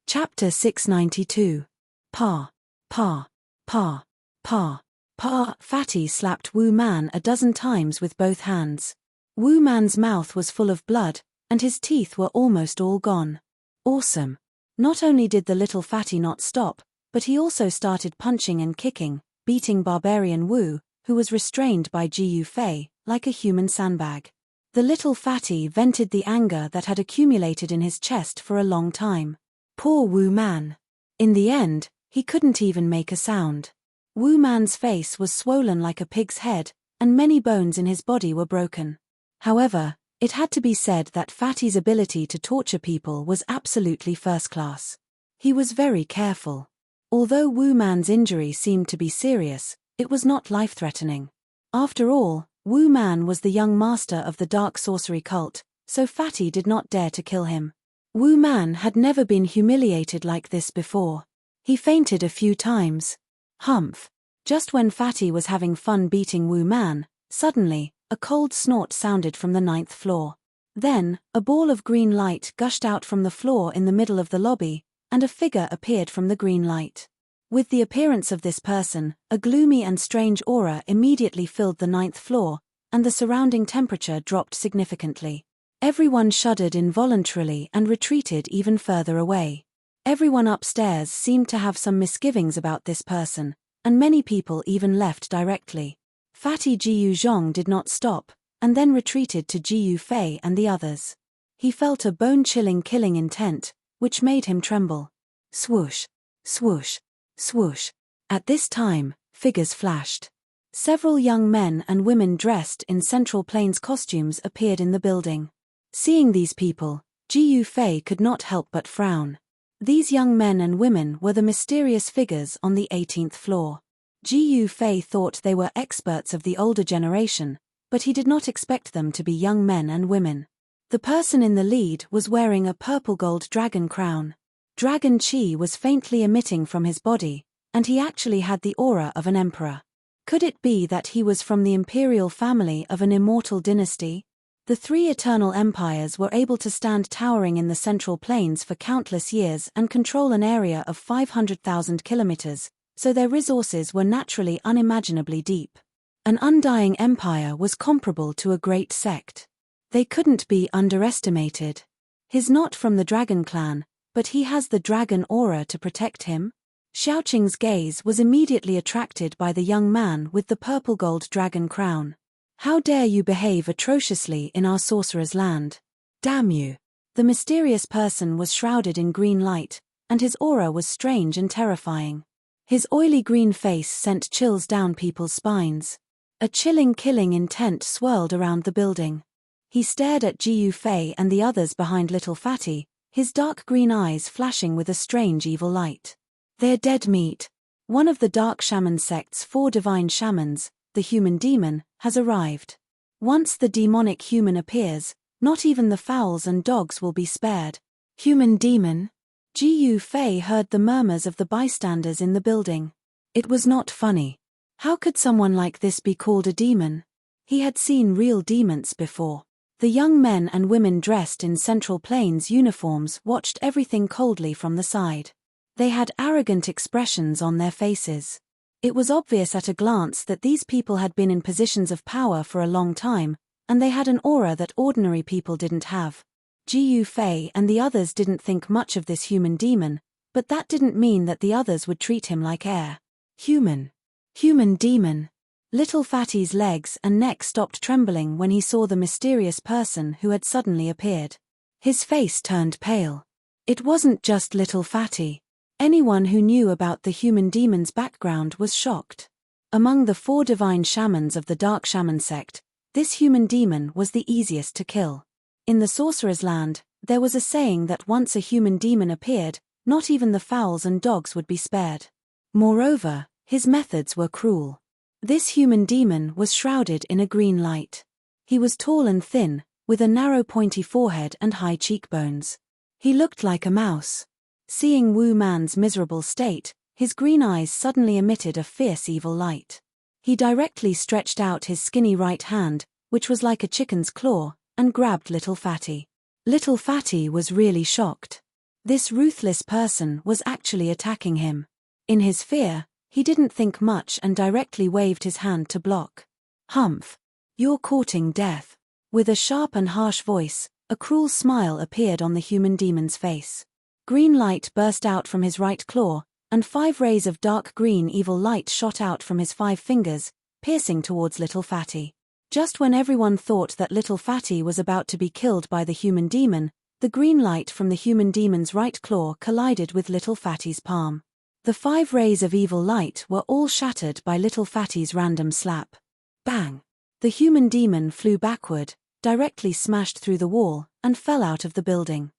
Chapter 692. Pa. Pa. Pa. Pa. Pa. Fatty slapped Wu Man a dozen times with both hands. Wu Man's mouth was full of blood, and his teeth were almost all gone. Awesome. Not only did the little fatty not stop, but he also started punching and kicking, beating barbarian Wu, who was restrained by Jiu Fei, like a human sandbag. The little fatty vented the anger that had accumulated in his chest for a long time. Poor Wu Man. In the end, he couldn't even make a sound. Wu Man's face was swollen like a pig's head, and many bones in his body were broken. However, it had to be said that Fatty's ability to torture people was absolutely first class. He was very careful. Although Wu Man's injury seemed to be serious, it was not life-threatening. After all, Wu Man was the young master of the dark sorcery cult, so Fatty did not dare to kill him. Wu Man had never been humiliated like this before. He fainted a few times. Humph. Just when Fatty was having fun beating Wu Man, suddenly, a cold snort sounded from the 9th floor. Then, a ball of green light gushed out from the floor in the middle of the lobby, and a figure appeared from the green light. With the appearance of this person, a gloomy and strange aura immediately filled the 9th floor, and the surrounding temperature dropped significantly. Everyone shuddered involuntarily and retreated even further away. Everyone upstairs seemed to have some misgivings about this person, and many people even left directly. Fatty Jiu Zhong did not stop, and then retreated to Jiu Fei and the others. He felt a bone-chilling killing intent, which made him tremble. Swoosh, swoosh, swoosh. At this time, figures flashed. Several young men and women dressed in Central Plains costumes appeared in the building. Seeing these people, Jiu Fei could not help but frown. These young men and women were the mysterious figures on the 18th floor. Jiu Fei thought they were experts of the older generation, but he did not expect them to be young men and women. The person in the lead was wearing a purple gold dragon crown. Dragon chi was faintly emitting from his body, and he actually had the aura of an emperor. Could it be that he was from the imperial family of an immortal dynasty? The three eternal empires were able to stand towering in the Central Plains for countless years and control an area of 500,000 kilometers, so their resources were naturally unimaginably deep. An undying empire was comparable to a great sect. They couldn't be underestimated. He's not from the dragon clan, but he has the dragon aura to protect him? Xiaoqing's gaze was immediately attracted by the young man with the purple gold dragon crown. How dare you behave atrociously in our sorcerer's land? Damn you! The mysterious person was shrouded in green light, and his aura was strange and terrifying. His oily green face sent chills down people's spines. A chilling killing intent swirled around the building. He stared at Jiu Fei and the others behind Little Fatty, his dark green eyes flashing with a strange evil light. They're dead meat. One of the dark shaman sect's 4 divine shamans, the human demon, has arrived. Once the demonic human appears, not even the fowls and dogs will be spared. Human demon? Jiu Fei heard the murmurs of the bystanders in the building. It was not funny. How could someone like this be called a demon? He had seen real demons before. The young men and women dressed in Central Plains uniforms watched everything coldly from the side. They had arrogant expressions on their faces. It was obvious at a glance that these people had been in positions of power for a long time, and they had an aura that ordinary people didn't have. Jiu Fei and the others didn't think much of this human demon, but that didn't mean that the others would treat him like air. Human. Human demon. Little Fatty's legs and neck stopped trembling when he saw the mysterious person who had suddenly appeared. His face turned pale. It wasn't just Little Fatty. Anyone who knew about the human demon's background was shocked. Among the 4 divine shamans of the Dark Shaman sect, this human demon was the easiest to kill. In the sorcerer's land, there was a saying that once a human demon appeared, not even the fowls and dogs would be spared. Moreover, his methods were cruel. This human demon was shrouded in a green light. He was tall and thin, with a narrow pointy forehead and high cheekbones. He looked like a mouse. Seeing Wu Man's miserable state, his green eyes suddenly emitted a fierce evil light. He directly stretched out his skinny right hand, which was like a chicken's claw, and grabbed Little Fatty. Little Fatty was really shocked. This ruthless person was actually attacking him. In his fear, he didn't think much and directly waved his hand to block. Humph! You're courting death. With a sharp and harsh voice, a cruel smile appeared on the human demon's face. Green light burst out from his right claw, and 5 rays of dark green evil light shot out from his 5 fingers, piercing towards Little Fatty. Just when everyone thought that Little Fatty was about to be killed by the human demon, the green light from the human demon's right claw collided with Little Fatty's palm. The 5 rays of evil light were all shattered by Little Fatty's random slap. Bang! The human demon flew backward, directly smashed through the wall, and fell out of the building.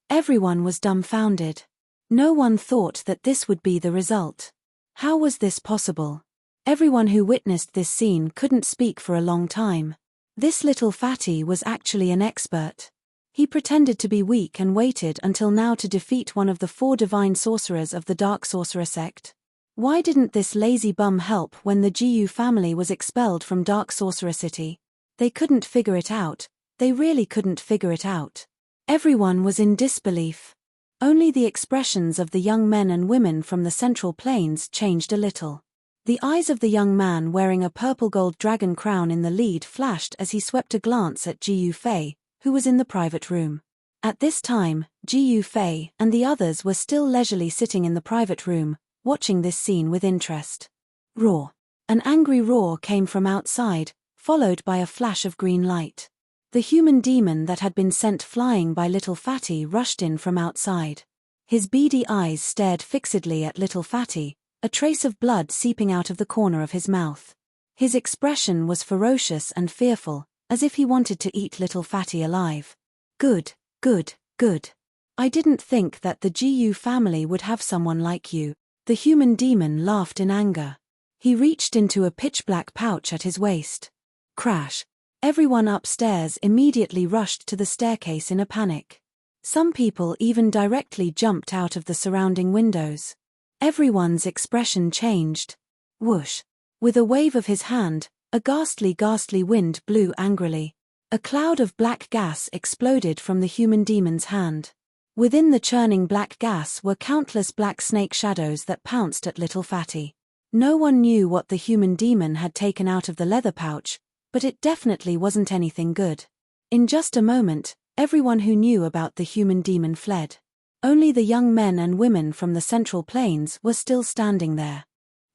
Everyone was dumbfounded. No one thought that this would be the result. How was this possible? Everyone who witnessed this scene couldn't speak for a long time. This Little Fatty was actually an expert. He pretended to be weak and waited until now to defeat one of the 4 divine sorcerers of the Dark Sorcerer sect. Why didn't this lazy bum help when the GU family was expelled from Dark Sorcerer City? They couldn't figure it out. They really couldn't figure it out. Everyone was in disbelief. Only the expressions of the young men and women from the Central Plains changed a little. The eyes of the young man wearing a purple gold dragon crown in the lead flashed as he swept a glance at Gu Fei, who was in the private room. At this time, Gu Fei and the others were still leisurely sitting in the private room, watching this scene with interest. Roar! An angry roar came from outside, followed by a flash of green light. The human demon that had been sent flying by Little Fatty rushed in from outside. His beady eyes stared fixedly at Little Fatty, a trace of blood seeping out of the corner of his mouth. His expression was ferocious and fearful, as if he wanted to eat Little Fatty alive. Good, good, good. I didn't think that the GU family would have someone like you. The human demon laughed in anger. He reached into a pitch-black pouch at his waist. Crash! Everyone upstairs immediately rushed to the staircase in a panic. Some people even directly jumped out of the surrounding windows. Everyone's expression changed. Whoosh! With a wave of his hand, a ghastly wind blew angrily. A cloud of black gas exploded from the human demon's hand. Within the churning black gas were countless black snake shadows that pounced at Little Fatty. No one knew what the human demon had taken out of the leather pouch, but it definitely wasn't anything good. In just a moment, everyone who knew about the human demon fled. Only the young men and women from the Central Plains were still standing there.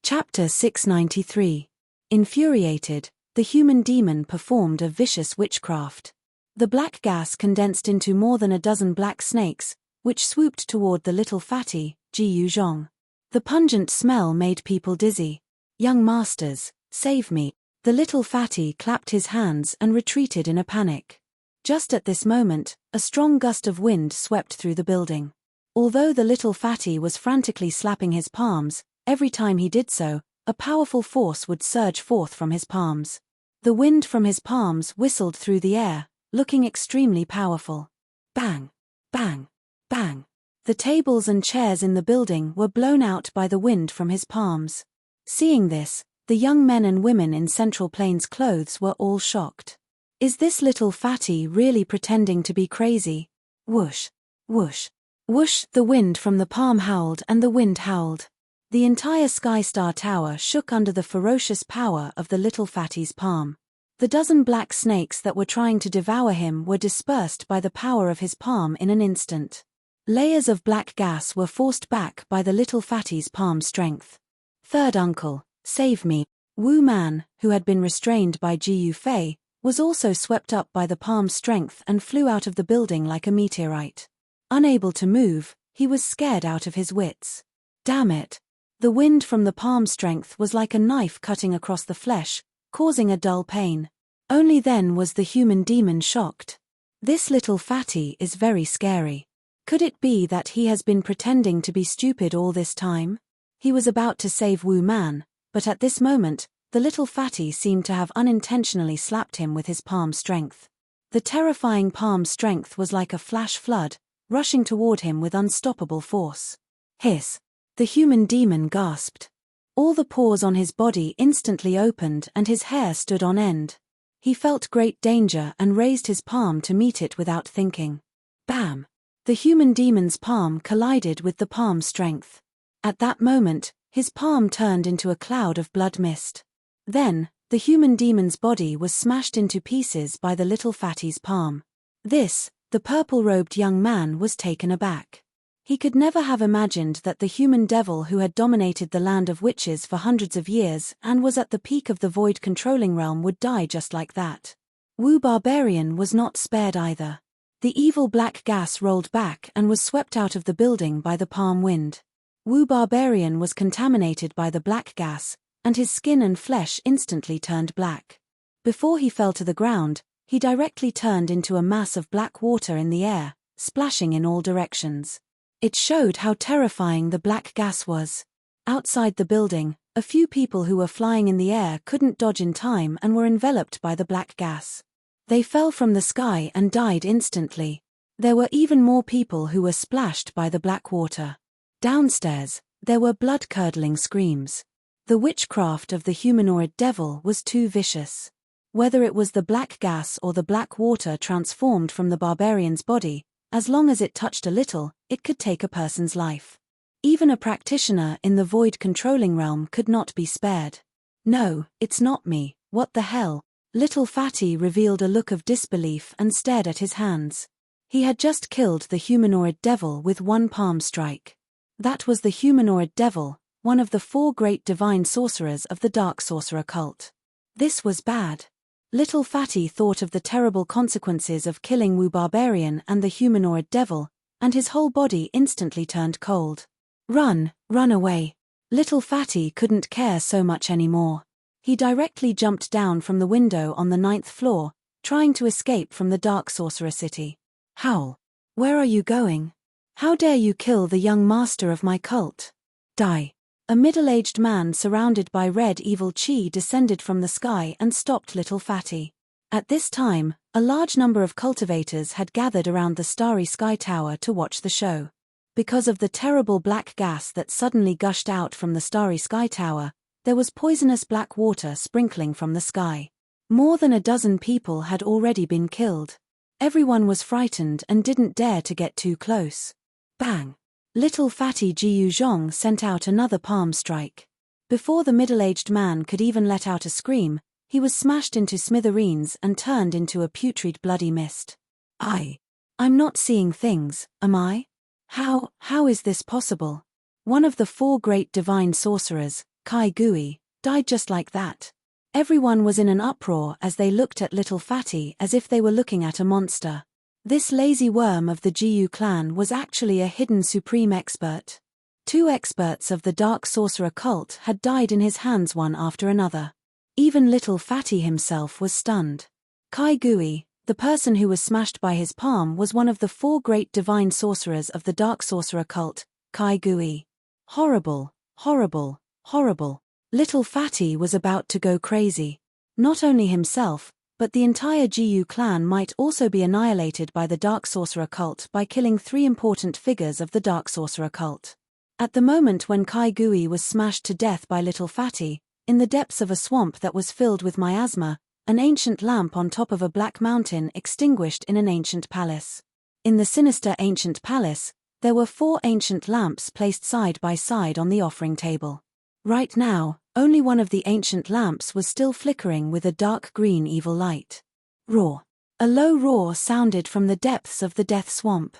Chapter 693. Infuriated, the human demon performed a vicious witchcraft. The black gas condensed into more than a dozen black snakes, which swooped toward the Little Fatty, Jiu Zhong. The pungent smell made people dizzy. Young masters, save me. The Little Fatty clapped his hands and retreated in a panic. Just at this moment, a strong gust of wind swept through the building. Although the Little Fatty was frantically slapping his palms, every time he did so, a powerful force would surge forth from his palms. The wind from his palms whistled through the air, looking extremely powerful. Bang! Bang! Bang! The tables and chairs in the building were blown out by the wind from his palms. Seeing this, the young men and women in Central Plains clothes were all shocked. Is this Little Fatty really pretending to be crazy? Whoosh! Whoosh! Whoosh! The wind from the palm howled and the wind howled. The entire Sky Star Tower shook under the ferocious power of the Little Fatty's palm. The dozen black snakes that were trying to devour him were dispersed by the power of his palm in an instant. Layers of black gas were forced back by the Little Fatty's palm strength. Third uncle, save me. Wu Man, who had been restrained by Jiu Fei, was also swept up by the palm's strength and flew out of the building like a meteorite. Unable to move, he was scared out of his wits. Damn it! The wind from the palm strength was like a knife cutting across the flesh, causing a dull pain. Only then was the human demon shocked. This Little Fatty is very scary. Could it be that he has been pretending to be stupid all this time? He was about to save Wu Man, but at this moment, the Little Fatty seemed to have unintentionally slapped him with his palm strength. The terrifying palm strength was like a flash flood, rushing toward him with unstoppable force. Hiss! The human demon gasped. All the pores on his body instantly opened and his hair stood on end. He felt great danger and raised his palm to meet it without thinking. Bam! The The human demon's palm collided with the palm's strength. At that moment, his palm turned into a cloud of blood mist. Then, the human demon's body was smashed into pieces by the little fatty's palm. The purple-robed young man was taken aback. He could never have imagined that the human devil who had dominated the land of witches for hundreds of years and was at the peak of the void-controlling realm would die just like that. Wu Barbarian was not spared either. The evil black gas rolled back and was swept out of the building by the palm wind. Wu Barbarian was contaminated by the black gas, and his skin and flesh instantly turned black. Before he fell to the ground, he directly turned into a mass of black water in the air, splashing in all directions. It showed how terrifying the black gas was. Outside the building, a few people who were flying in the air couldn't dodge in time and were enveloped by the black gas. They fell from the sky and died instantly. There were even more people who were splashed by the black water. Downstairs, there were blood-curdling screams. The witchcraft of the humanoid devil was too vicious. Whether it was the black gas or the black water transformed from the barbarian's body, as long as it touched a little, it could take a person's life. Even a practitioner in the void-controlling realm could not be spared. "No, it's not me, what the hell?" Little Fatty revealed a look of disbelief and stared at his hands. He had just killed the humanoid devil with one palm strike. That was the humanoid devil, one of the 4 great divine sorcerers of the dark sorcerer cult. This was bad. Little Fatty thought of the terrible consequences of killing Wu Barbarian and the humanoid devil, and his whole body instantly turned cold. Run away. Little Fatty couldn't care so much anymore. He directly jumped down from the window on the 9th floor, trying to escape from the dark sorcerer city. Howl. Where are you going? How dare you kill the young master of my cult? Die. A middle-aged man surrounded by red evil chi descended from the sky and stopped Little Fatty. At this time, a large number of cultivators had gathered around the starry sky tower to watch the show. Because of the terrible black gas that suddenly gushed out from the starry sky tower, there was poisonous black water sprinkling from the sky. More than a dozen people had already been killed. Everyone was frightened and didn't dare to get too close. Bang! Little Fatty Jiu Zhong sent out another palm strike. Before the middle-aged man could even let out a scream, he was smashed into smithereens and turned into a putrid bloody mist. I'm not seeing things, am I? How is this possible? One of the 4 great divine sorcerers, Kai Gui, died just like that. Everyone was in an uproar as they looked at Little Fatty as if they were looking at a monster. This lazy worm of the Jiu clan was actually a hidden supreme expert. 2 experts of the dark sorcerer cult had died in his hands one after another. Even Little Fatty himself was stunned. Kai Gui, the person who was smashed by his palm, was one of the 4 great divine sorcerers of the dark sorcerer cult, Kai Gui. Horrible, horrible, horrible. Little Fatty was about to go crazy. Not only himself, but the entire Jiu clan might also be annihilated by the dark sorcerer cult by killing 3 important figures of the dark sorcerer cult. At the moment when Kai Gui was smashed to death by Little Fatty, in the depths of a swamp that was filled with miasma, an ancient lamp on top of a black mountain extinguished in an ancient palace. In the sinister ancient palace, there were 4 ancient lamps placed side by side on the offering table. Right now, only one of the ancient lamps was still flickering with a dark green evil light. Roar. A low roar sounded from the depths of the death swamp.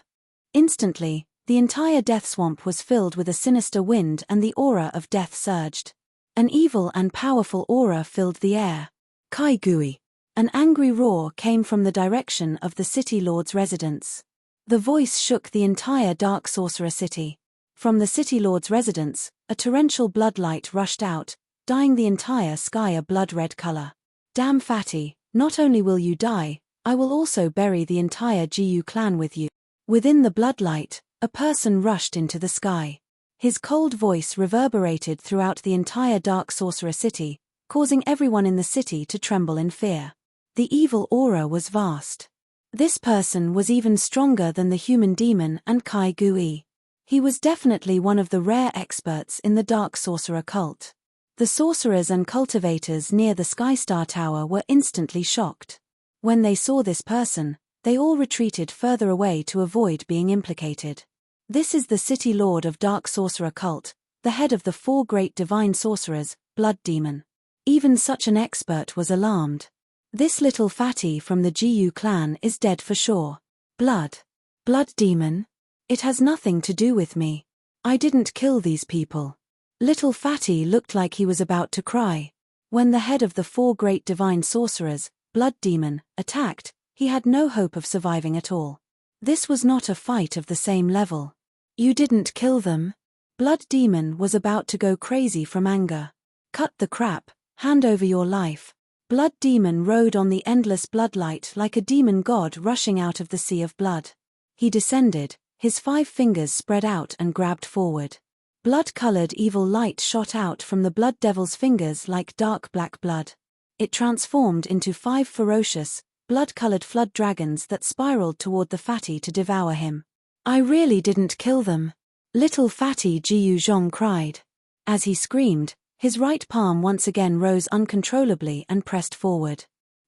Instantly, the entire death swamp was filled with a sinister wind and the aura of death surged. An evil and powerful aura filled the air. Kai Gui. An angry roar came from the direction of the city lord's residence. The voice shook the entire dark sorcerer city. From the city lord's residence, a torrential bloodlight rushed out, dyeing the entire sky a blood-red color. Damn Fatty, not only will you die, I will also bury the entire Jiu clan with you. Within the bloodlight, a person rushed into the sky. His cold voice reverberated throughout the entire dark sorcerer city, causing everyone in the city to tremble in fear. The evil aura was vast. This person was even stronger than the human demon and Kai Gui. He was definitely one of the rare experts in the dark sorcerer cult. The sorcerers and cultivators near the Skystar Tower were instantly shocked. When they saw this person, They all retreated further away to avoid being implicated. This is the city lord of dark sorcerer cult, the head of the 4 great divine sorcerers, blood demon. Even such an expert was alarmed. This little fatty from the Gu clan is dead for sure. Blood demon? It has nothing to do with me. I didn't kill these people. Little fatty looked like he was about to cry. When the head of the 4 great divine sorcerers, blood demon, attacked, he had no hope of surviving at all. This was not a fight of the same level. You didn't kill them? Blood demon was about to go crazy from anger. Cut the crap, hand over your life. Blood demon rode on the endless bloodlight like a demon god rushing out of the sea of blood. He descended, his 5 fingers spread out and grabbed forward. Blood-colored evil light shot out from the blood devil's fingers like dark black blood. It transformed into 5 ferocious, blood-colored flood dragons that spiraled toward the fatty to devour him. I really didn't kill them. Little fatty Jiu Zhong cried. As he screamed, his right palm once again rose uncontrollably and pressed forward.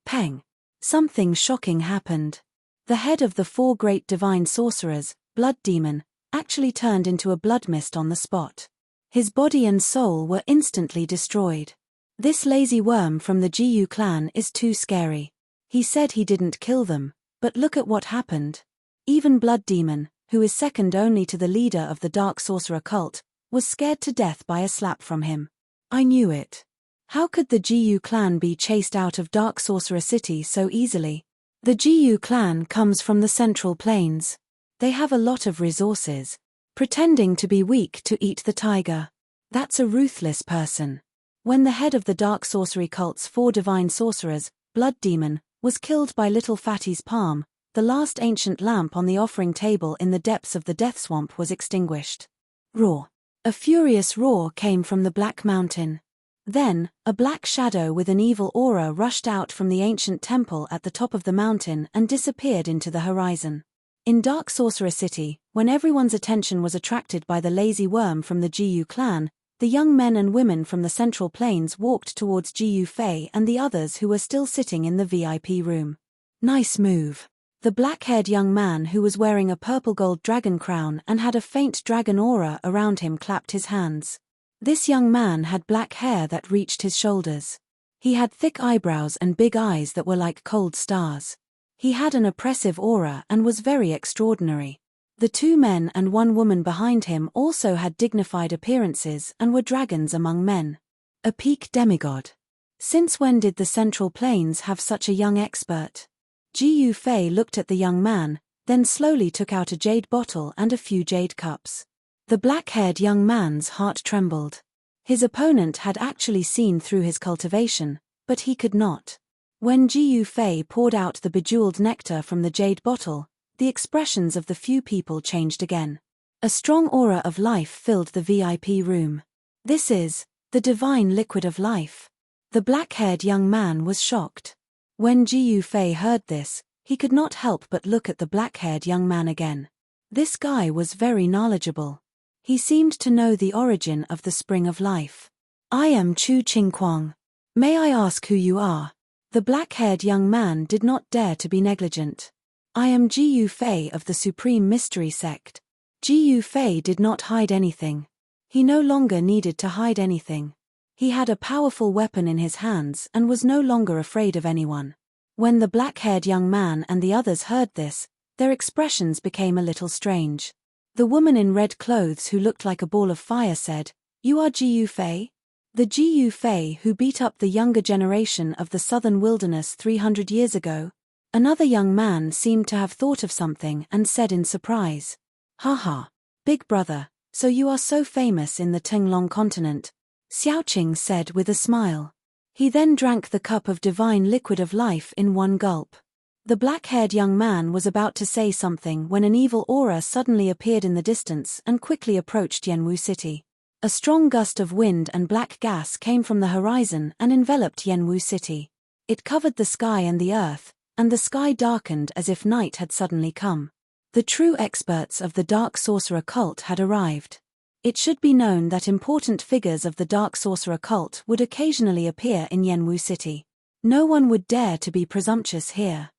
Peng! Something shocking happened. The head of the 4 great divine sorcerers, blood demon, actually turned into a blood mist on the spot. His body and soul were instantly destroyed. This lazy worm from the Gu clan is too scary. He said he didn't kill them, but look at what happened. Even blood demon, who is second only to the leader of the dark sorcerer cult, was scared to death by a slap from him. I knew it. How could the Gu clan be chased out of Dark Sorcerer City so easily? The Gu clan comes from the Central Plains. They have a lot of resources. Pretending to be weak to eat the tiger. That's a ruthless person. When the head of the Dark Sorcery cult's 4 divine sorcerers, blood demon, was killed by little fatty's palm, the last ancient lamp on the offering table in the depths of the death swamp was extinguished. Roar. A furious roar came from the Black Mountain. Then, a black shadow with an evil aura rushed out from the ancient temple at the top of the mountain and disappeared into the horizon. In Dark Sorcerer City, when everyone's attention was attracted by the lazy worm from the Gu clan, the young men and women from the Central Plains walked towards Gu Fei and the others who were still sitting in the VIP room. Nice move. The black-haired young man who was wearing a purple-gold dragon crown and had a faint dragon aura around him clapped his hands. This young man had black hair that reached his shoulders. He had thick eyebrows and big eyes that were like cold stars. He had an oppressive aura and was very extraordinary. The 2 men and 1 woman behind him also had dignified appearances and were dragons among men. A peak demigod. Since when did the Central Plains have such a young expert? Gu Fei looked at the young man, then slowly took out a jade bottle and a few jade cups. The black-haired young man's heart trembled. His opponent had actually seen through his cultivation, but he could not. When Gu Fei poured out the bejeweled nectar from the jade bottle, the expressions of the few people changed again. A strong aura of life filled the VIP room. This is the divine liquid of life. The black-haired young man was shocked. When Gu Fei heard this, he could not help but look at the black-haired young man again. This guy was very knowledgeable. He seemed to know the origin of the spring of life. I am Chu Qingquang. May I ask who you are? The black-haired young man did not dare to be negligent. I am Gu Fei of the Supreme Mystery Sect. Gu Fei did not hide anything. He no longer needed to hide anything. He had a powerful weapon in his hands and was no longer afraid of anyone. When the black-haired young man and the others heard this, their expressions became a little strange. The woman in red clothes who looked like a ball of fire said, "You are Gu Fei?" The Gu Fei who beat up the younger generation of the southern wilderness 300 years ago. Another young man seemed to have thought of something and said in surprise, "Haha, big brother, so you are so famous in the Tenglong continent," Xiaoqing said with a smile. He then drank the cup of divine liquid of life in one gulp. The black-haired young man was about to say something when an evil aura suddenly appeared in the distance and quickly approached Yanwu City. A strong gust of wind and black gas came from the horizon and enveloped Yanwu City. It covered the sky and the earth, and the sky darkened as if night had suddenly come. The true experts of the Dark Sorcerer cult had arrived. It should be known that important figures of the Dark Sorcerer cult would occasionally appear in Yanwu City. No one would dare to be presumptuous here.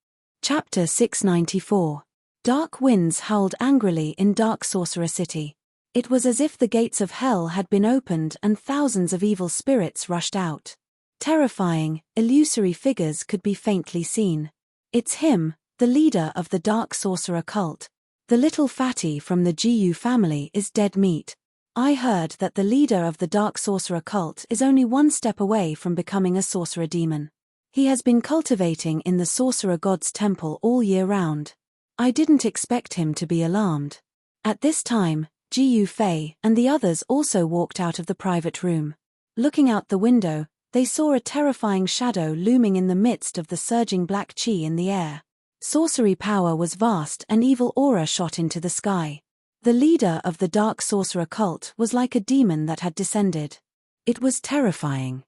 Chapter 694. Dark winds howled angrily in Dark Sorcerer City. It was as if the gates of hell had been opened and thousands of evil spirits rushed out. Terrifying, illusory figures could be faintly seen. It's him, the leader of the Dark Sorcerer cult. The little fatty from the GU family is dead meat. I heard that the leader of the Dark Sorcerer cult is only one step away from becoming a sorcerer demon. He has been cultivating in the sorcerer god's temple all year round. I didn't expect him to be alarmed. At this time, Gu Fei and the others also walked out of the private room. Looking out the window, they saw a terrifying shadow looming in the midst of the surging black chi in the air. Sorcery power was vast and evil aura shot into the sky. The leader of the Dark Sorcerer cult was like a demon that had descended. It was terrifying.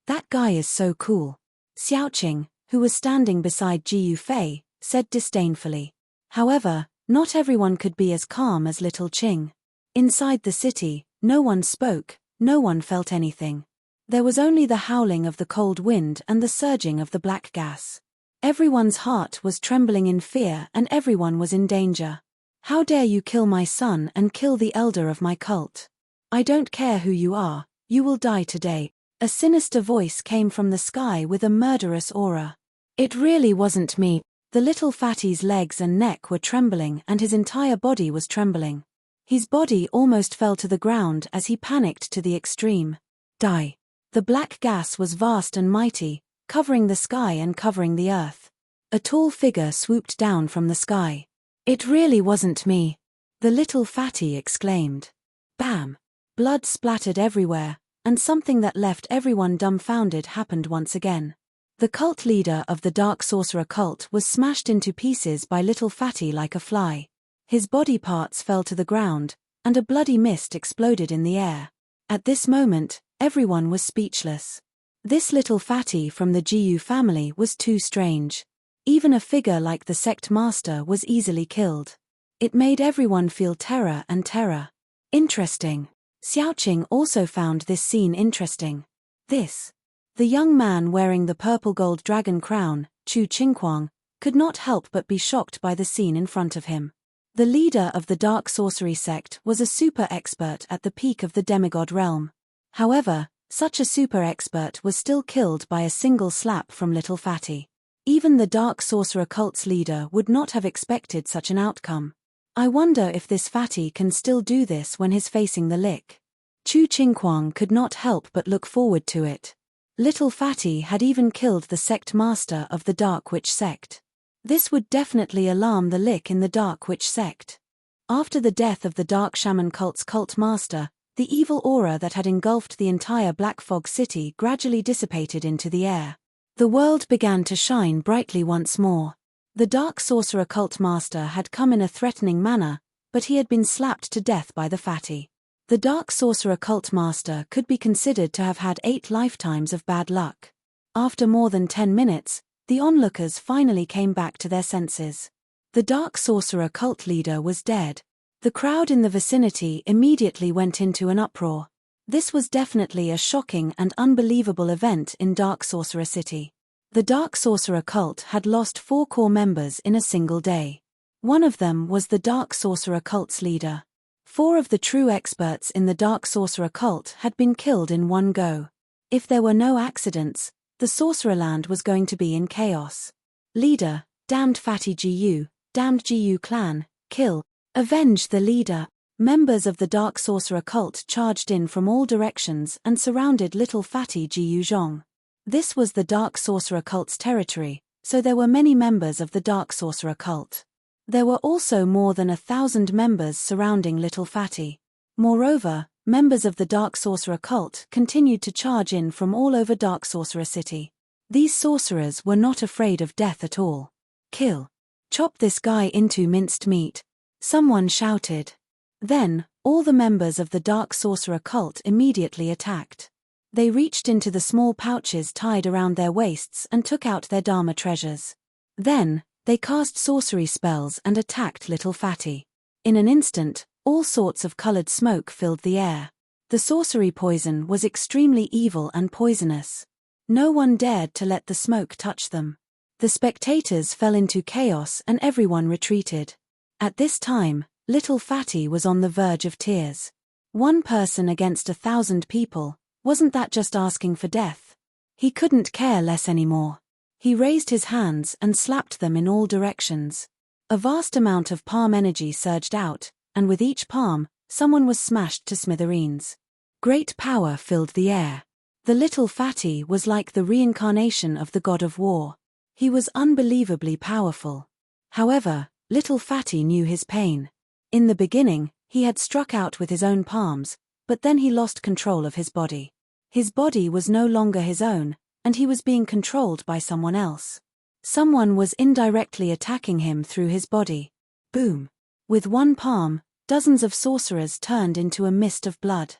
That guy is so cool. Xiaoqing, who was standing beside Gu Fei, said disdainfully. However, not everyone could be as calm as little Qing. Inside the city, no one spoke, no one felt anything. There was only the howling of the cold wind and the surging of the black gas. Everyone's heart was trembling in fear and everyone was in danger. How dare you kill my son and kill the elder of my cult? I don't care who you are, you will die today. A sinister voice came from the sky with a murderous aura. It really wasn't me. The little fatty's legs and neck were trembling and his entire body was trembling. His body almost fell to the ground as he panicked to the extreme. Die. The black gas was vast and mighty, covering the sky and covering the earth. A tall figure swooped down from the sky. It really wasn't me. The little fatty exclaimed. Bam! Blood splattered everywhere, and something that left everyone dumbfounded happened once again. The cult leader of the Dark Sorcerer cult was smashed into pieces by little fatty like a fly. His body parts fell to the ground, and a bloody mist exploded in the air. At this moment, everyone was speechless. This little fatty from the Gu family was too strange. Even a figure like the sect master was easily killed. It made everyone feel terror and terror. Interesting. Xiaoqing also found this scene interesting. The young man wearing the purple gold dragon crown, Chu Qingquang, could not help but be shocked by the scene in front of him. The leader of the dark sorcery sect was a super expert at the peak of the demigod realm. However, such a super expert was still killed by a single slap from little fatty. Even the dark sorcerer cult's leader would not have expected such an outcome. I wonder if this fatty can still do this when he's facing the lick. Chu Qingquang could not help but look forward to it. Little fatty had even killed the sect master of the Dark Witch sect. This would definitely alarm the lick in the Dark Witch sect. After the death of the Dark Shaman cult's cult master, the evil aura that had engulfed the entire Black Fog City gradually dissipated into the air. The world began to shine brightly once more. The Dark Sorcerer cult master had come in a threatening manner, but he had been slapped to death by the fatty. The Dark Sorcerer cult master could be considered to have had 8 lifetimes of bad luck. After more than 10 minutes, the onlookers finally came back to their senses. The Dark Sorcerer cult leader was dead. The crowd in the vicinity immediately went into an uproar. This was definitely a shocking and unbelievable event in Dark Sorcerer City. The Dark Sorcerer cult had lost 4 core members in a single day. One of them was the Dark Sorcerer cult's leader. 4 of the true experts in the Dark Sorcerer cult had been killed in one go. If there were no accidents, the Sorcererland was going to be in chaos. Leader, damned fatty GU, damned GU clan, kill, avenge the leader. Members of the Dark Sorcerer cult charged in from all directions and surrounded little fatty GU Zhong. This was the Dark Sorcerer cult's territory, so there were many members of the Dark Sorcerer cult. There were also more than 1,000 members surrounding little fatty. Moreover, members of the Dark Sorcerer cult continued to charge in from all over Dark Sorcerer City. These sorcerers were not afraid of death at all. Kill. Chop this guy into minced meat. Someone shouted. Then, all the members of the Dark Sorcerer cult immediately attacked. They reached into the small pouches tied around their waists and took out their Dharma treasures. Then, they cast sorcery spells and attacked little fatty. In an instant, all sorts of colored smoke filled the air. The sorcery poison was extremely evil and poisonous. No one dared to let the smoke touch them. The spectators fell into chaos and everyone retreated. At this time, little Fatty was on the verge of tears. One person against 1,000 people, wasn't that just asking for death? He couldn't care less anymore. He raised his hands and slapped them in all directions. A vast amount of palm energy surged out, and with each palm, someone was smashed to smithereens. Great power filled the air. The little Fatty was like the reincarnation of the god of war. He was unbelievably powerful. However, little Fatty knew his pain. In the beginning, he had struck out with his own palms, but then he lost control of his body. His body was no longer his own, and he was being controlled by someone else. Someone was indirectly attacking him through his body. Boom! With one palm, dozens of sorcerers turned into a mist of blood.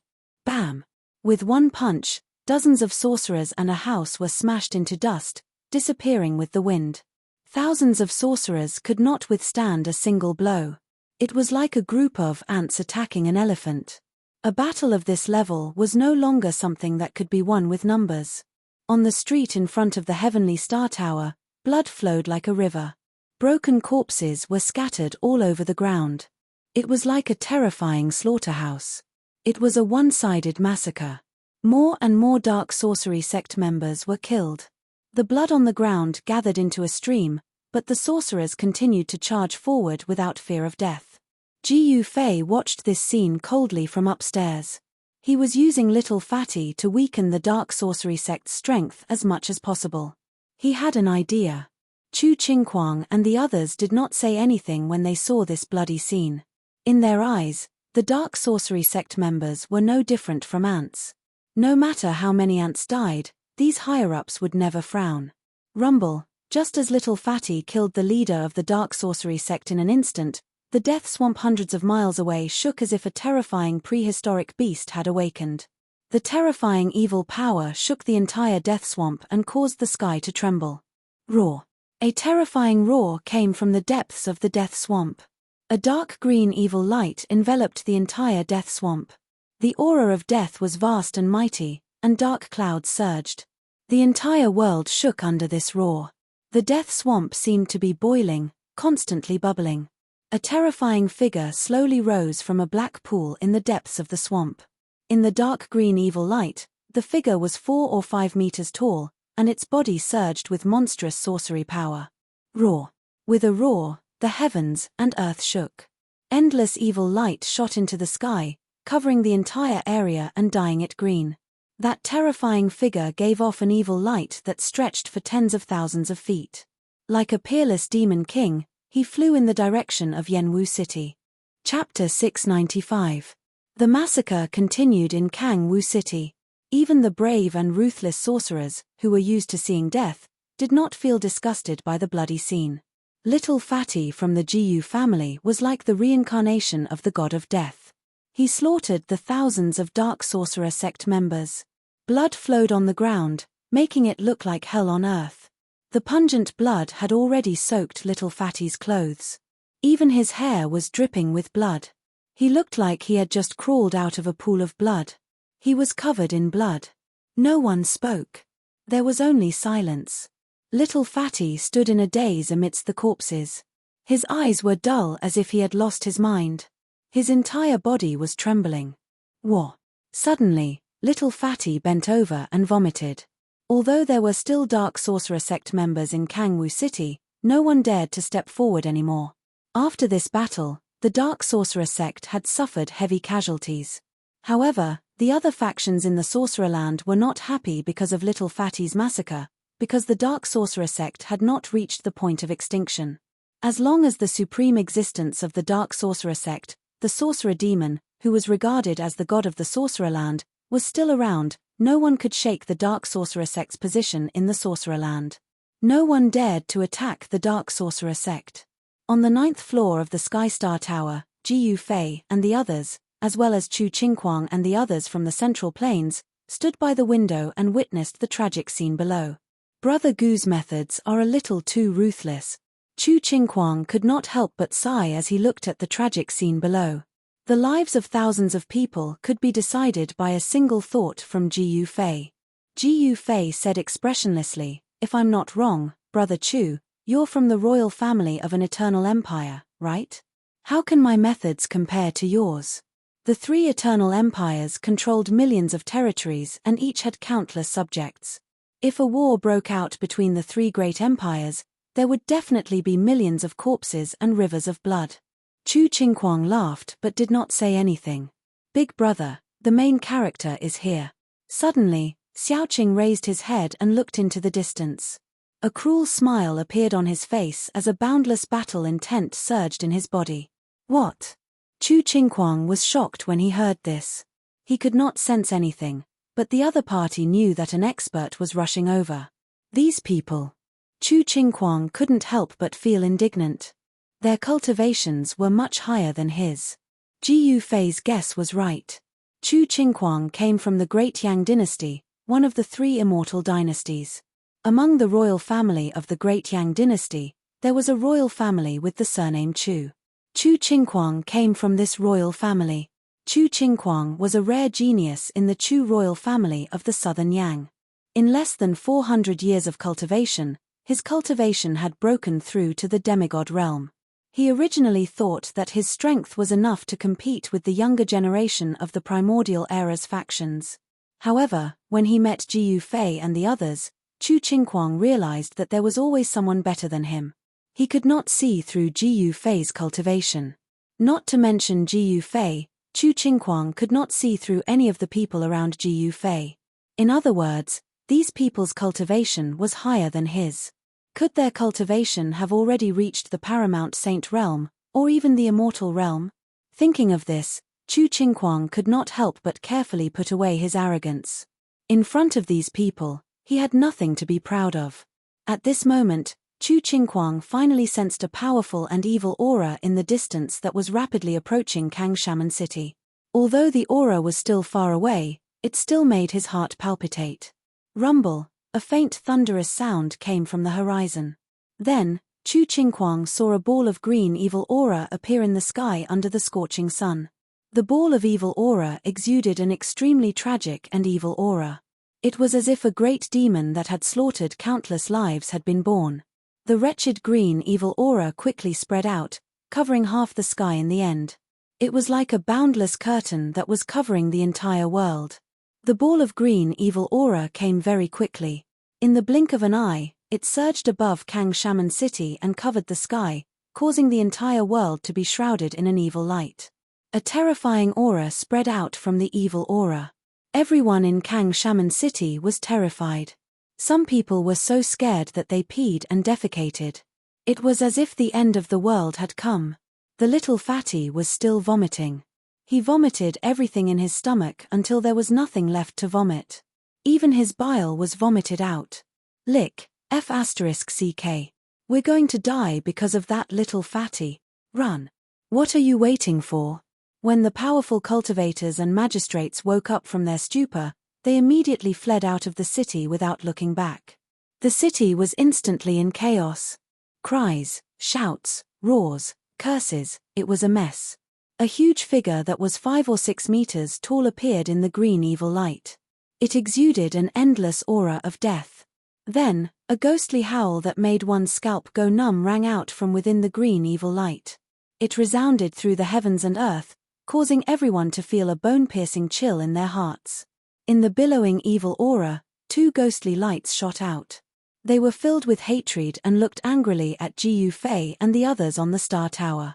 Bam! With one punch, dozens of sorcerers and a house were smashed into dust, disappearing with the wind. Thousands of sorcerers could not withstand a single blow. It was like a group of ants attacking an elephant. A battle of this level was no longer something that could be won with numbers. On the street in front of the Heavenly Star Tower, blood flowed like a river. Broken corpses were scattered all over the ground. It was like a terrifying slaughterhouse. It was a one-sided massacre. More and more dark sorcery sect members were killed. The blood on the ground gathered into a stream, but the sorcerers continued to charge forward without fear of death. Jiu Fei watched this scene coldly from upstairs. He was using little Fatty to weaken the dark sorcery sect's strength as much as possible. He had an idea. Chu Qingquang and the others did not say anything when they saw this bloody scene. In their eyes, the dark sorcery sect members were no different from ants. No matter how many ants died, these higher-ups would never frown. Rumble, just as little Fatty killed the leader of the dark sorcery sect in an instant, the death swamp hundreds of miles away shook as if a terrifying prehistoric beast had awakened. The terrifying evil power shook the entire death swamp and caused the sky to tremble. Roar. A terrifying roar came from the depths of the death swamp. A dark green evil light enveloped the entire death swamp. The aura of death was vast and mighty, and dark clouds surged. The entire world shook under this roar. The death swamp seemed to be boiling, constantly bubbling. A terrifying figure slowly rose from a black pool in the depths of the swamp. In the dark green evil light, the figure was 4 or 5 meters tall, and its body surged with monstrous sorcery power. Roar. With a roar, the heavens and earth shook. Endless evil light shot into the sky, covering the entire area and dyeing it green. That terrifying figure gave off an evil light that stretched for tens of thousands of feet. Like a peerless demon king, he flew in the direction of Yanwu City. Chapter 695. The massacre continued in Kangwu City. Even the brave and ruthless sorcerers, who were used to seeing death, did not feel disgusted by the bloody scene. Little Fatty from the Jiu family was like the reincarnation of the god of death. He slaughtered the thousands of dark sorcerer sect members. Blood flowed on the ground, making it look like hell on earth. The pungent blood had already soaked little Fatty's clothes. Even his hair was dripping with blood. He looked like he had just crawled out of a pool of blood. He was covered in blood. No one spoke. There was only silence. Little Fatty stood in a daze amidst the corpses. His eyes were dull as if he had lost his mind. His entire body was trembling. Wah! Suddenly, little Fatty bent over and vomited. Although there were still dark sorcerer sect members in Kangwu City, no one dared to step forward anymore. After this battle, the dark sorcerer sect had suffered heavy casualties. However, the other factions in the Sorcererland were not happy because of little Fatty's massacre, because the dark sorcerer sect had not reached the point of extinction. As long as the supreme existence of the dark sorcerer sect, the sorcerer demon, who was regarded as the god of the Sorcererland, was still around, no one could shake the dark sorcerer sect's position in the Sorcererland. No one dared to attack the dark sorcerer sect. On the 9th floor of the Sky Star Tower, Jiu Fei and the others, as well as Chu Qingquang and the others from the Central Plains, stood by the window and witnessed the tragic scene below. Brother Gu's methods are a little too ruthless. Chu Qingquang could not help but sigh as he looked at the tragic scene below. The lives of thousands of people could be decided by a single thought from Jiu Fei. Jiu Fei said expressionlessly, "If I'm not wrong, brother Chu, you're from the royal family of an eternal empire, right? How can my methods compare to yours? The three eternal empires controlled millions of territories and each had countless subjects. If a war broke out between the three great empires, there would definitely be millions of corpses and rivers of blood. Chu Qingquang laughed but did not say anything. Big brother, the main character is here. Suddenly, Xiaoqing raised his head and looked into the distance. A cruel smile appeared on his face as a boundless battle intent surged in his body. What? Chu Qingquang was shocked when he heard this. He could not sense anything, but the other party knew that an expert was rushing over. These people. Chu Qingquang couldn't help but feel indignant. Their cultivations were much higher than his. Ji Yufei's guess was right. Chu Qingquang came from the Great Yang dynasty, one of the three immortal dynasties. Among the royal family of the Great Yang dynasty, there was a royal family with the surname Chu. Chu Qingquang came from this royal family. Chu Qingquang was a rare genius in the Chu royal family of the southern Yang. In less than 400 years of cultivation, his cultivation had broken through to the demigod realm. He originally thought that his strength was enough to compete with the younger generation of the primordial era's factions. However, when he met Ji Yufei and the others, Chu Qingquang realized that there was always someone better than him. He could not see through Ji Yufei's cultivation. Not to mention Ji Yufei, Chu Qingquang could not see through any of the people around Ji Yufei. In other words, these people's cultivation was higher than his. Could their cultivation have already reached the paramount saint realm, or even the immortal realm? Thinking of this, Chu Qingquang could not help but carefully put away his arrogance. In front of these people, he had nothing to be proud of. At this moment, Chu Qingquang finally sensed a powerful and evil aura in the distance that was rapidly approaching Kangshaman City. Although the aura was still far away, it still made his heart palpitate. Rumble, a faint thunderous sound came from the horizon. Then, Chu Qingquang saw a ball of green evil aura appear in the sky under the scorching sun. The ball of evil aura exuded an extremely tragic and evil aura. It was as if a great demon that had slaughtered countless lives had been born. The wretched green evil aura quickly spread out, covering half the sky in the end. It was like a boundless curtain that was covering the entire world. The ball of green evil aura came very quickly. In the blink of an eye, it surged above Kangshaman City and covered the sky, causing the entire world to be shrouded in an evil light. A terrifying aura spread out from the evil aura. Everyone in Kangshaman City was terrified. Some people were so scared that they peed and defecated. It was as if the end of the world had come. The little fatty was still vomiting. He vomited everything in his stomach until there was nothing left to vomit. Even his bile was vomited out. Lick, F***ck. We're going to die because of that little fatty. Run. What are you waiting for? When the powerful cultivators and magistrates woke up from their stupor, they immediately fled out of the city without looking back. The city was instantly in chaos. Cries, shouts, roars, curses, it was a mess. A huge figure that was 5 or 6 meters tall appeared in the green evil light. It exuded an endless aura of death. Then, a ghostly howl that made one's scalp go numb rang out from within the green evil light. It resounded through the heavens and earth, causing everyone to feel a bone-piercing chill in their hearts. In the billowing evil aura, 2 ghostly lights shot out. They were filled with hatred and looked angrily at Ji Yufei and the others on the Star Tower.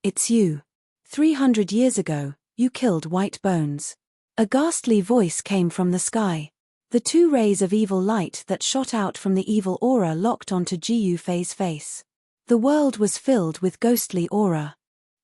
It's you. 300 years ago, you killed White Bones. A ghastly voice came from the sky. The 2 rays of evil light that shot out from the evil aura locked onto Ji Yufei's face. The world was filled with ghostly aura.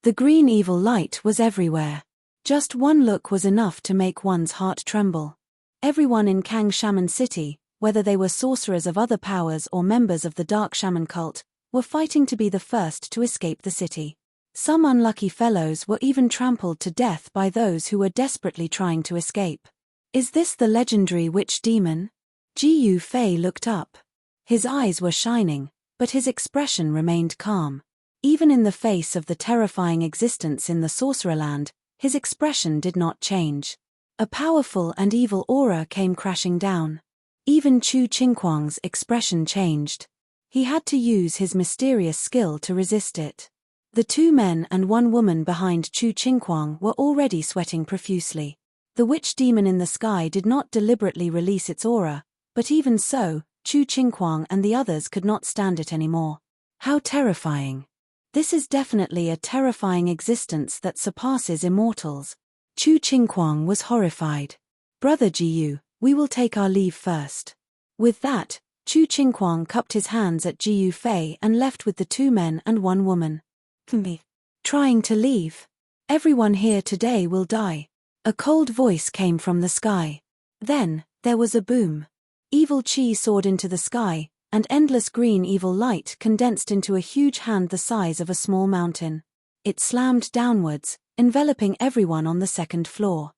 The green evil light was everywhere. Just one look was enough to make one's heart tremble. Everyone in Kangshaman City, whether they were sorcerers of other powers or members of the Dark Shaman cult, were fighting to be the first to escape the city. Some unlucky fellows were even trampled to death by those who were desperately trying to escape. Is this the legendary witch demon? Ji Yufei looked up. His eyes were shining, but his expression remained calm. Even in the face of the terrifying existence in the Sorcererland, his expression did not change. A powerful and evil aura came crashing down. Even Chu Qingquang's expression changed. He had to use his mysterious skill to resist it. The 2 men and 1 woman behind Chu Qingquang were already sweating profusely. The witch demon in the sky did not deliberately release its aura, but even so, Chu Qingquang and the others could not stand it anymore. How terrifying. This is definitely a terrifying existence that surpasses immortals. Chu Qingquang was horrified. Brother Jiyu, we will take our leave first. With that, Chu Qingquang cupped his hands at Jiyu Fei and left with the 2 men and 1 woman. Trying to leave. Everyone here today will die. A cold voice came from the sky. Then, there was a boom. Evil chi soared into the sky, and endless green evil light condensed into a huge hand the size of a small mountain. It slammed downwards, enveloping everyone on the 2nd floor.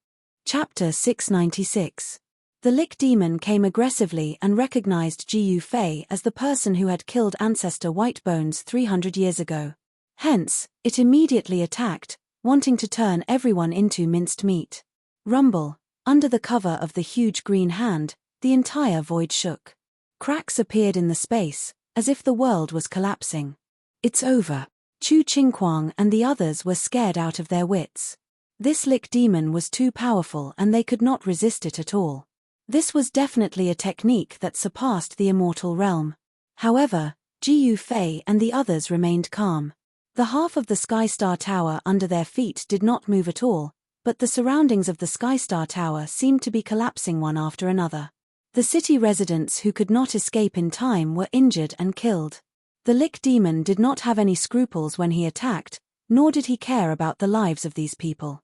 Chapter 696. The Lick Demon came aggressively and recognized Jiyu Fei as the person who had killed ancestor Whitebones 300 years ago. Hence, it immediately attacked, wanting to turn everyone into minced meat. Rumble. Under the cover of the huge green hand, the entire void shook. Cracks appeared in the space, as if the world was collapsing. It's over. Chu Qingquang and the others were scared out of their wits. This Lick Demon was too powerful and they could not resist it at all. This was definitely a technique that surpassed the immortal realm. However, Jiyu Fei and the others remained calm. The half of the Sky Star Tower under their feet did not move at all, but the surroundings of the Sky Star Tower seemed to be collapsing one after another. The city residents who could not escape in time were injured and killed. The Lick Demon did not have any scruples when he attacked, nor did he care about the lives of these people.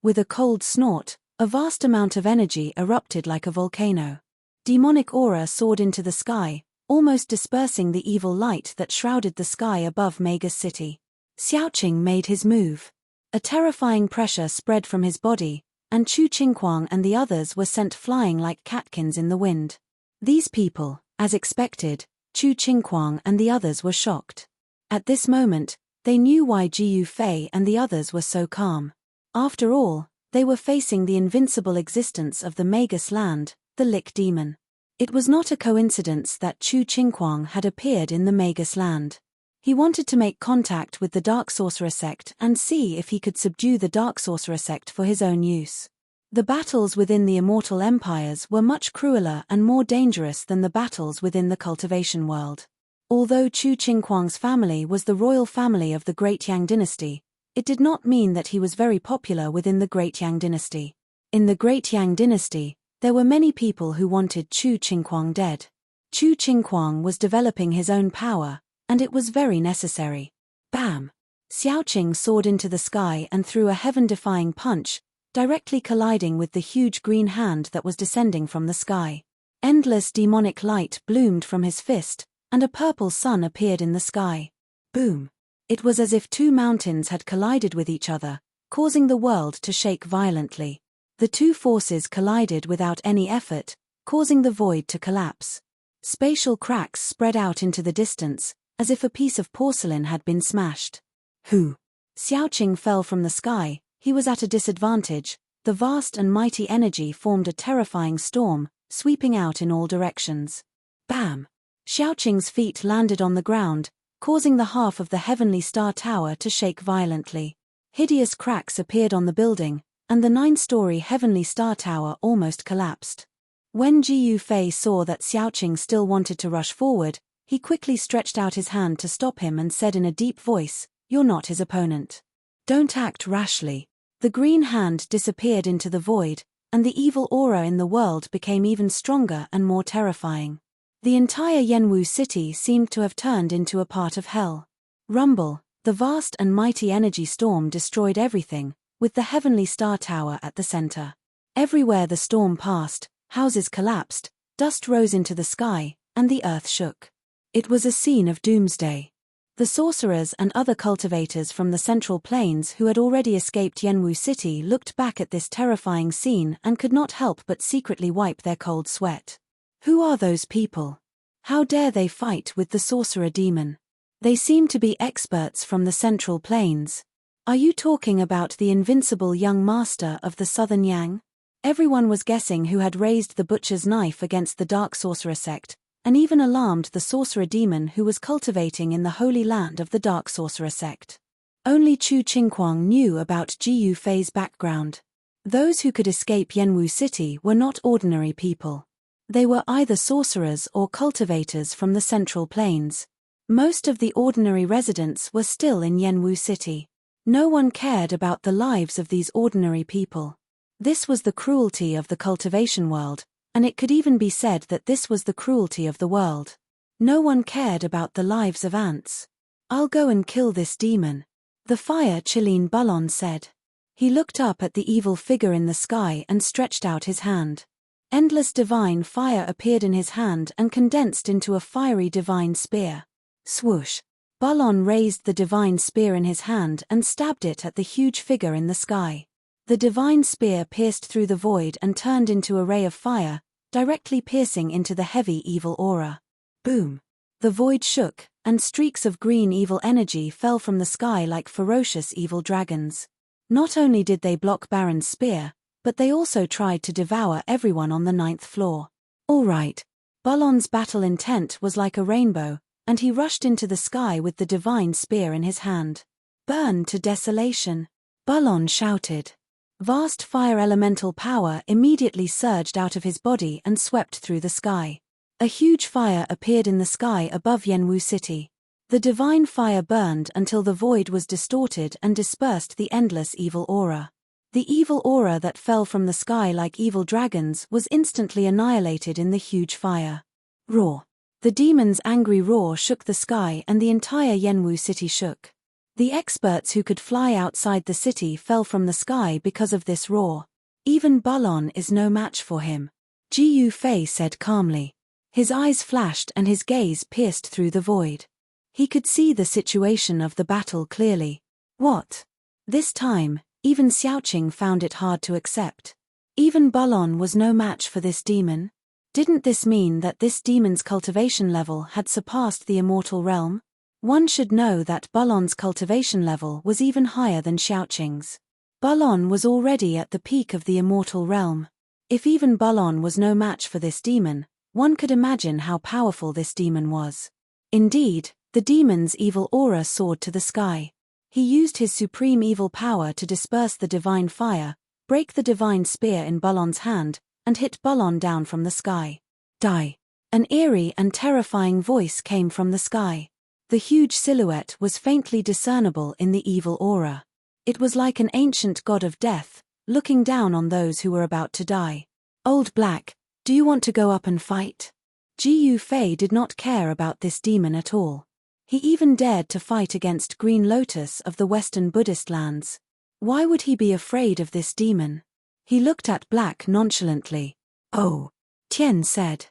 With a cold snort, a vast amount of energy erupted like a volcano. Demonic aura soared into the sky, almost dispersing the evil light that shrouded the sky above Mega's city. Xiaoqing made his move. A terrifying pressure spread from his body, and Chu Qingquang and the others were sent flying like catkins in the wind. These people, as expected, Chu Qingquang and the others were shocked. At this moment, they knew why Jiyu Fei and the others were so calm. After all, they were facing the invincible existence of the Magus land, the Lick Demon. It was not a coincidence that Chu Qingquang had appeared in the Magus land. He wanted to make contact with the Dark Sorcerer sect and see if he could subdue the Dark Sorcerer sect for his own use. The battles within the immortal empires were much crueler and more dangerous than the battles within the cultivation world. Although Chu Qingquang's family was the royal family of the Great Yang dynasty, it did not mean that he was very popular within the Great Yang dynasty. In the Great Yang dynasty, there were many people who wanted Chu Qingquang dead. Chu Qingquang was developing his own power, and it was very necessary. Bam! Xiaoqing soared into the sky and threw a heaven-defying punch, directly colliding with the huge green hand that was descending from the sky. Endless demonic light bloomed from his fist, and a purple sun appeared in the sky. Boom! It was as if 2 mountains had collided with each other, causing the world to shake violently. The 2 forces collided without any effort, causing the void to collapse. Spatial cracks spread out into the distance, as if a piece of porcelain had been smashed. Who? Xiaoqing fell from the sky. He was at a disadvantage. The vast and mighty energy formed a terrifying storm, sweeping out in all directions. Bam! Xiaoqing's feet landed on the ground, causing the half of the Heavenly Star Tower to shake violently. Hideous cracks appeared on the building, and the 9-story Heavenly Star Tower almost collapsed. When Jiyu Fei saw that Xiaoqing still wanted to rush forward, he quickly stretched out his hand to stop him and said in a deep voice, "You're not his opponent. Don't act rashly." The green hand disappeared into the void, and the evil aura in the world became even stronger and more terrifying. The entire Yanwu city seemed to have turned into a part of hell. Rumble, the vast and mighty energy storm destroyed everything, with the Heavenly Star Tower at the center. Everywhere the storm passed, houses collapsed, dust rose into the sky, and the earth shook. It was a scene of doomsday. The sorcerers and other cultivators from the Central Plains who had already escaped Yanwu City looked back at this terrifying scene and could not help but secretly wipe their cold sweat. Who are those people? How dare they fight with the sorcerer demon? They seem to be experts from the Central Plains. Are you talking about the invincible young master of the Southern Yang? Everyone was guessing who had raised the butcher's knife against the Dark Sorcerer sect, and even alarmed the sorcerer demon who was cultivating in the holy land of the Dark Sorcerer sect. Only Chu Qingquang knew about Ji Yufei's background. Those who could escape Yanwu City were not ordinary people. They were either sorcerers or cultivators from the Central Plains. Most of the ordinary residents were still in Yanwu City. No one cared about the lives of these ordinary people. This was the cruelty of the cultivation world, and it could even be said that this was the cruelty of the world. No one cared about the lives of ants. "I'll go and kill this demon," the fire Qilin Bulon said. He looked up at the evil figure in the sky and stretched out his hand. Endless divine fire appeared in his hand and condensed into a fiery divine spear. Swoosh! Bulon raised the divine spear in his hand and stabbed it at the huge figure in the sky. The divine spear pierced through the void and turned into a ray of fire, directly piercing into the heavy evil aura. Boom! The void shook, and streaks of green evil energy fell from the sky like ferocious evil dragons. Not only did they block Baron's spear, but they also tried to devour everyone on the 9th floor. All right. Bulon's battle intent was like a rainbow, and he rushed into the sky with the divine spear in his hand. "Burn to desolation!" Bulon shouted. Vast fire elemental power immediately surged out of his body and swept through the sky. A huge fire appeared in the sky above Yanwu City. The divine fire burned until the void was distorted and dispersed the endless evil aura. The evil aura that fell from the sky like evil dragons was instantly annihilated in the huge fire. Roar! The demon's angry roar shook the sky and the entire Yanwu City shook. The experts who could fly outside the city fell from the sky because of this roar. "Even Bulon is no match for him," Ji Yufei said calmly. His eyes flashed and his gaze pierced through the void. He could see the situation of the battle clearly. What? This time, even Xiaoqing found it hard to accept. Even Bulon was no match for this demon? Didn't this mean that this demon's cultivation level had surpassed the immortal realm? One should know that Bulon's cultivation level was even higher than Xiaoqing's. Bulon was already at the peak of the immortal realm. If even Bulon was no match for this demon, one could imagine how powerful this demon was. Indeed, the demon's evil aura soared to the sky. He used his supreme evil power to disperse the divine fire, break the divine spear in Bulon's hand, and hit Bulon down from the sky. "Die!" An eerie and terrifying voice came from the sky. The huge silhouette was faintly discernible in the evil aura. It was like an ancient god of death, looking down on those who were about to die. "Old Black, do you want to go up and fight?" Ji Yufei did not care about this demon at all. He even dared to fight against Green Lotus of the Western Buddhist lands. Why would he be afraid of this demon? He looked at Black nonchalantly. "Oh," Tian said.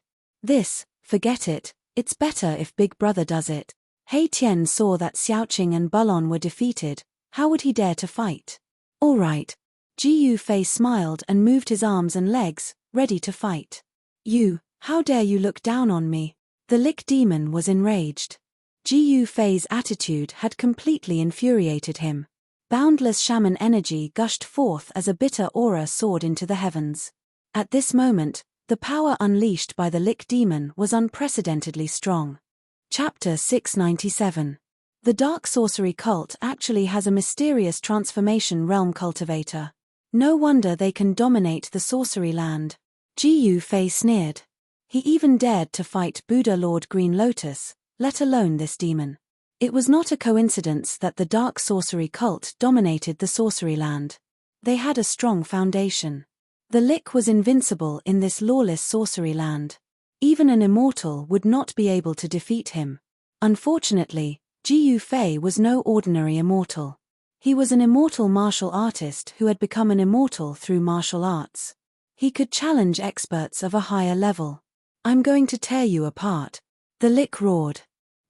Forget it, it's better if Big Brother does it." He Tian saw that Xiaoqing and Bulon were defeated. How would he dare to fight? "All right." Ji Yufei smiled and moved his arms and legs, ready to fight. How dare you look down on me?" The Lick demon was enraged. Ji Yufei's attitude had completely infuriated him. Boundless shaman energy gushed forth as a bitter aura soared into the heavens. At this moment, the power unleashed by the Lick demon was unprecedentedly strong. Chapter 697. The Dark Sorcery Cult actually has a mysterious transformation realm cultivator. No wonder they can dominate the sorcery land. Ji Yufei sneered. He even dared to fight Buddha Lord Green Lotus, let alone this demon. It was not a coincidence that the Dark Sorcery Cult dominated the sorcery land. They had a strong foundation. The Lick was invincible in this lawless sorcery land. Even an immortal would not be able to defeat him. Unfortunately, Ji Yufei was no ordinary immortal. He was an immortal martial artist who had become an immortal through martial arts. He could challenge experts of a higher level. "I'm going to tear you apart," the Lick roared.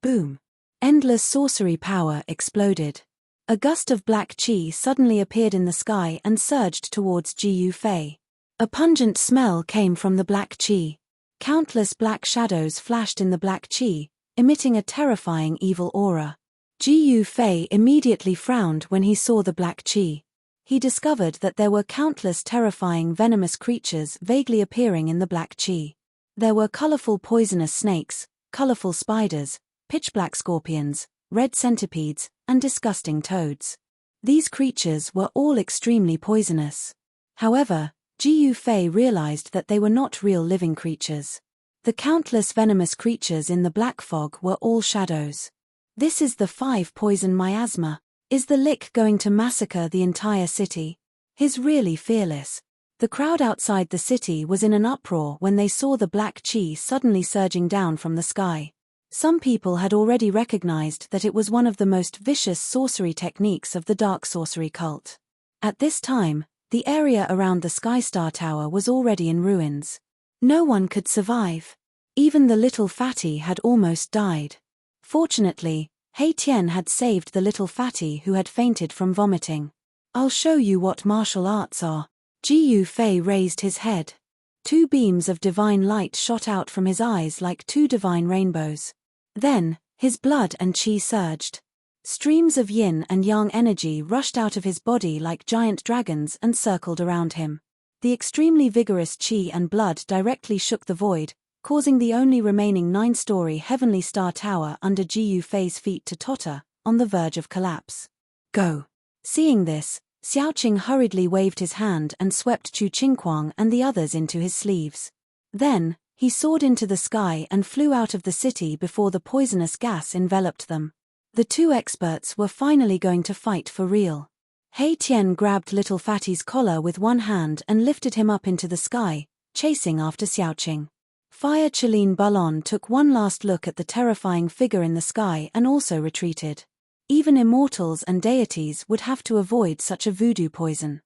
Boom! Endless sorcery power exploded. A gust of black chi suddenly appeared in the sky and surged towards Ji Yufei. A pungent smell came from the black chi. Countless black shadows flashed in the black chi, emitting a terrifying evil aura. Ji Yufei immediately frowned when he saw the black chi. He discovered that there were countless terrifying venomous creatures vaguely appearing in the black chi. There were colorful poisonous snakes, colorful spiders, pitch-black scorpions, red centipedes, and disgusting toads. These creatures were all extremely poisonous. However, Jiu Fei realized that they were not real living creatures. The countless venomous creatures in the black fog were all shadows. This is the 5 poison miasma. Is the lick going to massacre the entire city? He's really fearless. The crowd outside the city was in an uproar when they saw the black chi suddenly surging down from the sky. Some people had already recognized that it was one of the most vicious sorcery techniques of the dark sorcery cult. At this time, the area around the Sky Star Tower was already in ruins. No one could survive. Even the little fatty had almost died. Fortunately, Hei Tian had saved the little fatty who had fainted from vomiting. I'll show you what martial arts are. Jiu Fei raised his head. 2 beams of divine light shot out from his eyes like 2 divine rainbows. Then, his blood and qi surged. Streams of yin and yang energy rushed out of his body like giant dragons and circled around him. The extremely vigorous qi and blood directly shook the void, causing the only remaining 9-story heavenly star tower under Jiu Fei's feet to totter, on the verge of collapse. Go! Seeing this, Xiaoqing hurriedly waved his hand and swept Chu Qingquang and the others into his sleeves. Then, he soared into the sky and flew out of the city before the poisonous gas enveloped them. The 2 experts were finally going to fight for real. Hei Tian grabbed little fatty's collar with one hand and lifted him up into the sky, chasing after Xiaoqing. Fire Chelin Balon took one last look at the terrifying figure in the sky and also retreated. Even immortals and deities would have to avoid such a voodoo poison.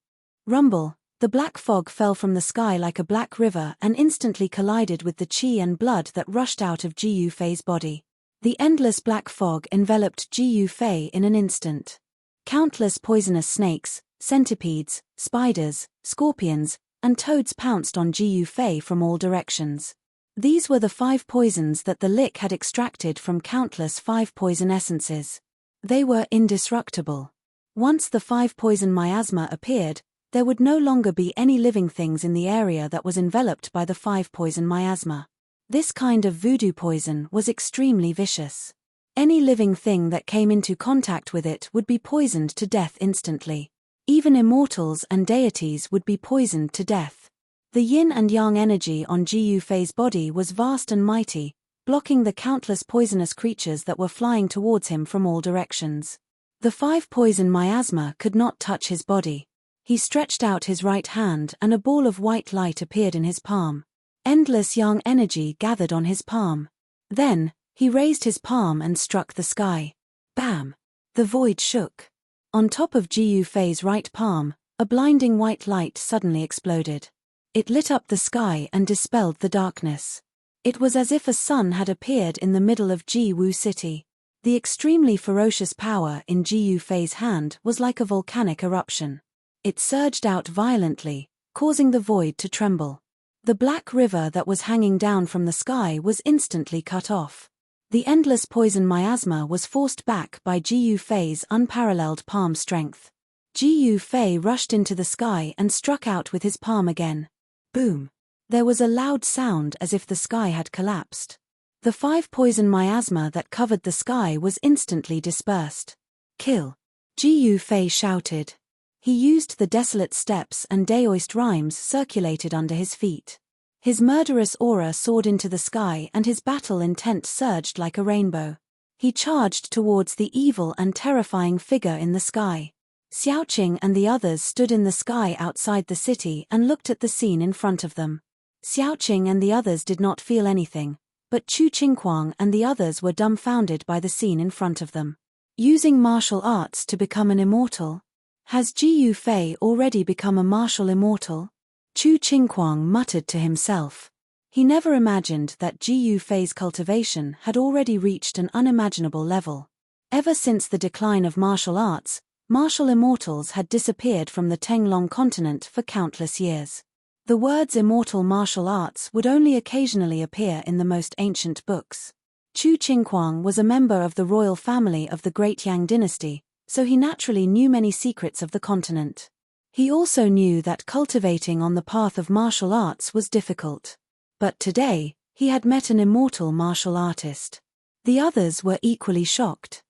Rumble, the black fog fell from the sky like a black river and instantly collided with the qi and blood that rushed out of Jiu Fei's body. The endless black fog enveloped Jiu Fei in an instant. Countless poisonous snakes, centipedes, spiders, scorpions, and toads pounced on Jiu Fei from all directions. These were the 5 poisons that the lick had extracted from countless 5 poison essences. They were indestructible. Once the 5 poison miasma appeared, there would no longer be any living things in the area that was enveloped by the 5 poison miasma. This kind of voodoo poison was extremely vicious. Any living thing that came into contact with it would be poisoned to death instantly. Even immortals and deities would be poisoned to death. The yin and yang energy on Jiu Fei's body was vast and mighty, blocking the countless poisonous creatures that were flying towards him from all directions. The 5 poison miasma could not touch his body. He stretched out his right hand and a ball of white light appeared in his palm. Endless yang energy gathered on his palm. Then, he raised his palm and struck the sky. Bam! The void shook. On top of Jiu Fei's right palm, a blinding white light suddenly exploded. It lit up the sky and dispelled the darkness. It was as if a sun had appeared in the middle of Jiwu City. The extremely ferocious power in Jiu Fei's hand was like a volcanic eruption. It surged out violently, causing the void to tremble. The black river that was hanging down from the sky was instantly cut off. The endless poison miasma was forced back by Jiu Fei's unparalleled palm strength. Jiu Fei rushed into the sky and struck out with his palm again. Boom! There was a loud sound as if the sky had collapsed. The 5 poison miasma that covered the sky was instantly dispersed. Kill! Jiu Fei shouted. He used the desolate steps and daoist rhymes circulated under his feet. His murderous aura soared into the sky and his battle intent surged like a rainbow. He charged towards the evil and terrifying figure in the sky. Xiaoqing and the others stood in the sky outside the city and looked at the scene in front of them. Xiaoqing and the others did not feel anything, but Chu Qingquang and the others were dumbfounded by the scene in front of them. Using martial arts to become an immortal? Has Jiu Fei already become a martial immortal? Chu Qingquang muttered to himself. He never imagined that Jiu Fei's cultivation had already reached an unimaginable level. Ever since the decline of martial arts, martial immortals had disappeared from the Tenglong continent for countless years. The words immortal martial arts would only occasionally appear in the most ancient books. Chu Qingquang was a member of the royal family of the Great Yang dynasty, so he naturally knew many secrets of the continent. He also knew that cultivating on the path of martial arts was difficult. But today, He had met an immortal martial artist. The others were equally shocked.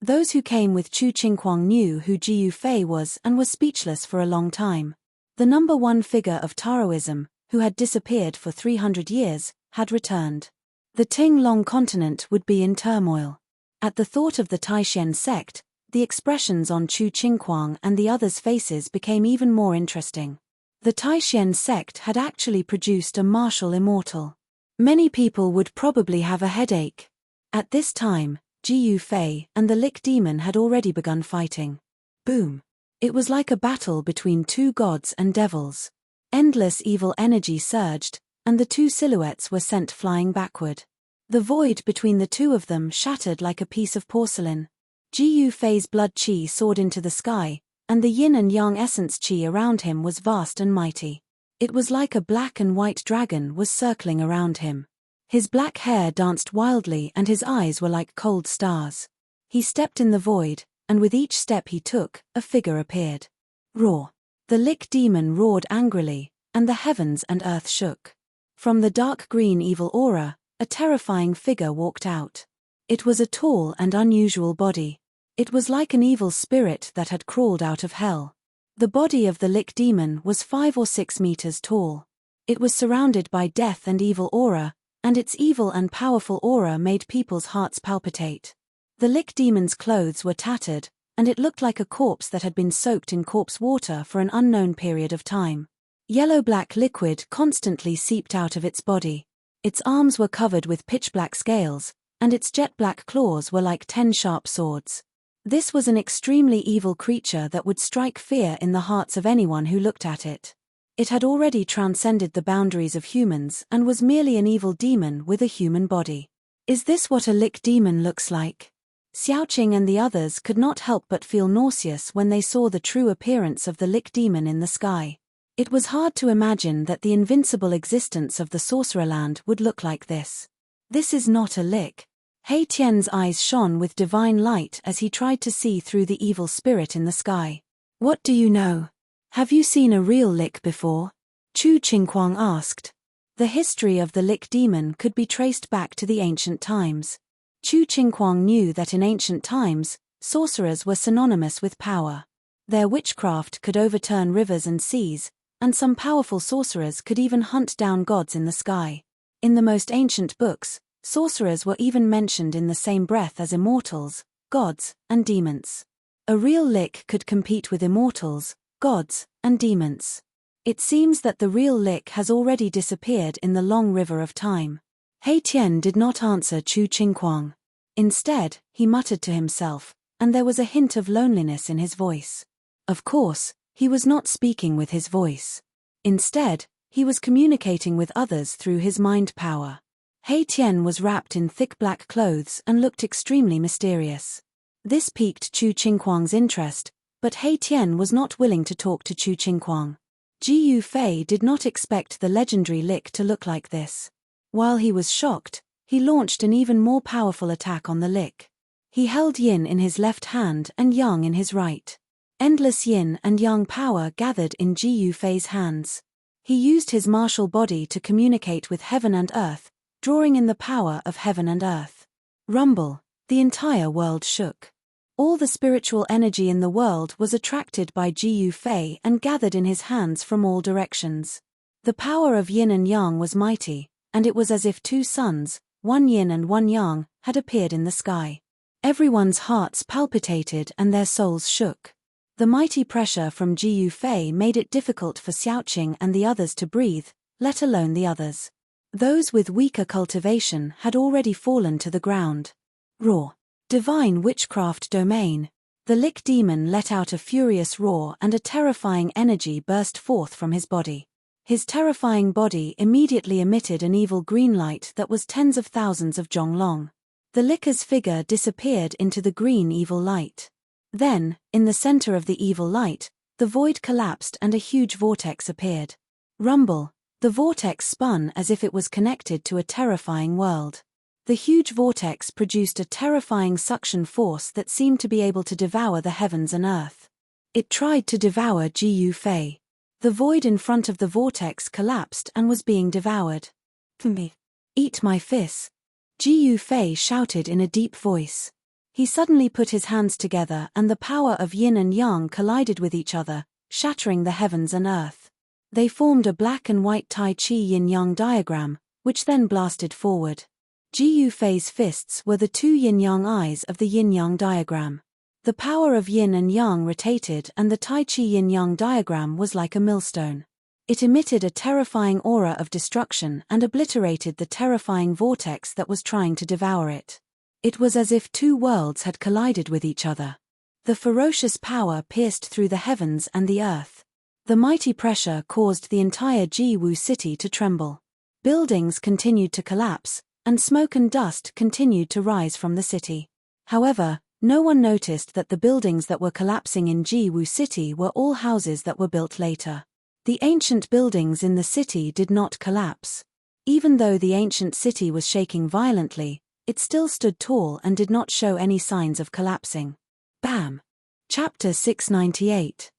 Those who came with Chu Qingquang knew who Ji Yufei was and were speechless for a long time. The number one figure of Taoism, who had disappeared for 300 years, had returned. The Ting-Long continent would be in turmoil. At the thought of the Taishan sect, the expressions on Chu Qingquang and the others' faces became even more interesting. The Taishan sect had actually produced a martial immortal. Many people would probably have a headache. At this time, Ji Yufei and the Lick Demon had already begun fighting. Boom! It was like a battle between two gods and devils. Endless evil energy surged, and the two silhouettes were sent flying backward. The void between the two of them shattered like a piece of porcelain. Ji Yufei's blood qi soared into the sky, and the yin and yang essence qi around him was vast and mighty. It was like a black and white dragon was circling around him. His black hair danced wildly and his eyes were like cold stars. He stepped in the void, and with each step he took, a figure appeared. Roar! The Lick Demon roared angrily, and the heavens and earth shook. From the dark green evil aura, a terrifying figure walked out. It was a tall and unusual body. It was like an evil spirit that had crawled out of hell. The body of the Lick Demon was 5 or 6 meters tall. It was surrounded by death and evil aura, and its evil and powerful aura made people's hearts palpitate. The Lick Demon's clothes were tattered, and it looked like a corpse that had been soaked in corpse water for an unknown period of time. Yellow-black liquid constantly seeped out of its body. Its arms were covered with pitch-black scales, and its jet-black claws were like 10 sharp swords. This was an extremely evil creature that would strike fear in the hearts of anyone who looked at it. It had already transcended the boundaries of humans and was merely an evil demon with a human body. Is this what a Lick Demon looks like? Xiaoqing and the others could not help but feel nauseous when they saw the true appearance of the Lick Demon in the sky. It was hard to imagine that the invincible existence of the Sorcererland would look like this. This is not a Lick. He Tian's eyes shone with divine light as he tried to see through the evil spirit in the sky. What do you know? Have you seen a real Lick before? Chu Qingquang asked. The history of the Lick Demon could be traced back to the ancient times. Chu Qingquang knew that in ancient times, sorcerers were synonymous with power. Their witchcraft could overturn rivers and seas, and some powerful sorcerers could even hunt down gods in the sky. In the most ancient books, sorcerers were even mentioned in the same breath as immortals, gods, and demons. A real Lick could compete with immortals, gods, and demons. It seems that the real Lick has already disappeared in the long river of time. He Tian did not answer Chu Qingquang. Instead, he muttered to himself, and there was a hint of loneliness in his voice. Of course, he was not speaking with his voice. Instead, he was communicating with others through his mind power. He Tian was wrapped in thick black clothes and looked extremely mysterious. This piqued Chu Qingquang's interest, but He Tian was not willing to talk to Chu Qingquang. Ji Yufei did not expect the legendary Lick to look like this. While he was shocked, he launched an even more powerful attack on the Lick. He held yin in his left hand and yang in his right. Endless yin and yang power gathered in Ji Yufei's hands. He used his martial body to communicate with heaven and earth, drawing in the power of heaven and earth. Rumble, the entire world shook. All the spiritual energy in the world was attracted by Ji Yufei and gathered in his hands from all directions. The power of yin and yang was mighty, and it was as if 2 suns, one yin and one yang, had appeared in the sky. Everyone's hearts palpitated and their souls shook. The mighty pressure from Ji Yufei made it difficult for Xiaoqing and the others to breathe, let alone the others. Those with weaker cultivation had already fallen to the ground. Roar! Divine witchcraft domain. The Lick Demon let out a furious roar and a terrifying energy burst forth from his body. His terrifying body immediately emitted an evil green light that was tens of thousands of zhong long. The Licker's figure disappeared into the green evil light. Then, in the center of the evil light, the void collapsed and a huge vortex appeared. Rumble! The vortex spun as if it was connected to a terrifying world. The huge vortex produced a terrifying suction force that seemed to be able to devour the heavens and earth. It tried to devour Ji Yufei. The void in front of the vortex collapsed and was being devoured. Eat my fists. Jiu Fei shouted in a deep voice. He suddenly put his hands together and the power of yin and yang collided with each other, shattering the heavens and earth. They formed a black and white Tai Chi yin-yang diagram, which then blasted forward. Jiu Fei's fists were the two yin-yang eyes of the yin-yang diagram. The power of yin and yang rotated and the Tai Chi yin-yang diagram was like a millstone. It emitted a terrifying aura of destruction and obliterated the terrifying vortex that was trying to devour it. It was as if two worlds had collided with each other. The ferocious power pierced through the heavens and the earth. The mighty pressure caused the entire Jiwu city to tremble. Buildings continued to collapse, and smoke and dust continued to rise from the city. However, no one noticed that the buildings that were collapsing in Jiwu city were all houses that were built later. The ancient buildings in the city did not collapse. Even though the ancient city was shaking violently, it still stood tall and did not show any signs of collapsing. Bam! Chapter 698.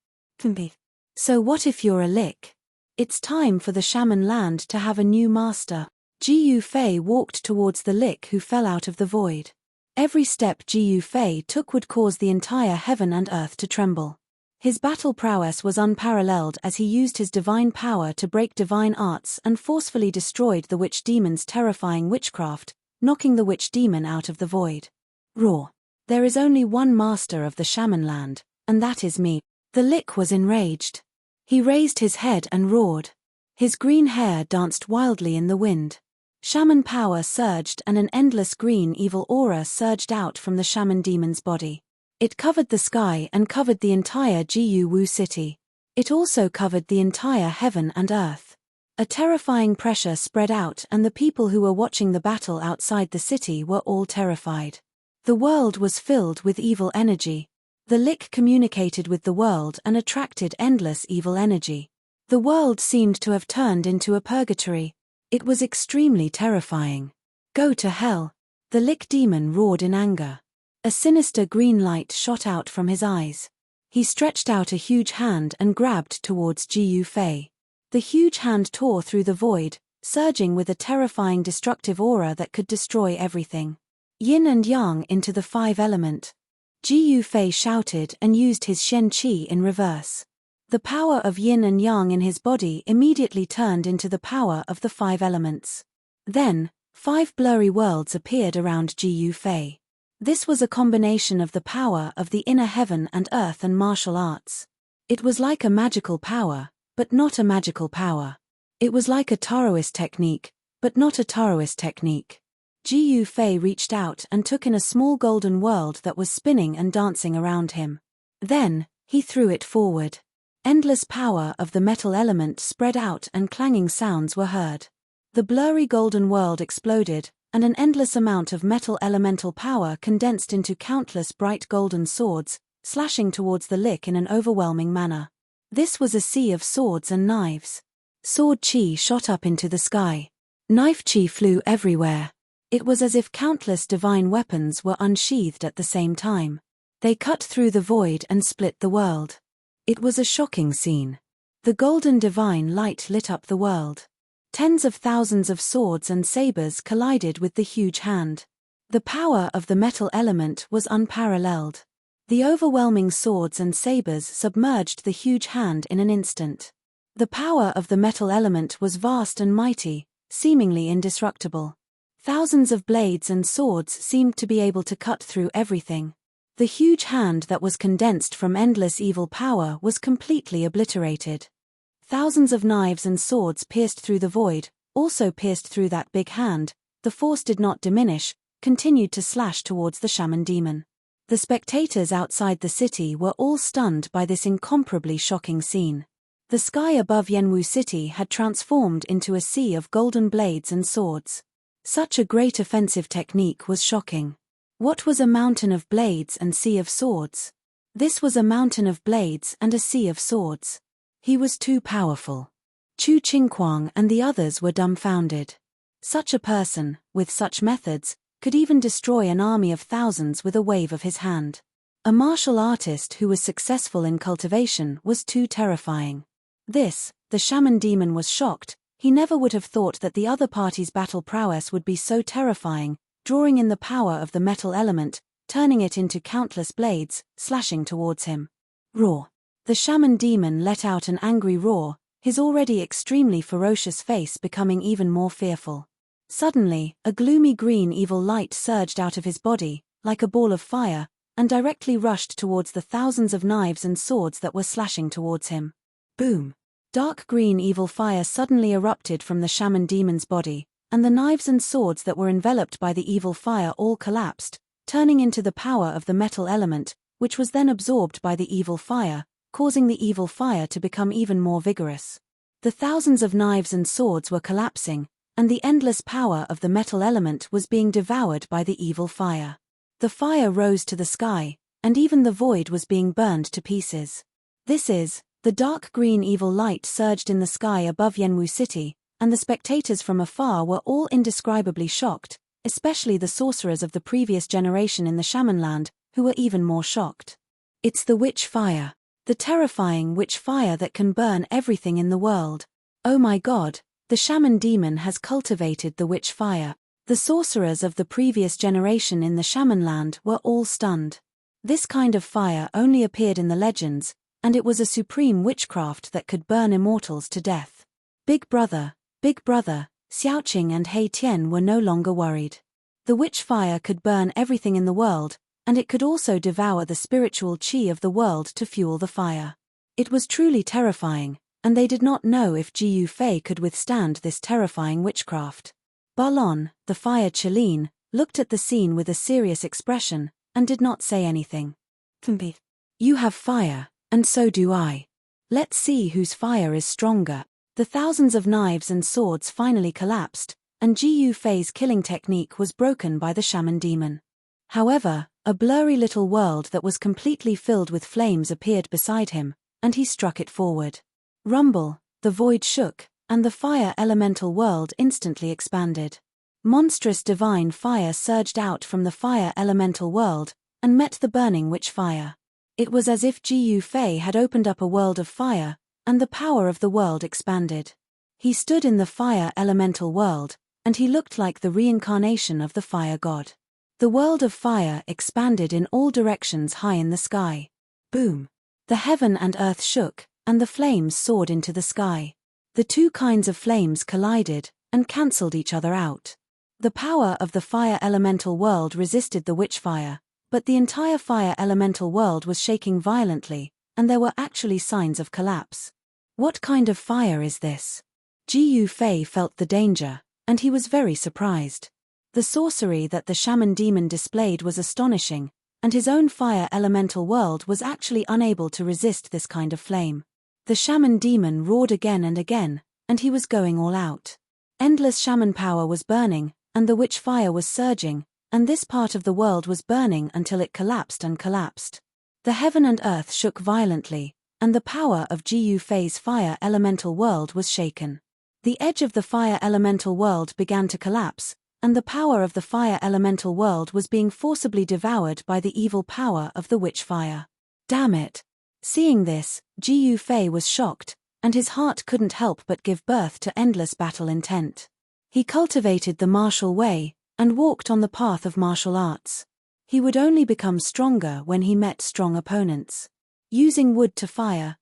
So what if you're a lick? It's time for the shaman land to have a new master. Jiu Fei walked towards the lick who fell out of the void. Every step Jiu Fei took would cause the entire heaven and earth to tremble. His battle prowess was unparalleled as he used his divine power to break divine arts and forcefully destroyed the witch demon's terrifying witchcraft, knocking the witch demon out of the void. Roar! There is only one master of the shaman land, and that is me. The lick was enraged. He raised his head and roared. His green hair danced wildly in the wind. Shaman power surged and an endless green evil aura surged out from the shaman demon's body. It covered the sky and covered the entire Jiwu city. It also covered the entire heaven and earth. A terrifying pressure spread out and the people who were watching the battle outside the city were all terrified. The world was filled with evil energy. The lick communicated with the world and attracted endless evil energy. The world seemed to have turned into a purgatory. It was extremely terrifying. Go to hell! The lick demon roared in anger. A sinister green light shot out from his eyes. He stretched out a huge hand and grabbed towards Jiu Fei. The huge hand tore through the void, surging with a terrifying destructive aura that could destroy everything. Yin and yang into the five element. Jiu Fei shouted and used his Shen Qi in reverse. The power of yin and yang in his body immediately turned into the power of the five elements. Then, five blurry worlds appeared around Jiu Fei. This was a combination of the power of the inner heaven and earth and martial arts. It was like a magical power, but not a magical power. It was like a Taoist technique, but not a Taoist technique. Jiu Fei reached out and took in a small golden world that was spinning and dancing around him. Then, he threw it forward. Endless power of the metal element spread out and clanging sounds were heard. The blurry golden world exploded, and an endless amount of metal elemental power condensed into countless bright golden swords, slashing towards the lick in an overwhelming manner. This was a sea of swords and knives. Sword chi shot up into the sky. Knife chi flew everywhere. It was as if countless divine weapons were unsheathed at the same time. They cut through the void and split the world. It was a shocking scene. The golden divine light lit up the world. Tens of thousands of swords and sabers collided with the huge hand. The power of the metal element was unparalleled. The overwhelming swords and sabers submerged the huge hand in an instant. The power of the metal element was vast and mighty, seemingly indestructible. Thousands of blades and swords seemed to be able to cut through everything. The huge hand that was condensed from endless evil power was completely obliterated. Thousands of knives and swords pierced through the void, also pierced through that big hand. The force did not diminish, continued to slash towards the shaman demon. The spectators outside the city were all stunned by this incomparably shocking scene. The sky above Yanwu City had transformed into a sea of golden blades and swords. Such a great offensive technique was shocking. What was a mountain of blades and sea of swords? This was a mountain of blades and a sea of swords. He was too powerful. Chu Qingquang and the others were dumbfounded. Such a person, with such methods, could even destroy an army of thousands with a wave of his hand. A martial artist who was successful in cultivation was too terrifying. The shaman demon was shocked, He never would have thought that the other party's battle prowess would be so terrifying, drawing in the power of the metal element, turning it into countless blades, slashing towards him. Roar! The shaman demon let out an angry roar, his already extremely ferocious face becoming even more fearful. Suddenly, a gloomy green evil light surged out of his body, like a ball of fire, and directly rushed towards the thousands of knives and swords that were slashing towards him. Boom! Dark green evil fire suddenly erupted from the shaman demon's body, and the knives and swords that were enveloped by the evil fire all collapsed, turning into the power of the metal element, which was then absorbed by the evil fire, causing the evil fire to become even more vigorous. The thousands of knives and swords were collapsing, and the endless power of the metal element was being devoured by the evil fire. The fire rose to the sky, and even the void was being burned to pieces. The dark green evil light surged in the sky above Yenwu City, and the spectators from afar were all indescribably shocked, especially the sorcerers of the previous generation in the Shamanland, who were even more shocked. It's the witch fire. The terrifying witch fire that can burn everything in the world. Oh my god, the shaman demon has cultivated the witch fire. The sorcerers of the previous generation in the Shamanland were all stunned. This kind of fire only appeared in the legends, and it was a supreme witchcraft that could burn immortals to death. Big Brother, Xiaoqing and He Tian were no longer worried. The witch fire could burn everything in the world, and it could also devour the spiritual qi of the world to fuel the fire. It was truly terrifying, and they did not know if Jiyu Fei could withstand this terrifying witchcraft. Balon, the fire Qilin, looked at the scene with a serious expression, and did not say anything. You have fire, and so do I. Let's see whose fire is stronger. The thousands of knives and swords finally collapsed, and Jiyu Fei's killing technique was broken by the shaman demon. However, a blurry little world that was completely filled with flames appeared beside him, and he struck it forward. Rumble, the void shook, and the fire elemental world instantly expanded. Monstrous divine fire surged out from the fire elemental world, and met the burning witch fire. It was as if Jiyu Fei had opened up a world of fire, and the power of the world expanded. He stood in the fire elemental world, and he looked like the reincarnation of the fire god. The world of fire expanded in all directions high in the sky. Boom! The heaven and earth shook, and the flames soared into the sky. The two kinds of flames collided, and cancelled each other out. The power of the fire elemental world resisted the witch fire, but the entire fire elemental world was shaking violently, and there were actually signs of collapse. What kind of fire is this? Jiyu Fei felt the danger, and he was very surprised. The sorcery that the shaman demon displayed was astonishing, and his own fire elemental world was actually unable to resist this kind of flame. The shaman demon roared again and again, and he was going all out. Endless shaman power was burning, and the witch fire was surging, and this part of the world was burning until it collapsed and collapsed. The heaven and earth shook violently, and the power of Jiyu Fei's fire elemental world was shaken. The edge of the fire elemental world began to collapse, and the power of the fire elemental world was being forcibly devoured by the evil power of the witch fire. Damn it! Seeing this, Jiyu Fei was shocked, and his heart couldn't help but give birth to endless battle intent. He cultivated the martial way, and walked on the path of martial arts. He would only become stronger when he met strong opponents. Using wood to fire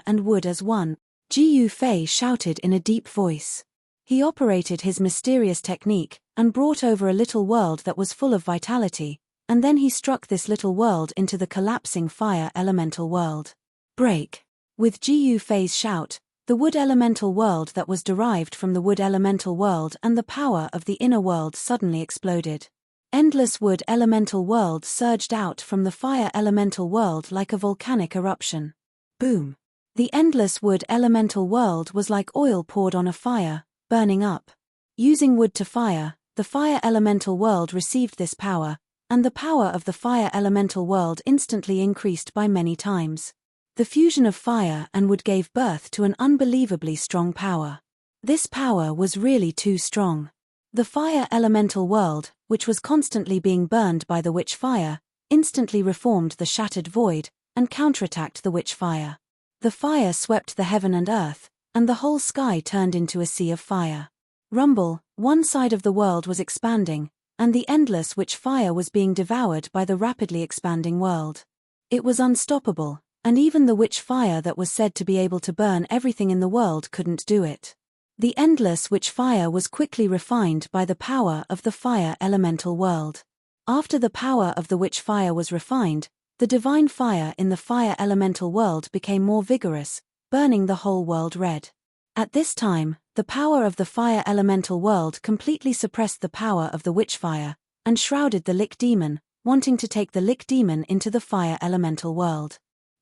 and wood as one, Jiyu Fei shouted in a deep voice. He operated his mysterious technique, and brought over a little world that was full of vitality, and then he struck this little world into the collapsing fire elemental world. Break! With Jiyu Fei's shout, the wood elemental world that was derived from the wood elemental world and the power of the inner world suddenly exploded. Endless wood elemental world surged out from the fire elemental world like a volcanic eruption. Boom! The endless wood elemental world was like oil poured on a fire, burning up. Using wood to fire, the fire elemental world received this power, and the power of the fire elemental world instantly increased by many times. The fusion of fire and wood gave birth to an unbelievably strong power. This power was really too strong. The fire elemental world, which was constantly being burned by the witch fire, instantly reformed the shattered void, and counterattacked the witch fire. The fire swept the heaven and earth, and the whole sky turned into a sea of fire. Rumble, one side of the world was expanding, and the endless witch fire was being devoured by the rapidly expanding world. It was unstoppable, and even the witch fire that was said to be able to burn everything in the world couldn't do it. The endless witch fire was quickly refined by the power of the fire elemental world. After the power of the witch fire was refined, the divine fire in the fire elemental world became more vigorous, burning the whole world red. At this time, the power of the fire elemental world completely suppressed the power of the witch fire, and shrouded the Lick demon, wanting to take the Lick demon into the fire elemental world.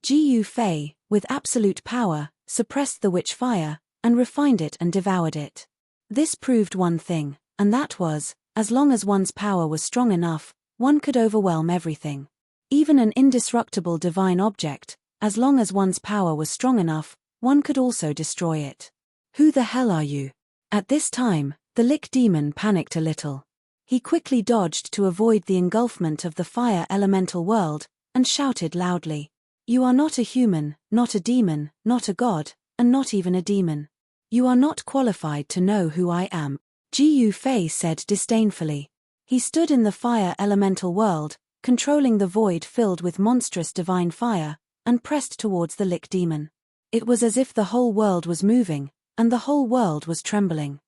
Gu Fei, with absolute power, suppressed the witch fire, and refined it and devoured it. This proved one thing, and that was, as long as one's power was strong enough, one could overwhelm everything. Even an indestructible divine object, as long as one's power was strong enough, one could also destroy it. Who the hell are you? At this time, the Lick demon panicked a little. He quickly dodged to avoid the engulfment of the fire elemental world, and shouted loudly. You are not a human, not a demon, not a god, and not even a demon. You are not qualified to know who I am, Gu Fei said disdainfully. He stood in the fire elemental world, controlling the void filled with monstrous divine fire, and pressed towards the Lick demon. It was as if the whole world was moving, and the whole world was trembling.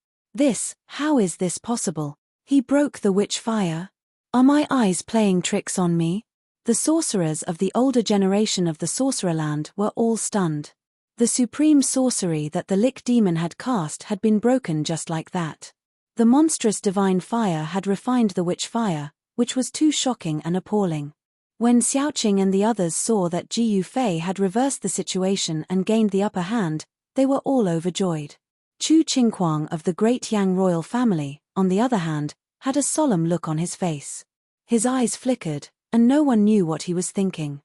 How is this possible? He broke the witch fire? Are my eyes playing tricks on me? The sorcerers of the older generation of the Sorcererland were all stunned. The supreme sorcery that the Lick demon had cast had been broken just like that. The monstrous divine fire had refined the witch fire, which was too shocking and appalling. When Xiaoqing and the others saw that Gu Fei had reversed the situation and gained the upper hand, they were all overjoyed. Chu Qingquang of the great Yang royal family, on the other hand, had a solemn look on his face. His eyes flickered, and no one knew what he was thinking.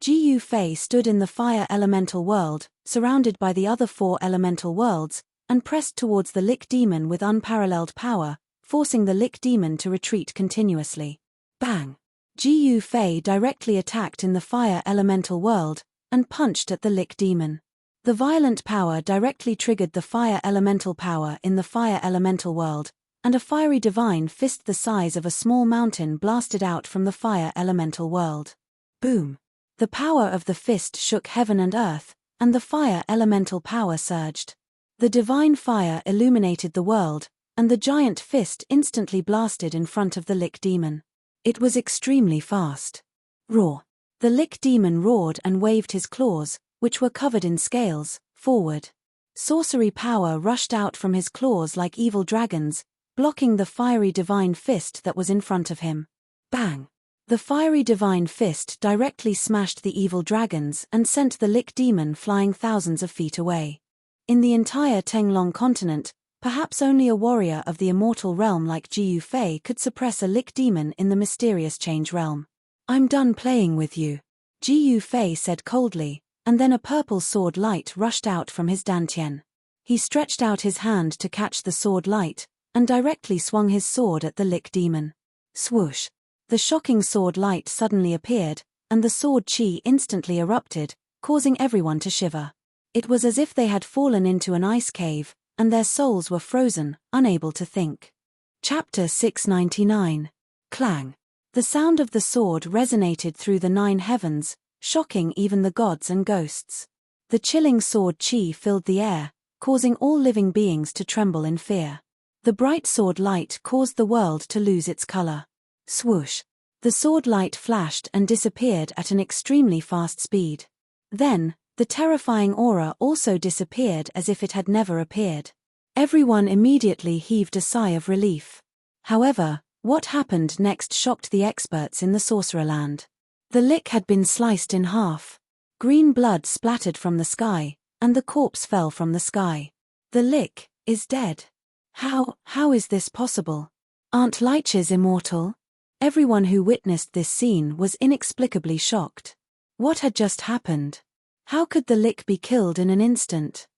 Gu Fei stood in the fire elemental world, surrounded by the other 4 elemental worlds, and pressed towards the Lick demon with unparalleled power, forcing the Lick demon to retreat continuously. Bang! Gu Fei directly attacked in the fire elemental world, and punched at the Lick demon. The violent power directly triggered the fire elemental power in the fire elemental world, and a fiery divine fist the size of a small mountain blasted out from the fire elemental world. Boom! The power of the fist shook heaven and earth, and the fire elemental power surged. The divine fire illuminated the world, and the giant fist instantly blasted in front of the Lick demon. It was extremely fast. Roar! The Lick demon roared and waved his claws, which were covered in scales, forward. Sorcery power rushed out from his claws like evil dragons, blocking the fiery divine fist that was in front of him. Bang! The fiery divine fist directly smashed the evil dragons and sent the Lick demon flying thousands of feet away. In the entire Tenglong continent, perhaps only a warrior of the immortal realm like Gu Fei could suppress a Lick demon in the mysterious change realm. I'm done playing with you, Gu Fei said coldly, and then a purple sword light rushed out from his dantian. He stretched out his hand to catch the sword light, and directly swung his sword at the Lick demon. Swoosh! The shocking sword light suddenly appeared, and the sword chi instantly erupted, causing everyone to shiver. It was as if they had fallen into an ice cave, and their souls were frozen, unable to think. Chapter 699. Clang! The sound of the sword resonated through the 9 heavens, shocking even the gods and ghosts. The chilling sword chi filled the air, causing all living beings to tremble in fear. The bright sword light caused the world to lose its color. Swoosh! The sword light flashed and disappeared at an extremely fast speed. Then, the terrifying aura also disappeared as if it had never appeared. Everyone immediately heaved a sigh of relief. However, what happened next shocked the experts in the Sorcererland. The Lick had been sliced in half. Green blood splattered from the sky, and the corpse fell from the sky. The Lick is dead. How is this possible? Aren't liches immortal? Everyone who witnessed this scene was inexplicably shocked. What had just happened? How could the Lick be killed in an instant?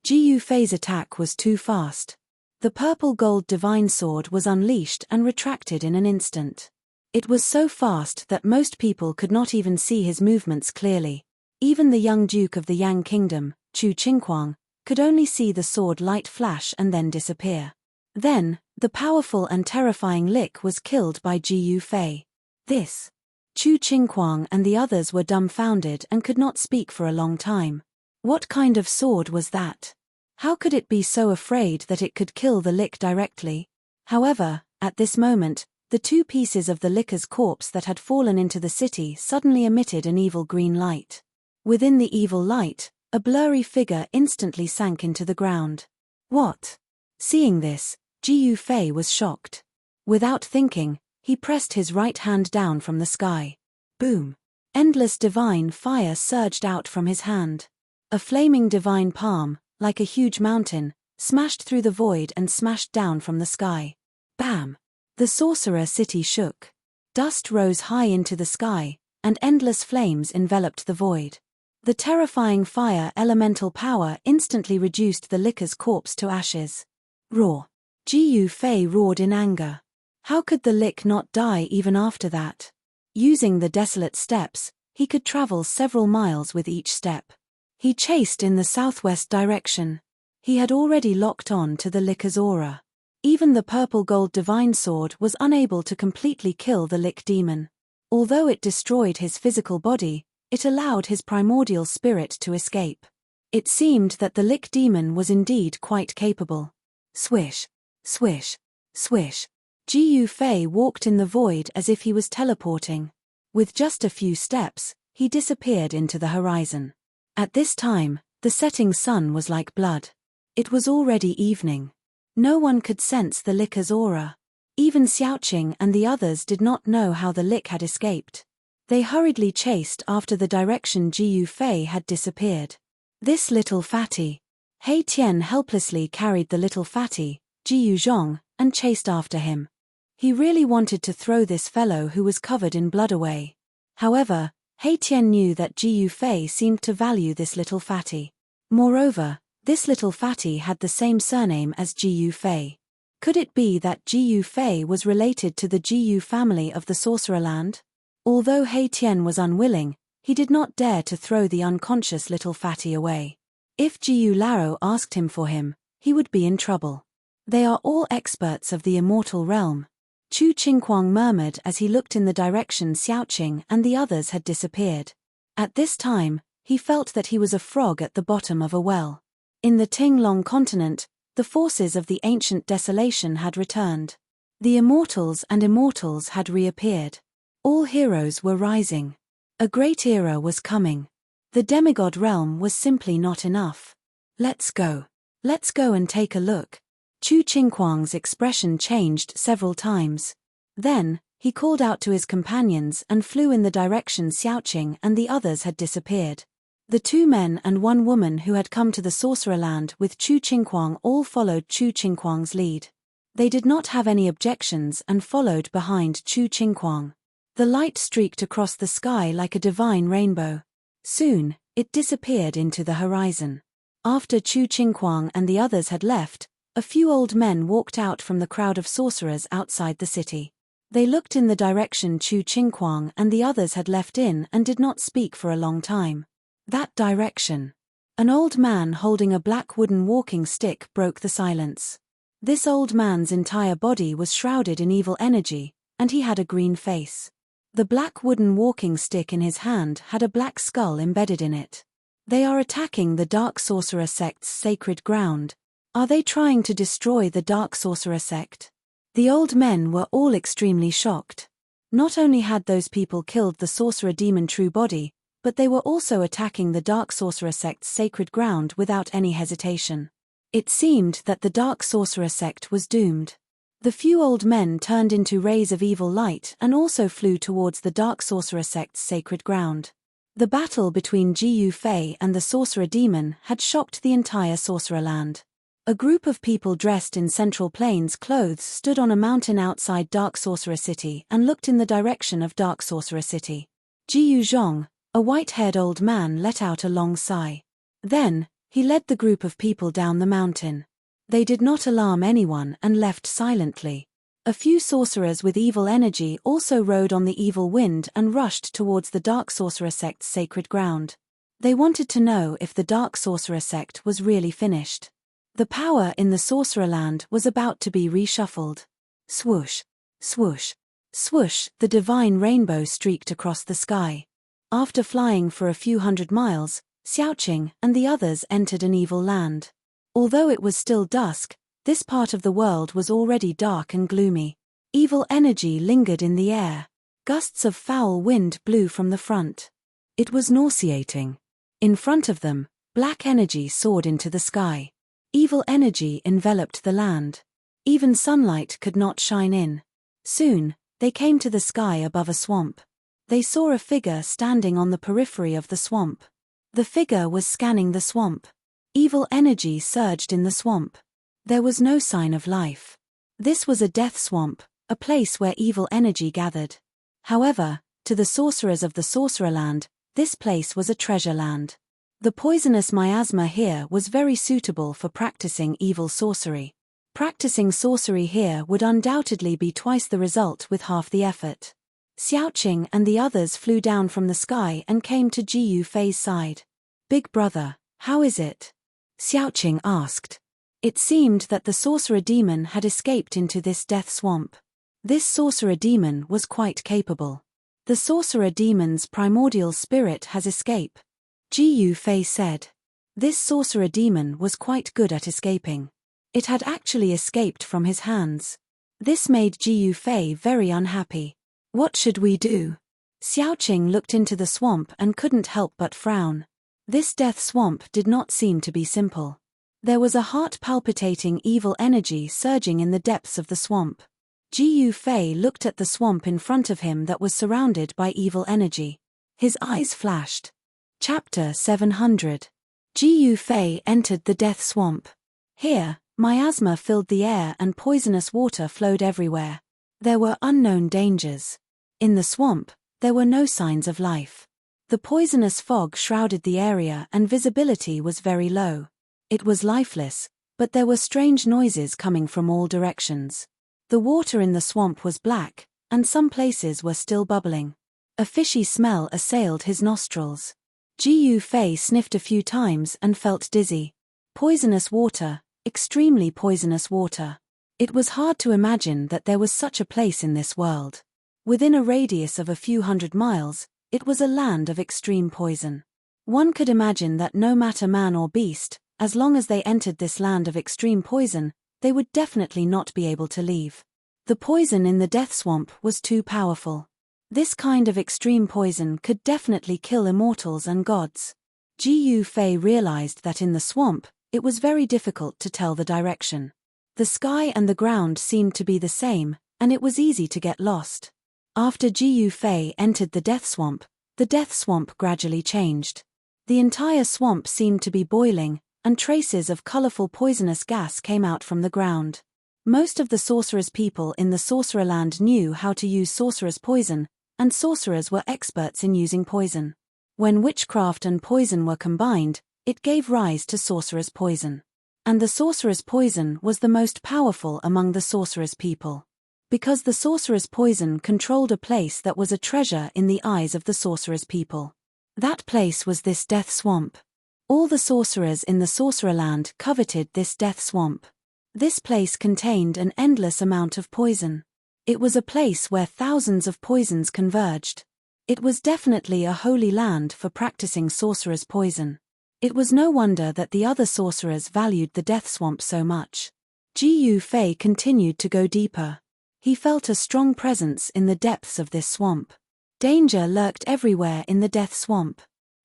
Gu Fei's attack was too fast. The purple gold divine sword was unleashed and retracted in an instant. It was so fast that most people could not even see his movements clearly. Even the young Duke of the Yang Kingdom, Chu Qingquang, could only see the sword light flash and then disappear. Then, the powerful and terrifying Lick was killed by Ji Yufei. This. Chu Qingquang and the others were dumbfounded and could not speak for a long time. What kind of sword was that? How could it be so afraid that it could kill the Lick directly? However, at this moment, the two pieces of the Licker's corpse that had fallen into the city suddenly emitted an evil green light. Within the evil light, a blurry figure instantly sank into the ground. What? Seeing this, Ji Yufei was shocked. Without thinking, he pressed his right hand down from the sky. Boom! Endless divine fire surged out from his hand. A flaming divine palm, like a huge mountain, smashed through the void and smashed down from the sky. Bam! The sorcerer city shook. Dust rose high into the sky, and endless flames enveloped the void. The terrifying fire elemental power instantly reduced the Licker's corpse to ashes. Roar! Ji Yufei roared in anger. How could the Lick not die even after that? Using the desolate steps, he could travel several miles with each step. He chased in the southwest direction. He had already locked on to the Licker's aura. Even the purple-gold divine sword was unable to completely kill the Lick demon. Although it destroyed his physical body, it allowed his primordial spirit to escape. It seemed that the Lick demon was indeed quite capable. Swish, swish, swish. Ji Yufei walked in the void as if he was teleporting. With just a few steps, he disappeared into the horizon. At this time, the setting sun was like blood. It was already evening. No one could sense the Licker's aura. Even Xiaoqing and the others did not know how the Lick had escaped. They hurriedly chased after the direction Ji Yufei had disappeared. This little fatty. He Tian helplessly carried the little fatty, Ji Yuzhong, and chased after him. He really wanted to throw this fellow who was covered in blood away. However, He Tian knew that Ji Yufei seemed to value this little fatty. Moreover, this little fatty had the same surname as Ji Yufei. Could it be that Ji Yufei was related to the Ji family of the Sorcerer Land? Although He Tian was unwilling, he did not dare to throw the unconscious little fatty away. If Ji Lao asked him for him, he would be in trouble. They are all experts of the immortal realm. Chu Qingquang murmured as he looked in the direction Xiaoqing and the others had disappeared. At this time, he felt that he was a frog at the bottom of a well. In the Tinglong continent, the forces of the ancient desolation had returned. The immortals and immortals had reappeared. All heroes were rising. A great era was coming. The demigod realm was simply not enough. Let's go. Let's go and take a look. Chu Qingquang's expression changed several times. Then, he called out to his companions and flew in the direction Xiaoqing and the others had disappeared. The two men and one woman who had come to the Sorcerer Land with Chu Qingquang all followed Chu Qingquang's lead. They did not have any objections and followed behind Chu Qingquang. The light streaked across the sky like a divine rainbow. Soon, it disappeared into the horizon. After Chu Qingquang and the others had left, a few old men walked out from the crowd of sorcerers outside the city. They looked in the direction Chu Qingquang and the others had left in and did not speak for a long time. That direction. An old man holding a black wooden walking stick broke the silence. This old man's entire body was shrouded in evil energy, and he had a green face. The black wooden walking stick in his hand had a black skull embedded in it. They are attacking the Dark Sorcerer sect's sacred ground. Are they trying to destroy the Dark Sorcerer sect? The old men were all extremely shocked. Not only had those people killed the sorcerer demon True Body, but they were also attacking the Dark Sorcerer sect's sacred ground without any hesitation. It seemed that the Dark Sorcerer sect was doomed. The few old men turned into rays of evil light and also flew towards the Dark Sorcerer sect's sacred ground. The battle between Ji Yufei and the sorcerer demon had shocked the entire Sorcerer Land. A group of people dressed in Central Plains clothes stood on a mountain outside Dark Sorcerer City and looked in the direction of Dark Sorcerer City. Ji Yuzhong, a white-haired old man, let out a long sigh. Then, he led the group of people down the mountain. They did not alarm anyone and left silently. A few sorcerers with evil energy also rode on the evil wind and rushed towards the Dark Sorcerer sect's sacred ground. They wanted to know if the Dark Sorcerer sect was really finished. The power in the Sorcererland was about to be reshuffled. Swoosh, swoosh, swoosh, the divine rainbow streaked across the sky. After flying for a few hundred miles, Xiaoqing and the others entered an evil land. Although it was still dusk, this part of the world was already dark and gloomy. Evil energy lingered in the air. Gusts of foul wind blew from the front. It was nauseating. In front of them, black energy soared into the sky. Evil energy enveloped the land. Even sunlight could not shine in. Soon, they came to the sky above a swamp. They saw a figure standing on the periphery of the swamp. The figure was scanning the swamp. Evil energy surged in the swamp. There was no sign of life. This was a death swamp, a place where evil energy gathered. However, to the sorcerers of the Sorcererland, this place was a treasure land. The poisonous miasma here was very suitable for practicing evil sorcery. Practicing sorcery here would undoubtedly be twice the result with half the effort. Xiaoqing and the others flew down from the sky and came to Ji Yufei's side. "Big brother, how is it?" Xiaoqing asked. It seemed that the sorcerer demon had escaped into this death swamp. This sorcerer demon was quite capable. The sorcerer demon's primordial spirit has escaped, Ji Yufei said. This sorcerer demon was quite good at escaping. It had actually escaped from his hands. This made Ji Yufei very unhappy. What should we do? Xiaoqing looked into the swamp and couldn't help but frown. This death swamp did not seem to be simple. There was a heart-palpitating evil energy surging in the depths of the swamp. Ji Yufei looked at the swamp in front of him that was surrounded by evil energy. His eyes flashed. Chapter 700. Ji Yufei entered the death swamp. Here, miasma filled the air and poisonous water flowed everywhere. There were unknown dangers. In the swamp, there were no signs of life. The poisonous fog shrouded the area and visibility was very low. It was lifeless, but there were strange noises coming from all directions. The water in the swamp was black, and some places were still bubbling. A fishy smell assailed his nostrils. Ji Yufei sniffed a few times and felt dizzy. Poisonous water, extremely poisonous water. It was hard to imagine that there was such a place in this world. Within a radius of a few hundred miles, it was a land of extreme poison. One could imagine that no matter man or beast, as long as they entered this land of extreme poison, they would definitely not be able to leave. The poison in the death swamp was too powerful. This kind of extreme poison could definitely kill immortals and gods. Ji Yufei realized that in the swamp, it was very difficult to tell the direction. The sky and the ground seemed to be the same, and it was easy to get lost. After Ji Yufei entered the death swamp gradually changed. The entire swamp seemed to be boiling, and traces of colorful poisonous gas came out from the ground. Most of the sorcerers' people in the Sorcererland knew how to use sorcerer's poison, and sorcerers were experts in using poison. When witchcraft and poison were combined, it gave rise to sorcerer's poison. And the sorcerer's poison was the most powerful among the sorcerer's people. Because the sorcerer's poison controlled a place that was a treasure in the eyes of the sorcerer's people. That place was this death swamp. All the sorcerers in the Sorcererland coveted this death swamp. This place contained an endless amount of poison. It was a place where thousands of poisons converged. It was definitely a holy land for practicing sorcerer's poison. It was no wonder that the other sorcerers valued the death swamp so much. Ji Yufei continued to go deeper. He felt a strong presence in the depths of this swamp. Danger lurked everywhere in the death swamp.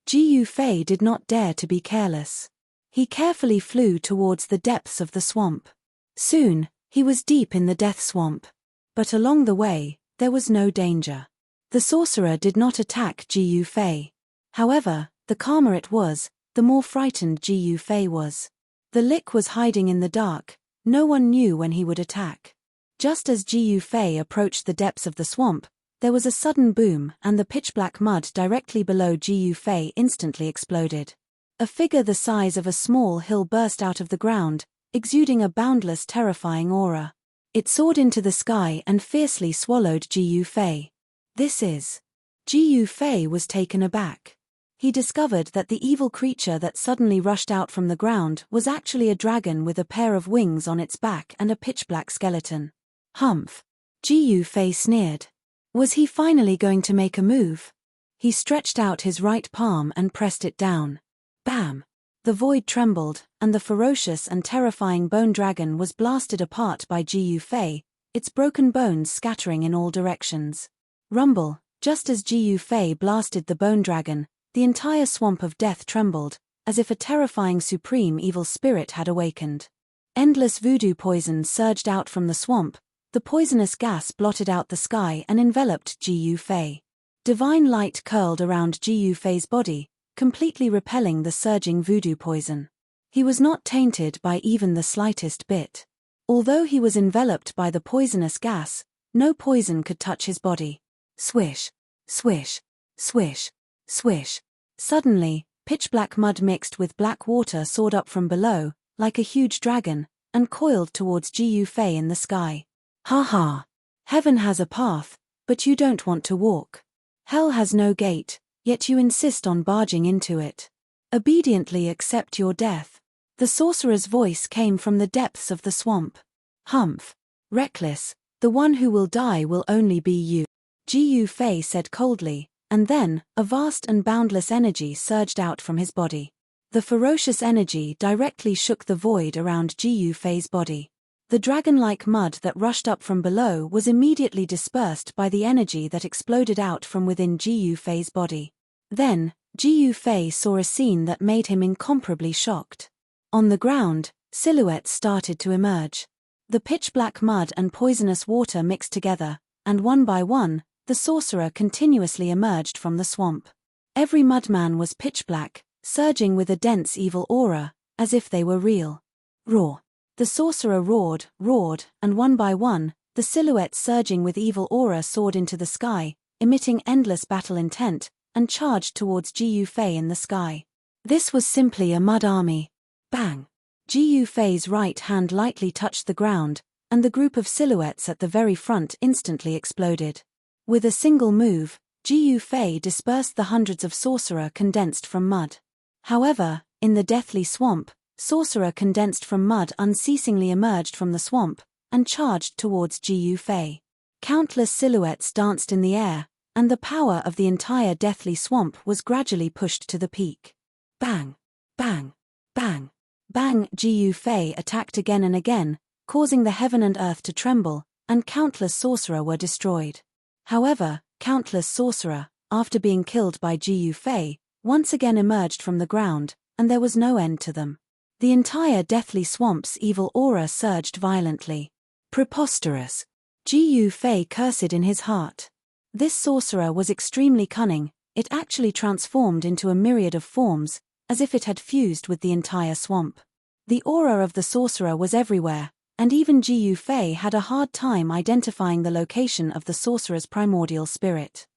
Ji Yufei did not dare to be careless. He carefully flew towards the depths of the swamp. Soon, he was deep in the death swamp. But along the way, there was no danger. The sorcerer did not attack Ji Yufei. However, the calmer it was, the more frightened Ji Yufei was. The lick was hiding in the dark, no one knew when he would attack. Just as Ji Yufei approached the depths of the swamp, there was a sudden boom and the pitch-black mud directly below Ji Yufei instantly exploded. A figure the size of a small hill burst out of the ground, exuding a boundless terrifying aura. It soared into the sky and fiercely swallowed Ji Yufei. This is... Ji Yufei was taken aback. he discovered that the evil creature that suddenly rushed out from the ground was actually a dragon with a pair of wings on its back and a pitch-black skeleton. Humph! Ji Fei sneered. Was he finally going to make a move? He stretched out his right palm and pressed it down. Bam! The void trembled, and the ferocious and terrifying bone dragon was blasted apart by Ji Fei, its broken bones scattering in all directions. Rumble! Just as Ji Fei blasted the bone dragon, the entire swamp of death trembled, as if a terrifying supreme evil spirit had awakened. Endless voodoo poison surged out from the swamp, the poisonous gas blotted out the sky and enveloped Ji Fei. Divine light curled around Ji Fei's body, completely repelling the surging voodoo poison. He was not tainted by even the slightest bit. Although he was enveloped by the poisonous gas, no poison could touch his body. Swish, swish, swish, swish. Suddenly, pitch-black mud mixed with black water soared up from below, like a huge dragon, and coiled towards Ji Fei in the sky. Ha ha! Heaven has a path, but you don't want to walk. Hell has no gate, yet you insist on barging into it. Obediently accept your death. The sorcerer's voice came from the depths of the swamp. Humph! Reckless, the one who will die will only be you. Ji Fei said coldly, and then, a vast and boundless energy surged out from his body. The ferocious energy directly shook the void around Ji Fei's body. The dragon-like mud that rushed up from below was immediately dispersed by the energy that exploded out from within Ji Fei's body. Then, Ji Fei saw a scene that made him incomparably shocked. On the ground, silhouettes started to emerge. The pitch-black mud and poisonous water mixed together, and one by one, the sorcerer continuously emerged from the swamp. Every mudman was pitch-black, surging with a dense evil aura, as if they were real. Roar! The sorcerer roared, and one by one, the silhouettes surging with evil aura soared into the sky, emitting endless battle intent, and charged towards Ji Fei in the sky. This was simply a mud army. Bang! Ji Fei's right hand lightly touched the ground, and the group of silhouettes at the very front instantly exploded. With a single move, Ji Fei dispersed the hundreds of sorcerer condensed from mud. However, in the deathly swamp, sorcerer condensed from mud unceasingly emerged from the swamp, and charged towards Ji Fei. Countless silhouettes danced in the air, and the power of the entire deathly swamp was gradually pushed to the peak. Bang! Bang! Bang! Bang! Ji Fei attacked again and again, causing the heaven and earth to tremble, and countless sorcerer were destroyed. However, countless sorcerer, after being killed by Ji Fei, once again emerged from the ground, and there was no end to them. The entire deathly swamp's evil aura surged violently. Preposterous! Ji Fei cursed in his heart. This sorcerer was extremely cunning, it actually transformed into a myriad of forms, as if it had fused with the entire swamp. The aura of the sorcerer was everywhere, and even Ji Fei had a hard time identifying the location of the sorcerer's primordial spirit.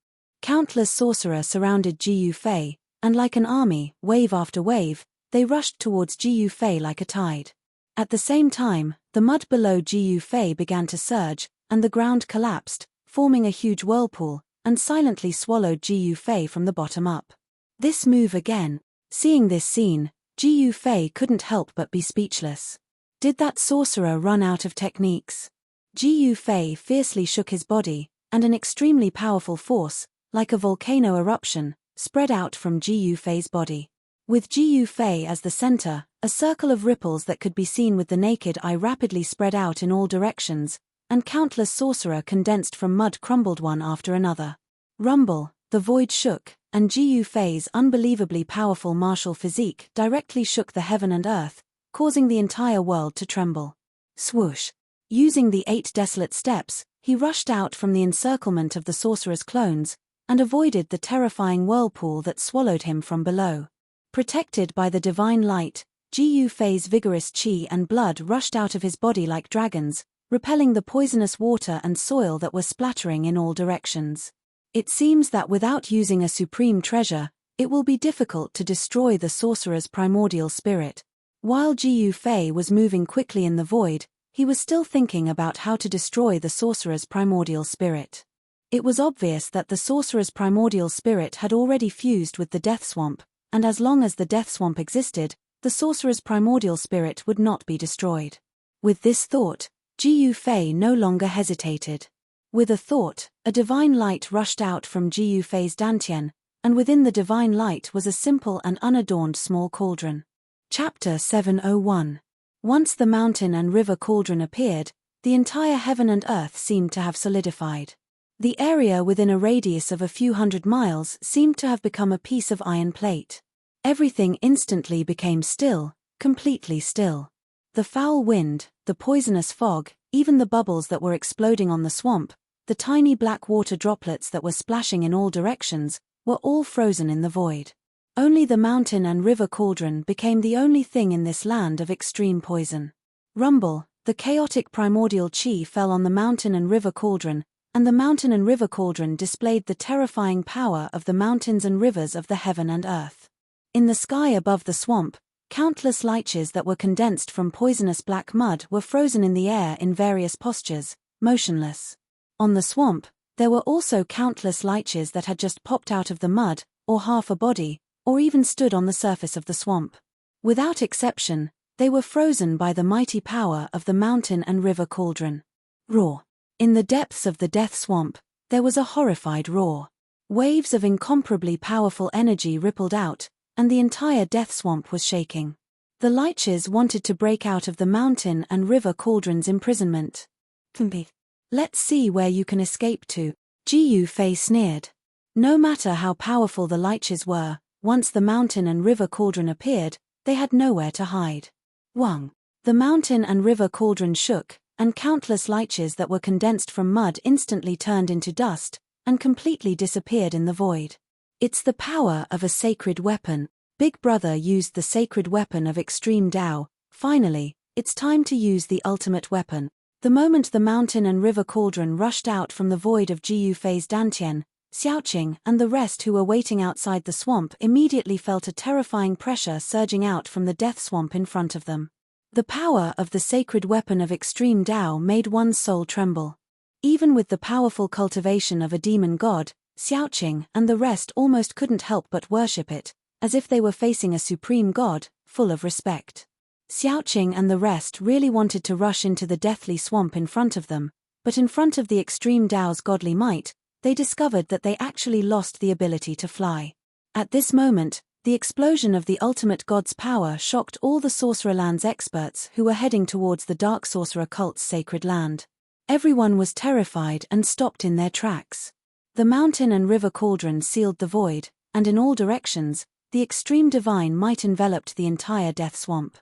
Countless sorcerers surrounded Ji Fei, and like an army, wave after wave, they rushed towards Ji Fei like a tide. At the same time, the mud below Ji Fei began to surge, and the ground collapsed, forming a huge whirlpool, and silently swallowed Ji Fei from the bottom up. This move again. Seeing this scene, Ji Fei couldn't help but be speechless. Did that sorcerer run out of techniques? Ji Fei fiercely shook his body, and an extremely powerful force, like a volcano eruption, spread out from Ji Fei's body. With Ji Fei as the center, a circle of ripples that could be seen with the naked eye rapidly spread out in all directions, and countless sorcerer condensed from mud crumbled one after another. Rumble, the void shook, and Ji Fei's unbelievably powerful martial physique directly shook the heaven and earth, causing the entire world to tremble. Swoosh! Using the 8 desolate steps, he rushed out from the encirclement of the sorcerer's clones, and avoided the terrifying whirlpool that swallowed him from below. Protected by the divine light, Ji Fei's vigorous qi and blood rushed out of his body like dragons, repelling the poisonous water and soil that were splattering in all directions. It seems that without using a supreme treasure, it will be difficult to destroy the sorcerer's primordial spirit. While Ji Fei was moving quickly in the void, he was still thinking about how to destroy the sorcerer's primordial spirit. It was obvious that the sorcerer's primordial spirit had already fused with the death swamp, and as long as the death swamp existed, the sorcerer's primordial spirit would not be destroyed. With this thought, Jiyu Fei no longer hesitated. With a thought, a divine light rushed out from Jiyu Fei's dantian, and within the divine light was a simple and unadorned small cauldron. Chapter 701. Once the mountain and river cauldron appeared, the entire heaven and earth seemed to have solidified. The area within a radius of a few hundred miles seemed to have become a piece of iron plate. Everything instantly became still, completely still. The foul wind, the poisonous fog, even the bubbles that were exploding on the swamp, the tiny black water droplets that were splashing in all directions, were all frozen in the void. Only the mountain and river cauldron became the only thing in this land of extreme poison. Rumble, the chaotic primordial chi fell on the mountain and river cauldron, and the mountain and river cauldron displayed the terrifying power of the mountains and rivers of the heaven and earth. In the sky above the swamp, countless liches that were condensed from poisonous black mud were frozen in the air in various postures, motionless. On the swamp, there were also countless liches that had just popped out of the mud, or half a body, or even stood on the surface of the swamp. Without exception, they were frozen by the mighty power of the mountain and river cauldron. Roar. In the depths of the death swamp, there was a horrified roar. Waves of incomparably powerful energy rippled out, and the entire death swamp was shaking. The liches wanted to break out of the mountain and river cauldron's imprisonment. Let's see where you can escape to, Jiyu Fei sneered. No matter how powerful the liches were, once the mountain and river cauldron appeared, they had nowhere to hide. Wang. The mountain and river cauldron shook, and countless liches that were condensed from mud instantly turned into dust, and completely disappeared in the void. It's the power of a sacred weapon. Big Brother used the sacred weapon of extreme Tao. Finally, it's time to use the ultimate weapon. The moment the mountain and river cauldron rushed out from the void of Jiyu Fei's dantian, Xiaoqing and the rest who were waiting outside the swamp immediately felt a terrifying pressure surging out from the death swamp in front of them. The power of the sacred weapon of extreme Tao made one's soul tremble. Even with the powerful cultivation of a demon god, Xiaoqing and the rest almost couldn't help but worship it, as if they were facing a supreme god, full of respect. Xiaoqing and the rest really wanted to rush into the deathly swamp in front of them, but in front of the extreme Tao's godly might, they discovered that they actually lost the ability to fly. At this moment, the explosion of the ultimate god's power shocked all the Sorcererland's experts who were heading towards the Dark Sorcerer cult's sacred land. Everyone was terrified and stopped in their tracks. The mountain and river cauldron sealed the void, and in all directions, the extreme divine might enveloped the entire death swamp.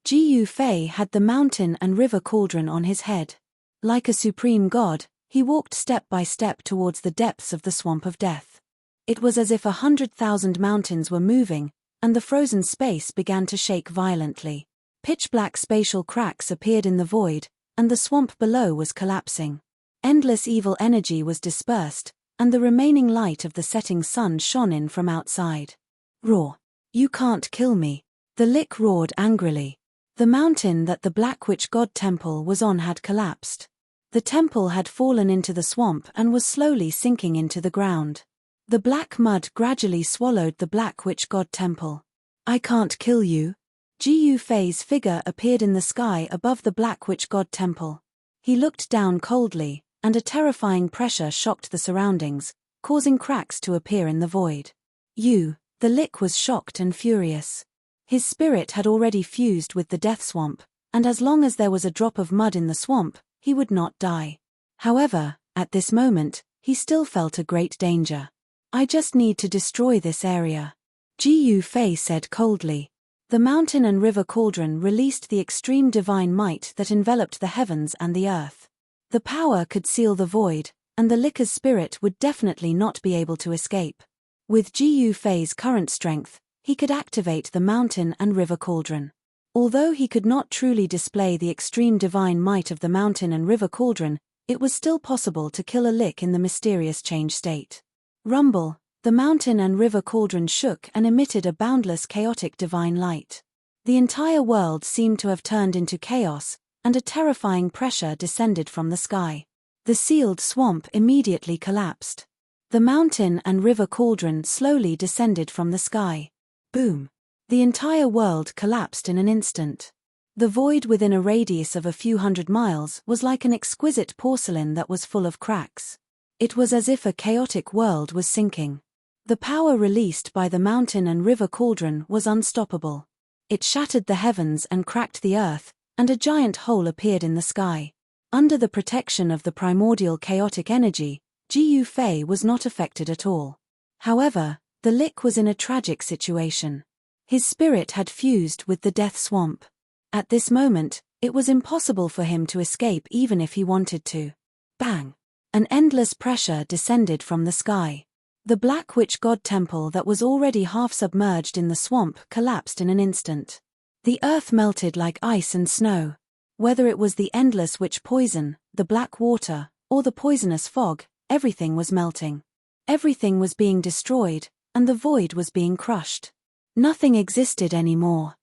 Jiyu Fei had the mountain and river cauldron on his head. Like a supreme god, he walked step by step towards the depths of the swamp of death. It was as if 100,000 mountains were moving, and the frozen space began to shake violently. Pitch-black spatial cracks appeared in the void, and the swamp below was collapsing. Endless evil energy was dispersed, and the remaining light of the setting sun shone in from outside. Roar. You can't kill me. The lich roared angrily. The mountain that the Black Witch God temple was on had collapsed. The temple had fallen into the swamp and was slowly sinking into the ground. The black mud gradually swallowed the Black Witch God temple. I can't kill you. Jiyu Fei's figure appeared in the sky above the Black Witch God temple. He looked down coldly, and a terrifying pressure shocked the surroundings, causing cracks to appear in the void. The lich was shocked and furious. His spirit had already fused with the death swamp, and as long as there was a drop of mud in the swamp, he would not die. However, at this moment, he still felt a great danger. I just need to destroy this area. Jiyu Fei said coldly. The mountain and river cauldron released the extreme divine might that enveloped the heavens and the earth. The power could seal the void, and the lich's spirit would definitely not be able to escape. With Jiyu Fei's current strength, he could activate the mountain and river cauldron. Although he could not truly display the extreme divine might of the mountain and river cauldron, it was still possible to kill a lich in the mysterious change state. Rumble, the mountain and river cauldron shook and emitted a boundless chaotic divine light. The entire world seemed to have turned into chaos, and a terrifying pressure descended from the sky. The sealed swamp immediately collapsed. The mountain and river cauldron slowly descended from the sky. Boom! The entire world collapsed in an instant. The void within a radius of a few hundred miles was like an exquisite porcelain that was full of cracks. It was as if a chaotic world was sinking. The power released by the mountain and river cauldron was unstoppable. It shattered the heavens and cracked the earth, and a giant hole appeared in the sky. Under the protection of the primordial chaotic energy, Jiu Fei was not affected at all. However, the Lick was in a tragic situation. His spirit had fused with the death swamp. At this moment, it was impossible for him to escape even if he wanted to. Bang! An endless pressure descended from the sky. The Black Witch God Temple that was already half submerged in the swamp collapsed in an instant. The earth melted like ice and snow. Whether it was the endless witch poison, the black water, or the poisonous fog, everything was melting. Everything was being destroyed, and the void was being crushed. Nothing existed anymore.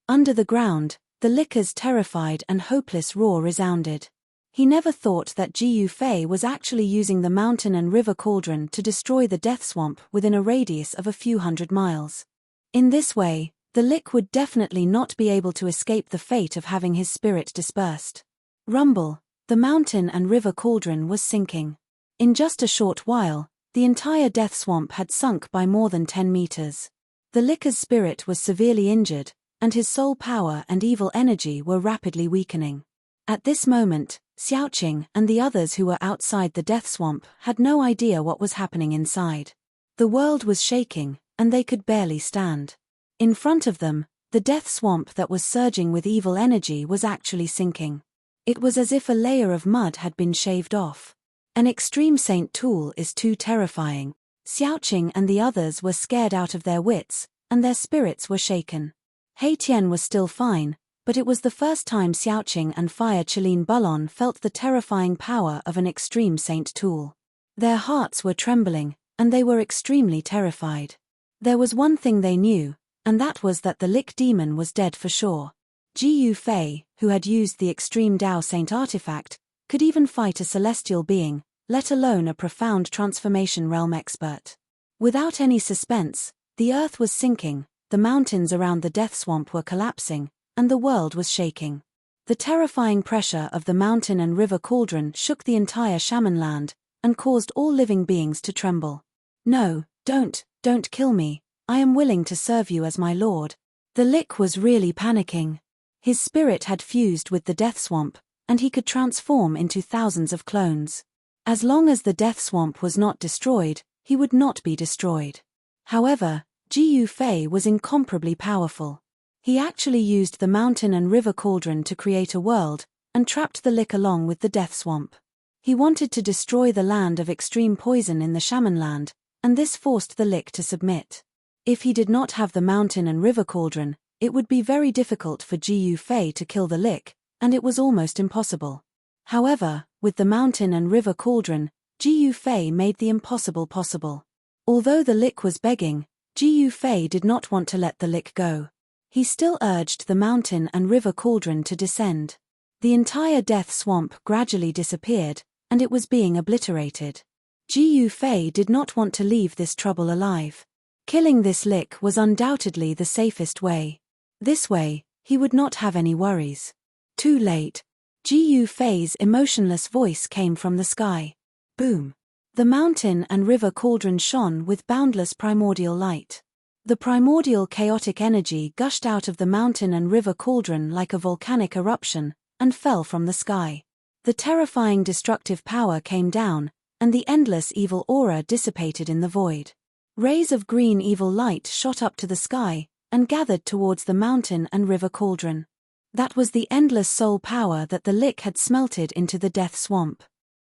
Under the ground, the Licker's terrified and hopeless roar resounded. He never thought that Jiu Fei was actually using the mountain and river cauldron to destroy the death swamp within a radius of a few hundred miles. In this way, the Lick would definitely not be able to escape the fate of having his spirit dispersed. Rumble, the mountain and river cauldron was sinking. In just a short while, the entire death swamp had sunk by more than 10 meters. The Licker's spirit was severely injured, and his soul power and evil energy were rapidly weakening. At this moment, Xiaoqing and the others who were outside the death swamp had no idea what was happening inside. The world was shaking, and they could barely stand. In front of them, the death swamp that was surging with evil energy was actually sinking. It was as if a layer of mud had been shaved off. An extreme saint tool is too terrifying. Xiaoqing and the others were scared out of their wits, and their spirits were shaken. Heitian was still fine, but it was the first time Xiaoqing and Fire Chelin Bullon felt the terrifying power of an extreme saint tool. Their hearts were trembling, and they were extremely terrified. There was one thing they knew, and that was that the Lick demon was dead for sure. Jiu Fei, who had used the extreme Dao Saint artifact, could even fight a celestial being, let alone a profound transformation realm expert. Without any suspense, the earth was sinking, the mountains around the death swamp were collapsing, and the world was shaking. The terrifying pressure of the mountain and river cauldron shook the entire shaman land, and caused all living beings to tremble. No, don't kill me, I am willing to serve you as my lord. The Lick was really panicking. His spirit had fused with the death swamp, and he could transform into thousands of clones. As long as the death swamp was not destroyed, he would not be destroyed. However, Jiu Fei was incomparably powerful. He actually used the mountain and river cauldron to create a world, and trapped the Lick along with the death swamp. He wanted to destroy the land of extreme poison in the shaman land, and this forced the Lick to submit. If he did not have the mountain and river cauldron, it would be very difficult for Jiu Fei to kill the Lick, and it was almost impossible. However, with the mountain and river cauldron, Jiu Fei made the impossible possible. Although the Lick was begging, Jiu Fei did not want to let the Lick go. He still urged the mountain and river cauldron to descend. The entire death swamp gradually disappeared, and it was being obliterated. Jiu Fei did not want to leave this trouble alive. Killing this Lick was undoubtedly the safest way. This way, he would not have any worries. Too late. Jiu Fei's emotionless voice came from the sky. Boom! The mountain and river cauldron shone with boundless primordial light. The primordial chaotic energy gushed out of the mountain and river cauldron like a volcanic eruption, and fell from the sky. The terrifying destructive power came down, and the endless evil aura dissipated in the void. Rays of green evil light shot up to the sky, and gathered towards the mountain and river cauldron. That was the endless soul power that the Lick had smelted into the death swamp.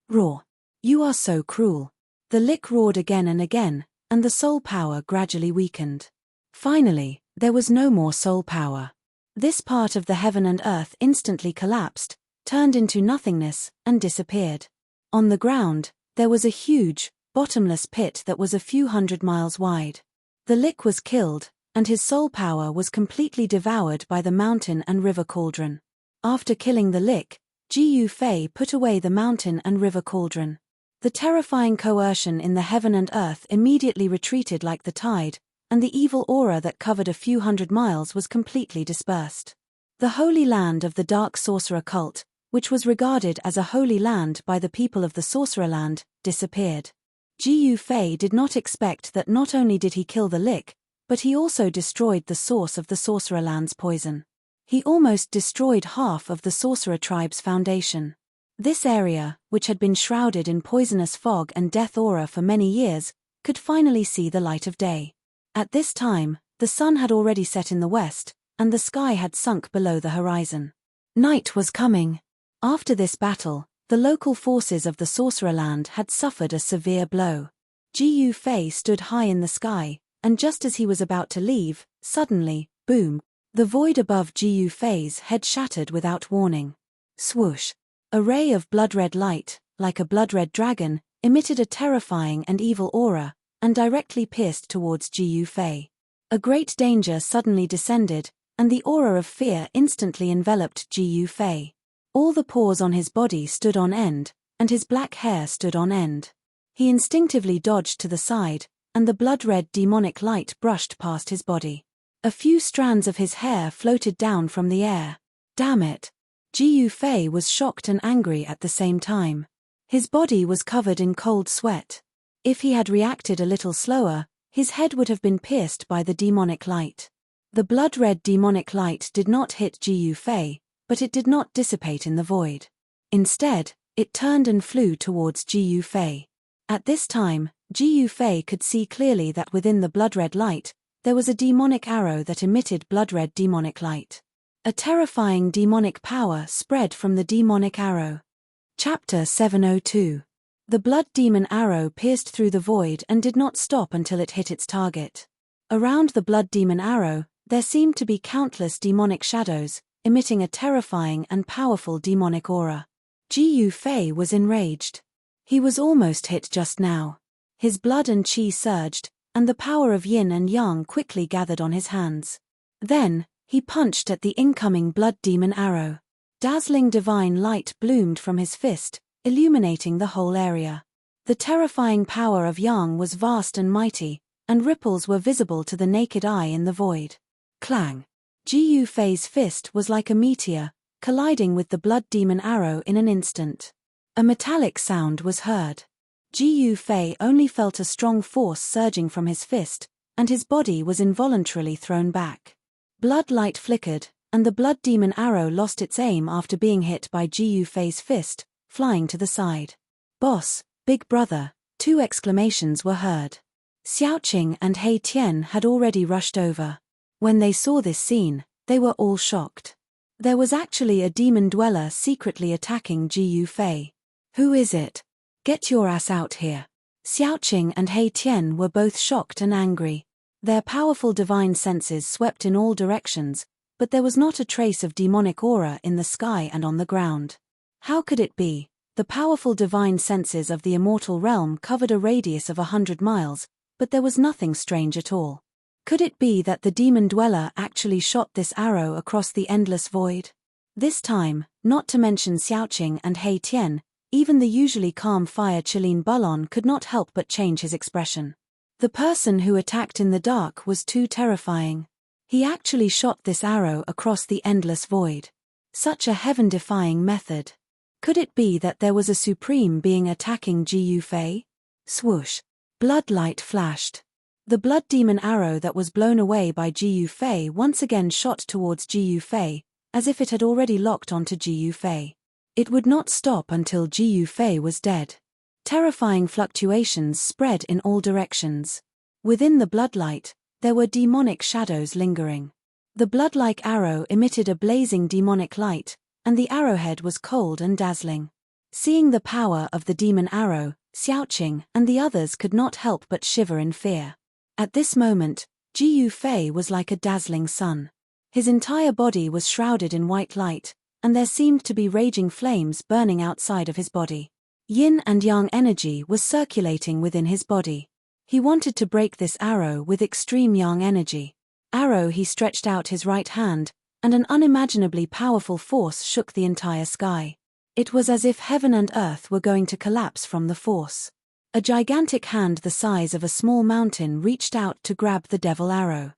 Roar! You are so cruel. The Lick roared again and again, and the soul power gradually weakened. Finally, there was no more soul power. This part of the heaven and earth instantly collapsed, turned into nothingness, and disappeared. On the ground, there was a huge, bottomless pit that was a few hundred miles wide. The Lick was killed, and his soul power was completely devoured by the mountain and river cauldron. After killing the Lick, Jiyu Fei put away the mountain and river cauldron. The terrifying coercion in the heaven and earth immediately retreated like the tide, and the evil aura that covered a few hundred miles was completely dispersed. The holy land of the dark sorcerer cult, which was regarded as a holy land by the people of the Sorcererland, disappeared. Jiyu Fei did not expect that not only did he kill the Lick, but he also destroyed the source of the Sorcererland's poison. He almost destroyed half of the Sorcerer tribe's foundation. This area, which had been shrouded in poisonous fog and death aura for many years, could finally see the light of day. At this time, the sun had already set in the west, and the sky had sunk below the horizon. Night was coming. After this battle, the local forces of the Sorcererland had suffered a severe blow. Jiyu Fei stood high in the sky, and just as he was about to leave, suddenly, boom, the void above Jiyu Fei's head shattered without warning. Swoosh! A ray of blood-red light, like a blood-red dragon, emitted a terrifying and evil aura, and directly pierced towards Jiyu Fei. A great danger suddenly descended, and the aura of fear instantly enveloped Jiyu Fei. All the pores on his body stood on end, and his black hair stood on end. He instinctively dodged to the side, and the blood-red demonic light brushed past his body. A few strands of his hair floated down from the air. Damn it! Jiyu Fei was shocked and angry at the same time. His body was covered in cold sweat. If he had reacted a little slower, his head would have been pierced by the demonic light. The blood-red demonic light did not hit Jiyu Fei, but it did not dissipate in the void. Instead, it turned and flew towards Jiyu Fei. At this time, Jiyu Fei could see clearly that within the blood-red light, there was a demonic arrow that emitted blood-red demonic light. A terrifying demonic power spread from the demonic arrow. Chapter 702. The blood demon arrow pierced through the void and did not stop until it hit its target. Around the blood demon arrow, there seemed to be countless demonic shadows, emitting a terrifying and powerful demonic aura. Jiyu Fei was enraged. He was almost hit just now. His blood and qi surged, and the power of yin and yang quickly gathered on his hands. Then, he punched at the incoming blood demon arrow. Dazzling divine light bloomed from his fist, illuminating the whole area. The terrifying power of yang was vast and mighty, and ripples were visible to the naked eye in the void. Clang! Jiyu Fei's fist was like a meteor, colliding with the blood demon arrow in an instant. A metallic sound was heard. Jiyu Fei only felt a strong force surging from his fist, and his body was involuntarily thrown back. Blood light flickered, and the blood demon arrow lost its aim after being hit by Jiyu Fei's fist, flying to the side. "Boss, big brother," 2 exclamations were heard. Xiaoqing and He Tian had already rushed over. When they saw this scene, they were all shocked. There was actually a demon dweller secretly attacking Jiyu Fei. "Who is it? Get your ass out here." Xiaoqing and He Tian were both shocked and angry. Their powerful divine senses swept in all directions, but there was not a trace of demonic aura in the sky and on the ground. How could it be? The powerful divine senses of the immortal realm covered a radius of 100 miles, but there was nothing strange at all. Could it be that the demon dweller actually shot this arrow across the endless void? This time, not to mention Xiaoqing and He Tian, even the usually calm Fire Qilin Bulon could not help but change his expression. The person who attacked in the dark was too terrifying. He actually shot this arrow across the endless void. Such a heaven-defying method. Could it be that there was a supreme being attacking Jiyu Fei? Swoosh! Blood light flashed. The blood demon arrow that was blown away by Jiyu Fei once again shot towards Jiyu Fei, as if it had already locked onto Jiyu Fei. It would not stop until Jiyu Fei was dead. Terrifying fluctuations spread in all directions. Within the bloodlight, there were demonic shadows lingering. The blood-like arrow emitted a blazing demonic light, and the arrowhead was cold and dazzling. Seeing the power of the demon arrow, Xiaoqing and the others could not help but shiver in fear. At this moment, Jiyu Fei was like a dazzling sun. His entire body was shrouded in white light, and there seemed to be raging flames burning outside of his body. Yin and yang energy was circulating within his body. He wanted to break this arrow with extreme yang energy. He stretched out his right hand, and an unimaginably powerful force shook the entire sky. It was as if heaven and earth were going to collapse from the force. A gigantic hand the size of a small mountain reached out to grab the devil arrow.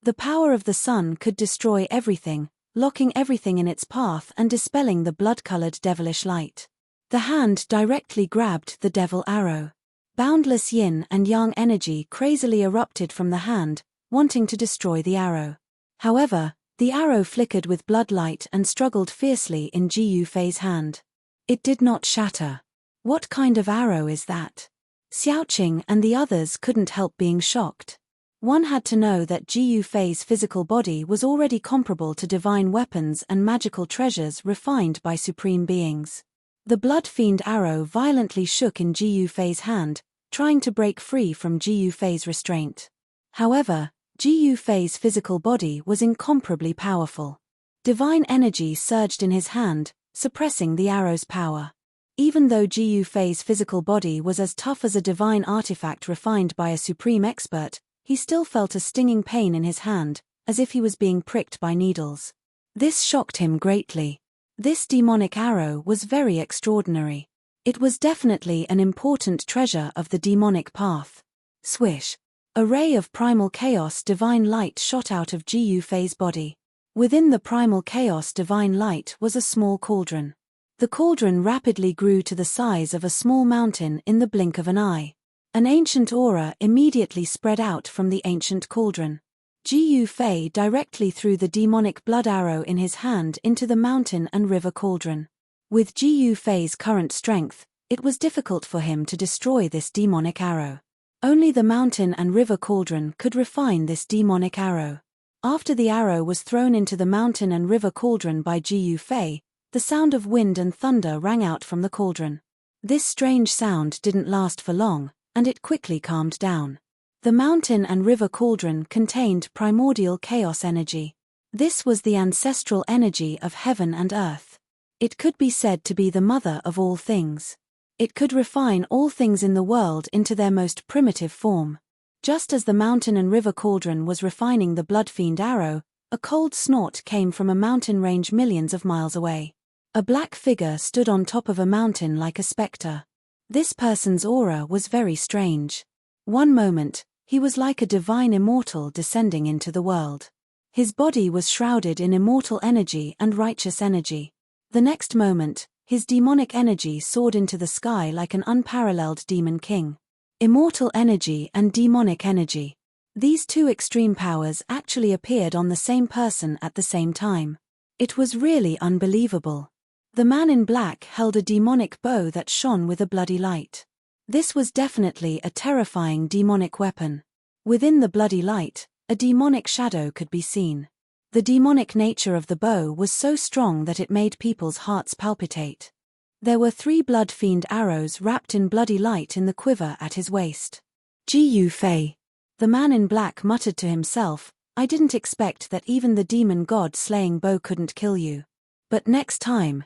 The power of the sun could destroy everything, locking everything in its path and dispelling the blood-colored devilish light. The hand directly grabbed the devil arrow. Boundless yin and yang energy crazily erupted from the hand, wanting to destroy the arrow. However, the arrow flickered with blood light and struggled fiercely in Ji Yufei's hand. It did not shatter. What kind of arrow is that? Xiaoqing and the others couldn't help being shocked. One had to know that Ji Yufei's physical body was already comparable to divine weapons and magical treasures refined by supreme beings. The blood fiend arrow violently shook in Ji Yufei's hand, trying to break free from Ji Yufei's restraint. However, Ji Yufei's physical body was incomparably powerful. Divine energy surged in his hand, suppressing the arrow's power. Even though Ji Yufei's physical body was as tough as a divine artifact refined by a supreme expert, he still felt a stinging pain in his hand, as if he was being pricked by needles. This shocked him greatly. This demonic arrow was very extraordinary. It was definitely an important treasure of the demonic path. Swish! A ray of primal chaos divine light shot out of Ji Yufei's body. Within the primal chaos divine light was a small cauldron. The cauldron rapidly grew to the size of a small mountain in the blink of an eye. An ancient aura immediately spread out from the ancient cauldron. Ji Yufei directly threw the demonic blood arrow in his hand into the mountain and river cauldron. With Ji Yufei's current strength, it was difficult for him to destroy this demonic arrow. Only the mountain and river cauldron could refine this demonic arrow. After the arrow was thrown into the mountain and river cauldron by Ji Yufei, the sound of wind and thunder rang out from the cauldron. This strange sound didn't last for long, and it quickly calmed down. The mountain and river cauldron contained primordial chaos energy. This was the ancestral energy of heaven and earth. It could be said to be the mother of all things. It could refine all things in the world into their most primitive form. Just as the mountain and river cauldron was refining the blood fiend arrow, a cold snort came from a mountain range millions of miles away. A black figure stood on top of a mountain like a specter. This person's aura was very strange. One moment, he was like a divine immortal descending into the world. His body was shrouded in immortal energy and righteous energy. The next moment, his demonic energy soared into the sky like an unparalleled demon king. Immortal energy and demonic energy. These two extreme powers actually appeared on the same person at the same time. It was really unbelievable. The man in black held a demonic bow that shone with a bloody light. This was definitely a terrifying demonic weapon. Within the bloody light, a demonic shadow could be seen. The demonic nature of the bow was so strong that it made people's hearts palpitate. There were 3 blood fiend arrows wrapped in bloody light in the quiver at his waist. Ji Yufei. The man in black muttered to himself, I didn't expect that even the demon god slaying bow couldn't kill you. But next time,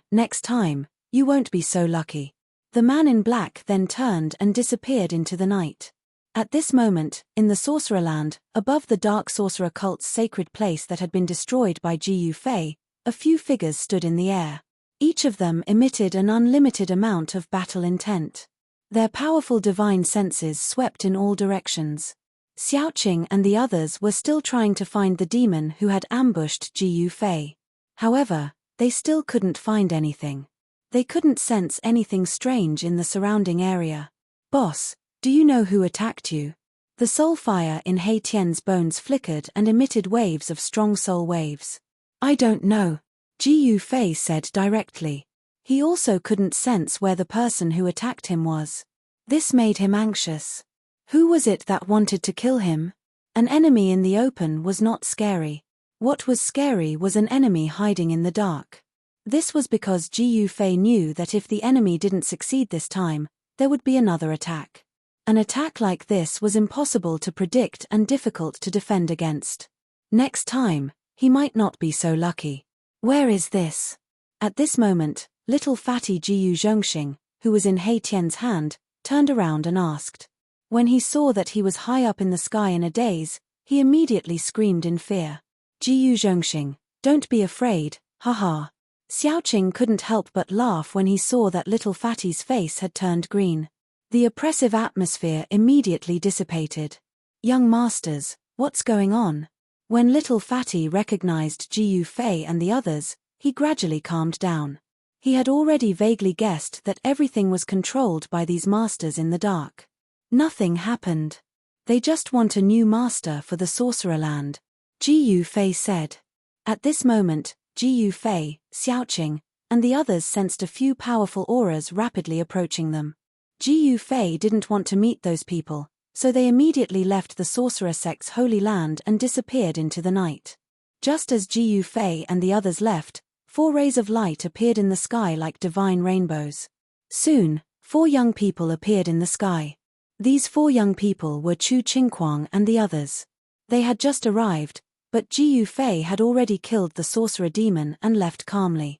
you won't be so lucky. The man in black then turned and disappeared into the night. At this moment, in the Sorcererland, above the Dark Sorcerer cult's sacred place that had been destroyed by Ji Yufei, a few figures stood in the air. Each of them emitted an unlimited amount of battle intent. Their powerful divine senses swept in all directions. Xiaoqing and the others were still trying to find the demon who had ambushed Ji Yufei. However, they still couldn't find anything. They couldn't sense anything strange in the surrounding area. Boss, do you know who attacked you? The soul fire in He Tian's bones flickered and emitted waves of strong soul waves. I don't know, Ji Yufei said directly. He also couldn't sense where the person who attacked him was. This made him anxious. Who was it that wanted to kill him? An enemy in the open was not scary. What was scary was an enemy hiding in the dark. This was because Ji Yufei knew that if the enemy didn't succeed this time, there would be another attack. An attack like this was impossible to predict and difficult to defend against. Next time, he might not be so lucky. Where is this? At this moment, little fatty Jiyu Zhongxing, who was in He Tian's hand, turned around and asked. When he saw that he was high up in the sky in a daze, he immediately screamed in fear. Jiyu Zhongxing, don't be afraid, haha. Xiaoqing couldn't help but laugh when he saw that little Fatty's face had turned green. The oppressive atmosphere immediately dissipated. Young masters, what's going on? When little Fatty recognized Ji Yufei and the others, he gradually calmed down. He had already vaguely guessed that everything was controlled by these masters in the dark. Nothing happened. They just want a new master for the Sorcerer Land, Ji Yufei said. At this moment, Ji Yufei, Xiaoqing, and the others sensed a few powerful auras rapidly approaching them. Ji Yufei didn't want to meet those people, so they immediately left the sorcerer sect's holy land and disappeared into the night. Just as Ji Yufei and the others left, 4 rays of light appeared in the sky like divine rainbows. Soon, 4 young people appeared in the sky. These 4 young people were Chu Qingquang and the others. They had just arrived, but Ji Yufei had already killed the sorcerer demon and left calmly.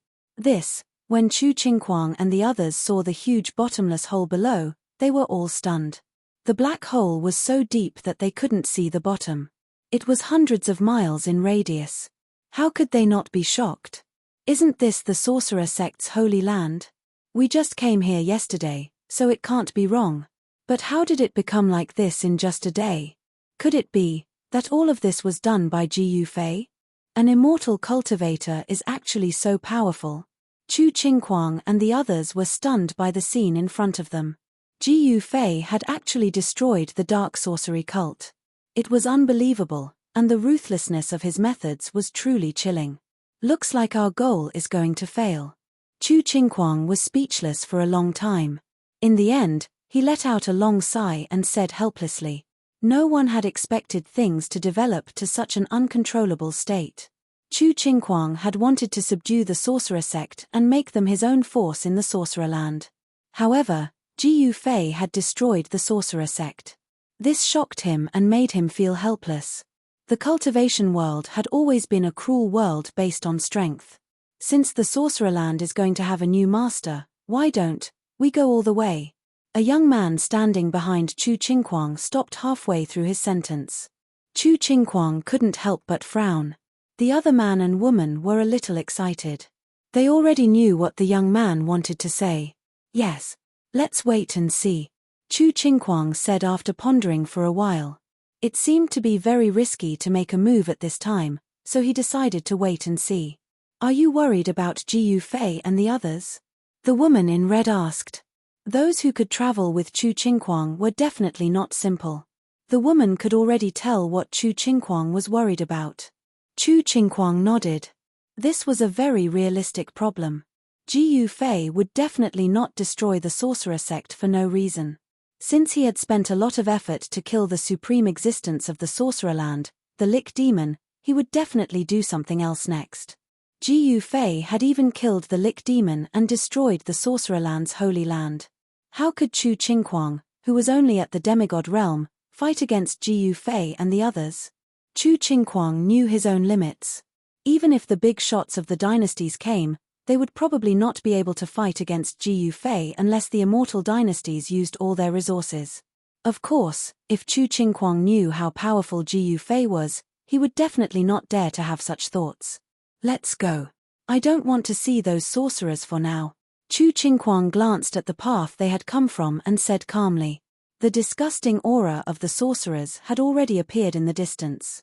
When Chu Qingquang and the others saw the huge bottomless hole below, they were all stunned. The black hole was so deep that they couldn't see the bottom. It was hundreds of miles in radius. How could they not be shocked? Isn't this the sorcerer sect's holy land? We just came here yesterday, so it can't be wrong. But how did it become like this in just a day? Could it be that all of this was done by Ji Yufei? An immortal cultivator is actually so powerful. Chu Qingquang and the others were stunned by the scene in front of them. Ji Yufei had actually destroyed the dark sorcery cult. It was unbelievable, and the ruthlessness of his methods was truly chilling. Looks like our goal is going to fail. Chu Qingquang was speechless for a long time. In the end, he let out a long sigh and said helplessly, "No one had expected things to develop to such an uncontrollable state." Chu Qingquang had wanted to subdue the sorcerer sect and make them his own force in the sorcerer land. However, Ji Yufei had destroyed the sorcerer sect. This shocked him and made him feel helpless. The cultivation world had always been a cruel world based on strength. Since the sorcerer land is going to have a new master, why don't we go all the way? A young man standing behind Chu Qingquang stopped halfway through his sentence. Chu Qingquang couldn't help but frown. The other man and woman were a little excited. They already knew what the young man wanted to say. "Yes, let's wait and see," Chu Qingquang said after pondering for a while. It seemed to be very risky to make a move at this time, so he decided to wait and see. "Are you worried about Ji Yufei and the others?" the woman in red asked. Those who could travel with Chu Qingquang were definitely not simple. The woman could already tell what Chu Qingquang was worried about. Chu Qingquang nodded. This was a very realistic problem. Ji Yufei would definitely not destroy the sorcerer sect for no reason. Since he had spent a lot of effort to kill the supreme existence of the sorcerer land, the Lick Demon, he would definitely do something else next. Ji Yufei had even killed the Lick Demon and destroyed the sorcerer land's holy land. How could Chu Qingquang, who was only at the demigod realm, fight against Ji Yufei and the others? Chu Qingquang knew his own limits. Even if the big shots of the dynasties came, they would probably not be able to fight against Ji Yufei unless the immortal dynasties used all their resources. Of course, if Chu Qingquang knew how powerful Ji Yufei was, he would definitely not dare to have such thoughts. "Let's go. I don't want to see those sorcerers for now." Chu Qingquang glanced at the path they had come from and said calmly. The disgusting aura of the sorcerers had already appeared in the distance.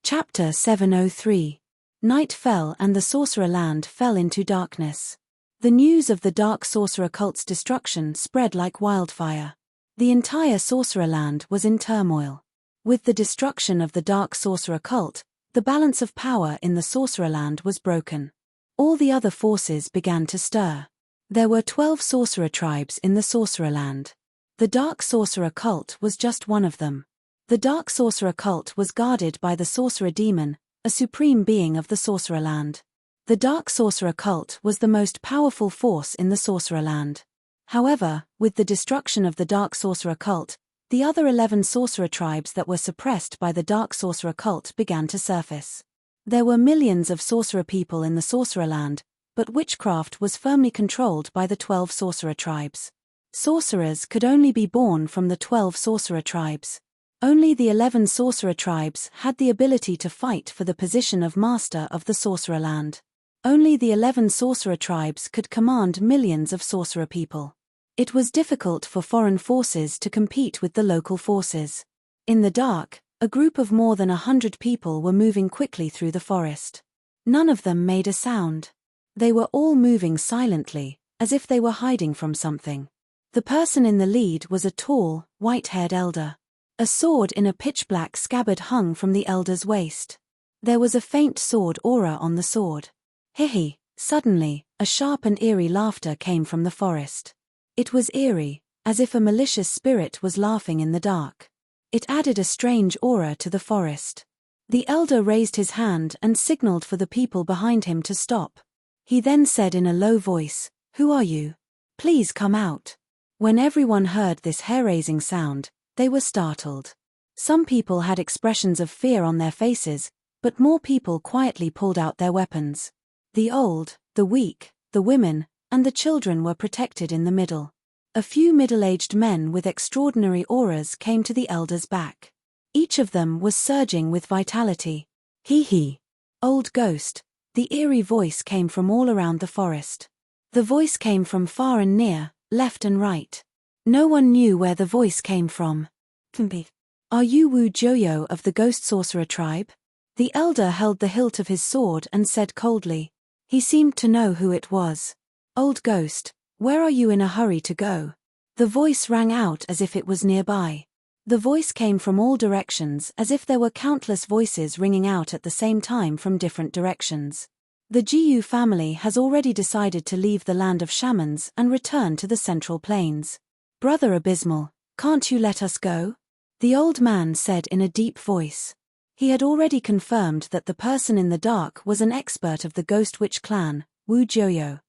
Chapter 703. Night fell and the sorcerer land fell into darkness. The news of the dark sorcerer cult's destruction spread like wildfire. The entire sorcerer land was in turmoil. With the destruction of the dark sorcerer cult, the balance of power in the sorcerer land was broken. All the other forces began to stir. There were 12 sorcerer tribes in the sorcerer land. The dark sorcerer cult was just one of them. The dark sorcerer cult was guarded by the sorcerer demon, a supreme being of the sorcerer land. The dark sorcerer cult was the most powerful force in the sorcerer land. However, with the destruction of the dark sorcerer cult, the other 11 sorcerer tribes that were suppressed by the dark sorcerer cult began to surface. There were millions of sorcerer people in the sorcerer land, but witchcraft was firmly controlled by the 12 sorcerer tribes. Sorcerers could only be born from the 12 sorcerer tribes. Only the 11 sorcerer tribes had the ability to fight for the position of master of the sorcerer land. Only the 11 sorcerer tribes could command millions of sorcerer people. It was difficult for foreign forces to compete with the local forces. In the dark, a group of more than 100 people were moving quickly through the forest. None of them made a sound. They were all moving silently, as if they were hiding from something. The person in the lead was a tall, white-haired elder. A sword in a pitch-black scabbard hung from the elder's waist. There was a faint sword aura on the sword. Hihi! Suddenly, a sharp and eerie laughter came from the forest. It was eerie, as if a malicious spirit was laughing in the dark. It added a strange aura to the forest. The elder raised his hand and signaled for the people behind him to stop. He then said in a low voice, "Who are you? Please come out." When everyone heard this hair-raising sound, they were startled. Some people had expressions of fear on their faces, but more people quietly pulled out their weapons. The old, the weak, the women, and the children were protected in the middle. A few middle-aged men with extraordinary auras came to the elder's back. Each of them was surging with vitality. Hee. Old ghost. The eerie voice came from all around the forest. The voice came from far and near, left and right. No one knew where the voice came from. Are you Wu Joyo of the Ghost Sorcerer tribe? The elder held the hilt of his sword and said coldly. He seemed to know who it was. Old ghost, where are you in a hurry to go? The voice rang out as if it was nearby. The voice came from all directions as if there were countless voices ringing out at the same time from different directions. The Jiyu family has already decided to leave the land of shamans and return to the Central Plains. Brother Abysmal, can't you let us go? The old man said in a deep voice. He had already confirmed that the person in the dark was an expert of the Ghost Witch clan, Wu Joyo.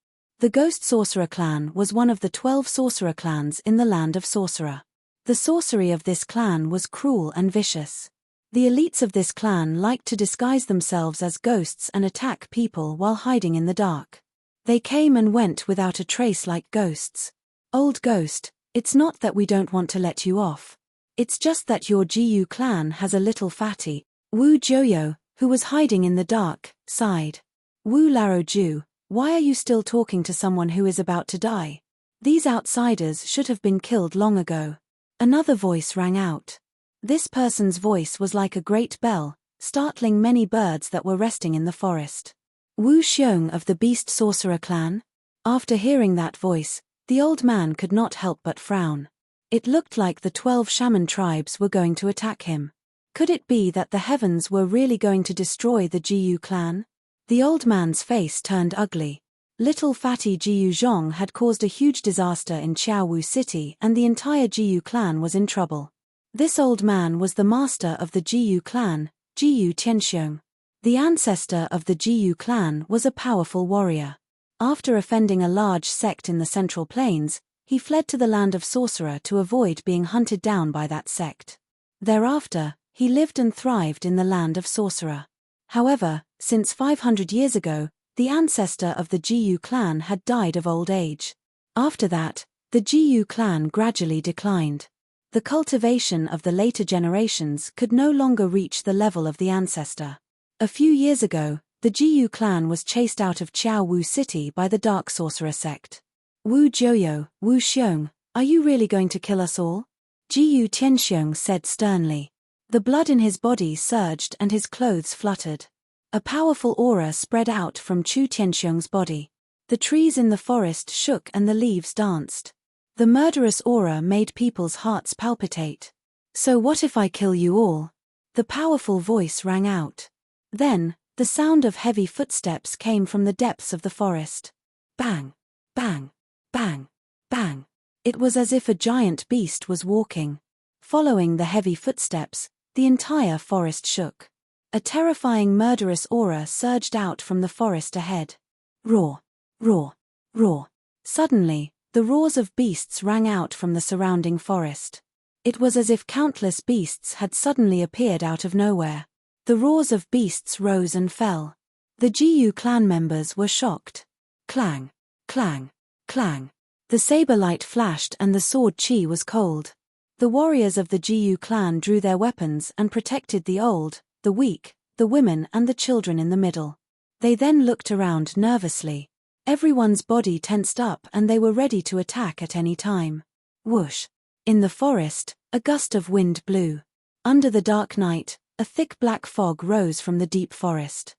The Ghost Sorcerer clan was one of the 12 sorcerer clans in the land of Sorcerer. The sorcery of this clan was cruel and vicious. The elites of this clan liked to disguise themselves as ghosts and attack people while hiding in the dark. They came and went without a trace like ghosts. Old ghost, it's not that we don't want to let you off. It's just that your Jiyu clan has a little fatty, Wu Joyo, who was hiding in the dark, sighed. Wu Laro Ju, why are you still talking to someone who is about to die? These outsiders should have been killed long ago. Another voice rang out. This person's voice was like a great bell, startling many birds that were resting in the forest. Wu Xiong of the Beast Sorcerer clan? After hearing that voice, the old man could not help but frown. It looked like the 12 shaman tribes were going to attack him. Could it be that the heavens were really going to destroy the Jiyu clan? The old man's face turned ugly. Little fatty Jiyu Zhong had caused a huge disaster in Qiaowu City and the entire Jiyu clan was in trouble. This old man was the master of the Jiyu clan, Jiyu Tianxiong. The ancestor of the Jiyu clan was a powerful warrior. After offending a large sect in the Central Plains, he fled to the land of Sorcerer to avoid being hunted down by that sect. Thereafter, he lived and thrived in the land of Sorcerer. However, since 500 years ago, the ancestor of the Jiyu clan had died of old age. After that, the Jiyu clan gradually declined. The cultivation of the later generations could no longer reach the level of the ancestor. A few years ago, the Jiyu clan was chased out of Qiaowu City by the Dark Sorcerer sect. Wu Joyo, Wu Xiong, are you really going to kill us all? Jiyu Tianxiong said sternly. The blood in his body surged and his clothes fluttered. A powerful aura spread out from Chu Tianxiong's body. The trees in the forest shook and the leaves danced. The murderous aura made people's hearts palpitate. So what if I kill you all? The powerful voice rang out. Then, the sound of heavy footsteps came from the depths of the forest. Bang! Bang! Bang! Bang! It was as if a giant beast was walking. Following the heavy footsteps, the entire forest shook. A terrifying murderous aura surged out from the forest ahead. Roar! Roar! Roar! Suddenly, the roars of beasts rang out from the surrounding forest. It was as if countless beasts had suddenly appeared out of nowhere. The roars of beasts rose and fell. The Jiyu clan members were shocked. Clang! Clang! Clang! The saber light flashed and the sword chi was cold. The warriors of the Jiyu clan drew their weapons and protected the old, the weak, the women and the children in the middle. They then looked around nervously. Everyone's body tensed up and they were ready to attack at any time. Whoosh! In the forest, a gust of wind blew. Under the dark night, a thick black fog rose from the deep forest.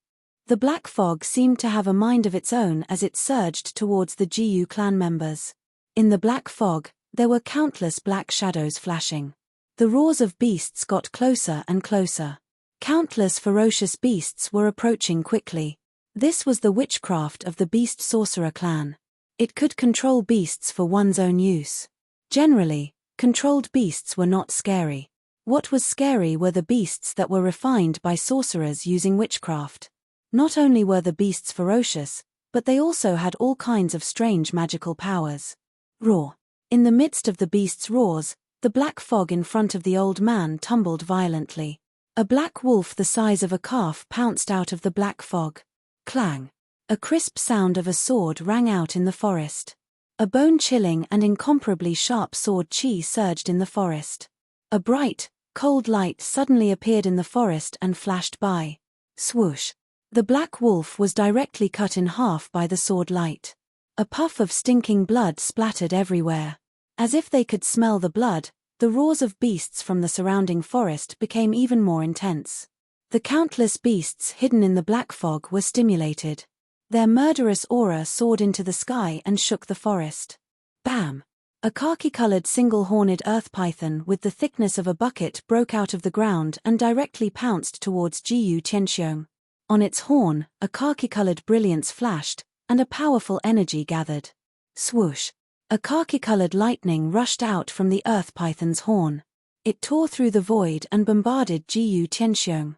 The black fog seemed to have a mind of its own as it surged towards the Jiyu clan members. In the black fog, there were countless black shadows flashing. The roars of beasts got closer and closer. Countless ferocious beasts were approaching quickly. This was the witchcraft of the Beast Sorcerer clan. It could control beasts for one's own use. Generally, controlled beasts were not scary. What was scary were the beasts that were refined by sorcerers using witchcraft. Not only were the beasts ferocious, but they also had all kinds of strange magical powers. Roar! In the midst of the beast's roars, the black fog in front of the old man tumbled violently. A black wolf the size of a calf pounced out of the black fog. Clang! A crisp sound of a sword rang out in the forest. A bone-chilling and incomparably sharp sword chi surged in the forest. A bright, cold light suddenly appeared in the forest and flashed by. Swoosh! The black wolf was directly cut in half by the sword light. A puff of stinking blood splattered everywhere. As if they could smell the blood, the roars of beasts from the surrounding forest became even more intense. The countless beasts hidden in the black fog were stimulated. Their murderous aura soared into the sky and shook the forest. Bam! A khaki-colored single-horned earth python with the thickness of a bucket broke out of the ground and directly pounced towards Jiyu Qianxiong. On its horn, a khaki-colored brilliance flashed, and a powerful energy gathered. Swoosh! A khaki-colored lightning rushed out from the earth python's horn. It tore through the void and bombarded Jiyu Qianxiong.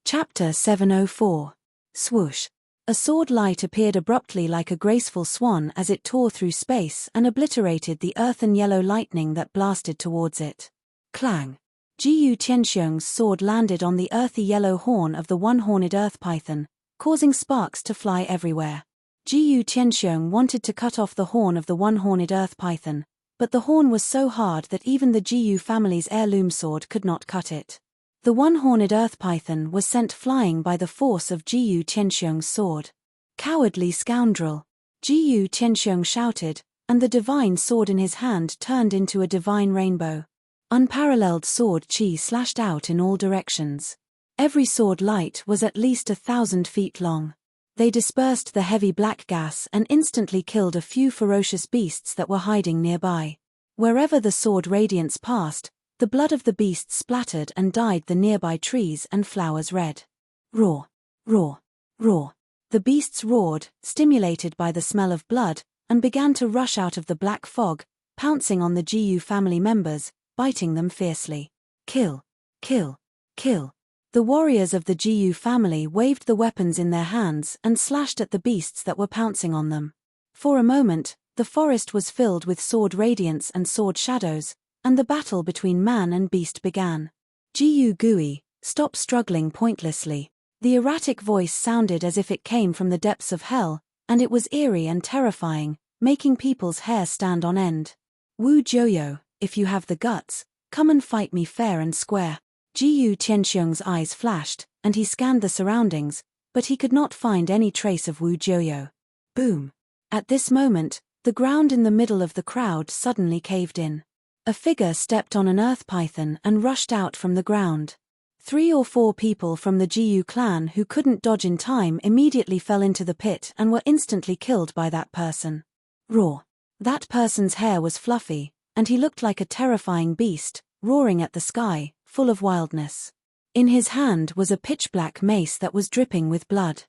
Chapter 704. Swoosh! A sword light appeared abruptly like a graceful swan as it tore through space and obliterated the earthen yellow lightning that blasted towards it. Clang! Jiyu Qianxiong's sword landed on the earthy yellow horn of the one-horned earth python, causing sparks to fly everywhere. Jiyu Qianxiong wanted to cut off the horn of the one-horned earth python, but the horn was so hard that even the Jiyu family's heirloom sword could not cut it. The one-horned earth python was sent flying by the force of Jiyu Qianxiong's sword. Cowardly scoundrel! Jiyu Qianxiong shouted, and the divine sword in his hand turned into a divine rainbow. Unparalleled sword chi slashed out in all directions. Every sword light was at least 1,000 feet long. They dispersed the heavy black gas and instantly killed a few ferocious beasts that were hiding nearby. Wherever the sword radiance passed, the blood of the beasts splattered and dyed the nearby trees and flowers red. Roar! Roar! Roar! The beasts roared, stimulated by the smell of blood, and began to rush out of the black fog, pouncing on the Jiyu family members, biting them fiercely. Kill! Kill! Kill! The warriors of the Jiyu family waved the weapons in their hands and slashed at the beasts that were pouncing on them. For a moment, the forest was filled with sword radiance and sword shadows, and the battle between man and beast began. Jiyu Gui, stop struggling pointlessly. The erratic voice sounded as if it came from the depths of hell, and it was eerie and terrifying, making people's hair stand on end. Wu Jiuyo, if you have the guts, come and fight me fair and square. Jiyu Qianxiong's eyes flashed, and he scanned the surroundings, but he could not find any trace of Wu Jiuyo. Boom! At this moment, the ground in the middle of the crowd suddenly caved in. A figure stepped on an earth python and rushed out from the ground. 3 or 4 people from the Jiyu clan who couldn't dodge in time immediately fell into the pit and were instantly killed by that person. Roar! That person's hair was fluffy, and he looked like a terrifying beast, roaring at the sky, full of wildness. In his hand was a pitch-black mace that was dripping with blood.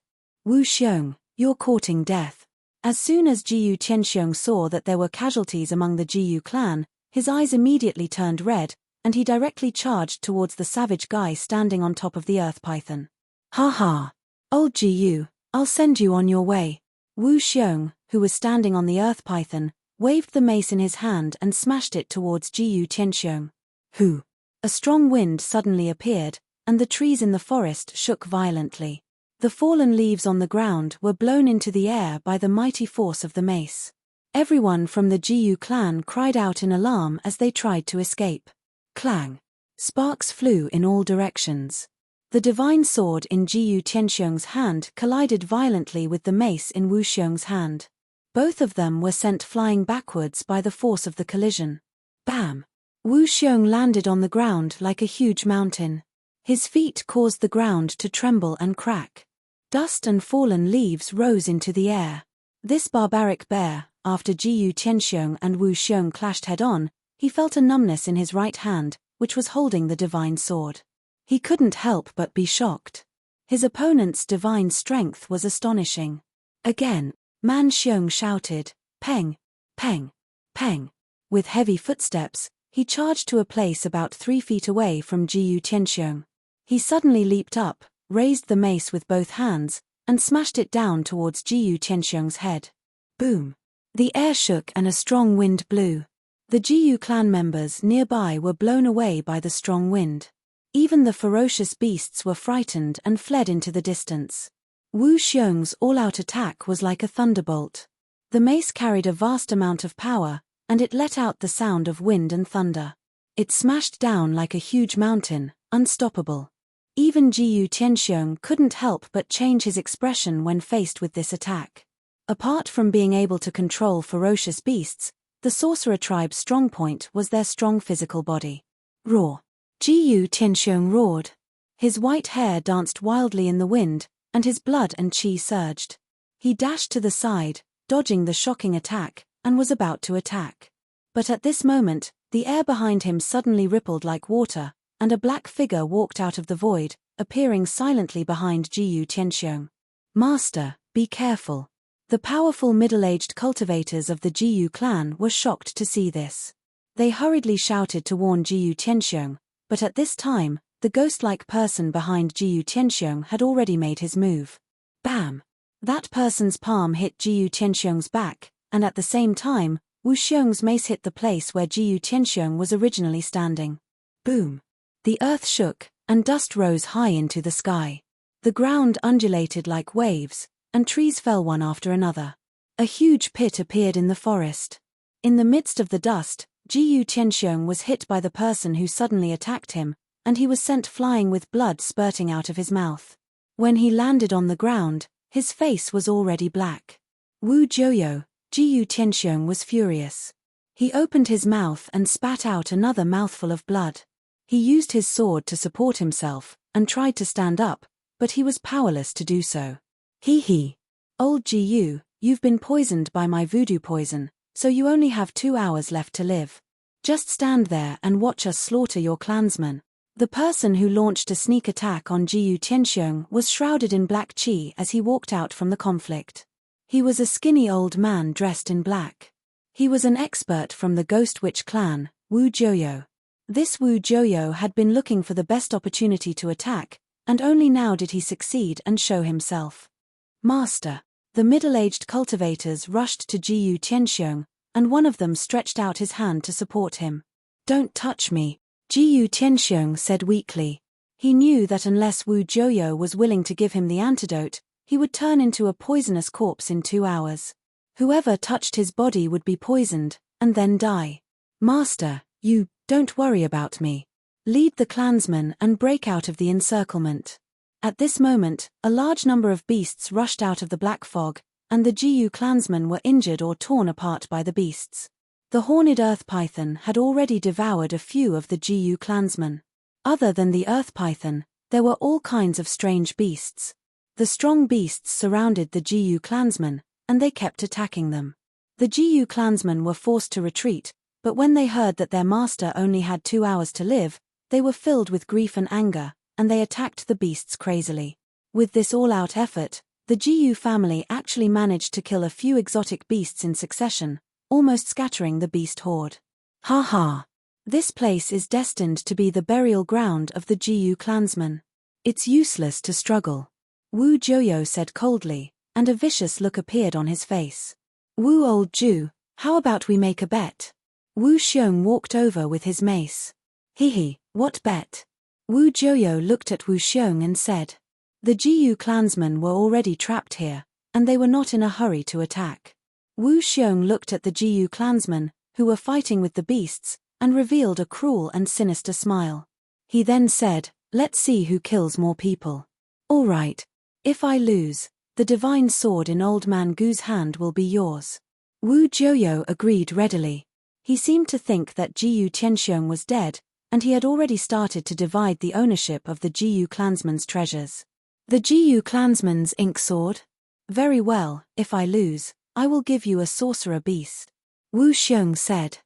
Wu Xiong, you're courting death. As soon as Jiyu Qianxiong saw that there were casualties among the Jiyu clan, his eyes immediately turned red, and he directly charged towards the savage guy standing on top of the earth python. Ha ha! Old Jiyu, I'll send you on your way. Wu Xiong, who was standing on the earth python, waved the mace in his hand and smashed it towards Jiyu Qianxiong. Hoo! A strong wind suddenly appeared, and the trees in the forest shook violently. The fallen leaves on the ground were blown into the air by the mighty force of the mace. Everyone from the Jiyu clan cried out in alarm as they tried to escape. Clang! Sparks flew in all directions. The divine sword in Jiyu Tianxiong's hand collided violently with the mace in Wu Xiong's hand. Both of them were sent flying backwards by the force of the collision. Bam! Wu Xiong landed on the ground like a huge mountain. His feet caused the ground to tremble and crack. Dust and fallen leaves rose into the air. This barbaric bear, after Jiyu Tianxiong and Wu Xiong clashed head-on, he felt a numbness in his right hand, which was holding the divine sword. He couldn't help but be shocked. His opponent's divine strength was astonishing. Again, Man Xiong shouted, "Peng! Peng! Peng!" With heavy footsteps, he charged to a place about 3 feet away from Jiyu Tianxiong. He suddenly leaped up, raised the mace with both hands, and smashed it down towards Jiyu Tianxiong's head. Boom! The air shook and a strong wind blew. The Jiyu clan members nearby were blown away by the strong wind. Even the ferocious beasts were frightened and fled into the distance. Wu Xiong's all-out attack was like a thunderbolt. The mace carried a vast amount of power, and it let out the sound of wind and thunder. It smashed down like a huge mountain, unstoppable. Even Jiyu Tianxiong couldn't help but change his expression when faced with this attack. Apart from being able to control ferocious beasts, the sorcerer tribe's strong point was their strong physical body. Roar! Jiyu Tianxiong roared. His white hair danced wildly in the wind, and his blood and qi surged. He dashed to the side, dodging the shocking attack, and was about to attack. But at this moment, the air behind him suddenly rippled like water, and a black figure walked out of the void, appearing silently behind Jiyu Tianxiong. "Master, be careful." The powerful middle-aged cultivators of the Jiyu clan were shocked to see this. They hurriedly shouted to warn Jiyu Tianxiong, but at this time, the ghost-like person behind Jiyu Tianxiong had already made his move. Bam! That person's palm hit Jiyu Tianxiong's back, and at the same time, Wu Xiong's mace hit the place where Jiyu Tianxiong was originally standing. Boom! The earth shook, and dust rose high into the sky. The ground undulated like waves, and trees fell one after another. A huge pit appeared in the forest. In the midst of the dust, Jiyu Tianxiong was hit by the person who suddenly attacked him, and he was sent flying with blood spurting out of his mouth. When he landed on the ground, his face was already black. Wu Jiuyo, Jiyu Tianxiong was furious. He opened his mouth and spat out another mouthful of blood. He used his sword to support himself, and tried to stand up, but he was powerless to do so. Hee. Old Jiyu, you've been poisoned by my voodoo poison, so you only have 2 hours left to live. Just stand there and watch us slaughter your clansmen. The person who launched a sneak attack on Jiyu Tianxiong was shrouded in black qi as he walked out from the conflict. He was a skinny old man dressed in black. He was an expert from the Ghost Witch clan, Wu Jiuyo. This Wu Jiuyo had been looking for the best opportunity to attack, and only now did he succeed and show himself. "Master." The middle-aged cultivators rushed to Jiyu Tianxiong, and one of them stretched out his hand to support him. "Don't touch me," Jiyu Tianxiong said weakly. He knew that unless Wu Jiuyo was willing to give him the antidote, he would turn into a poisonous corpse in 2 hours. Whoever touched his body would be poisoned, and then die. "Master, don't worry about me. Lead the clansmen and break out of the encirclement." At this moment, a large number of beasts rushed out of the black fog, and the Jiyu clansmen were injured or torn apart by the beasts. The horned earth python had already devoured a few of the Jiyu clansmen. Other than the earth python, there were all kinds of strange beasts. The strong beasts surrounded the Jiyu clansmen, and they kept attacking them. The Jiyu clansmen were forced to retreat, but when they heard that their master only had 2 hours to live, they were filled with grief and anger, and they attacked the beasts crazily. With this all-out effort, the Jiyu family actually managed to kill a few exotic beasts in succession, almost scattering the beast horde. Ha ha! This place is destined to be the burial ground of the Jiyu clansmen. It's useless to struggle. Wu Jiuyo said coldly, and a vicious look appeared on his face. "Wu old Ju, how about we make a bet?" Wu Xiong walked over with his mace. "Hehe, what bet?" Wu Jiuyo looked at Wu Xiong and said. The Jiyu clansmen were already trapped here, and they were not in a hurry to attack. Wu Xiong looked at the Jiyu clansmen, who were fighting with the beasts, and revealed a cruel and sinister smile. He then said, Let's see who kills more people. All right. If I lose, the divine sword in Old Man Gu's hand will be yours. Wu Jiuyo agreed readily. He seemed to think that Jiyu Qianxiong was dead, and he had already started to divide the ownership of the Jiyu clansman's treasures. The Jiyu clansman's ink sword? Very well, if I lose, I will give you a sorcerer beast. Wu Xiong said.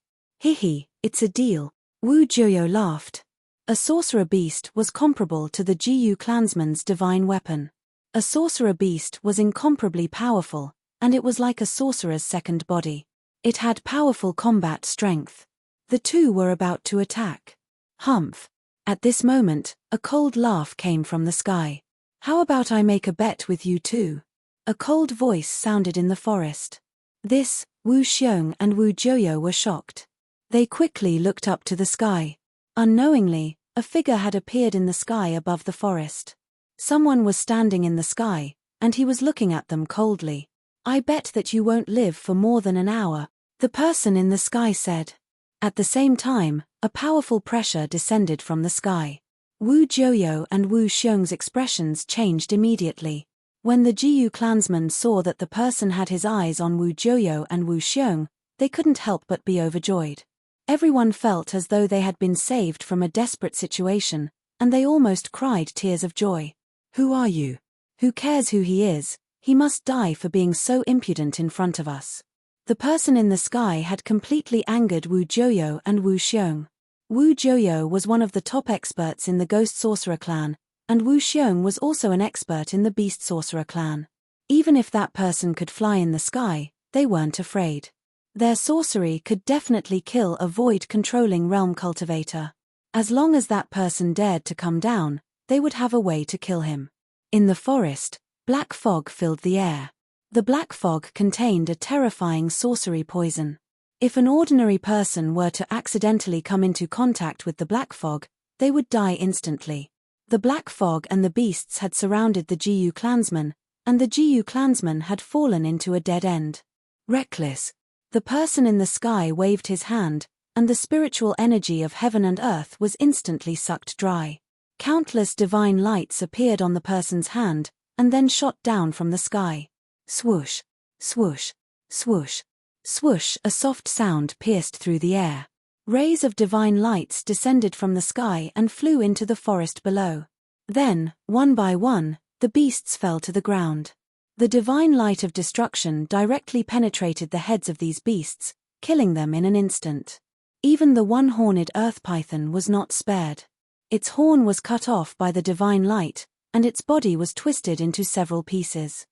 Hihi, it's a deal. Wu Jiuyo laughed. A sorcerer beast was comparable to the Jiyu clansman's divine weapon. A sorcerer beast was incomparably powerful, and it was like a sorcerer's second body. It had powerful combat strength. The two were about to attack. Humph. At this moment, a cold laugh came from the sky. How about I make a bet with you two? A cold voice sounded in the forest. This, Wu Xiong and Wu Jiuyo were shocked. They quickly looked up to the sky. Unknowingly, a figure had appeared in the sky above the forest. Someone was standing in the sky, and he was looking at them coldly. I bet that you won't live for more than an hour, the person in the sky said. At the same time, a powerful pressure descended from the sky. Wu Jiuyo and Wu Xiong's expressions changed immediately. When the Jiyu clansmen saw that the person had his eyes on Wu Jiuyo and Wu Xiong, they couldn't help but be overjoyed. Everyone felt as though they had been saved from a desperate situation, and they almost cried tears of joy. Who are you? Who cares who he is? He must die for being so impudent in front of us. The person in the sky had completely angered Wu Jiuyo and Wu Xiong. Wu Jiuyo was one of the top experts in the Ghost Sorcerer clan, and Wu Xiong was also an expert in the Beast Sorcerer clan. Even if that person could fly in the sky, they weren't afraid. Their sorcery could definitely kill a void-controlling realm cultivator. As long as that person dared to come down, they would have a way to kill him. In the forest, black fog filled the air. The black fog contained a terrifying sorcery poison. If an ordinary person were to accidentally come into contact with the black fog, they would die instantly. The black fog and the beasts had surrounded the Jiyu clansmen, and the Jiyu clansmen had fallen into a dead end. Reckless. The person in the sky waved his hand, and the spiritual energy of heaven and earth was instantly sucked dry. Countless divine lights appeared on the person's hand, and then shot down from the sky. Swoosh, swoosh, swoosh, swoosh, a soft sound pierced through the air. Rays of divine lights descended from the sky and flew into the forest below. Then, one by one, the beasts fell to the ground. The divine light of destruction directly penetrated the heads of these beasts, killing them in an instant. Even the one-horned earth python was not spared. Its horn was cut off by the divine light, and its body was twisted into several pieces.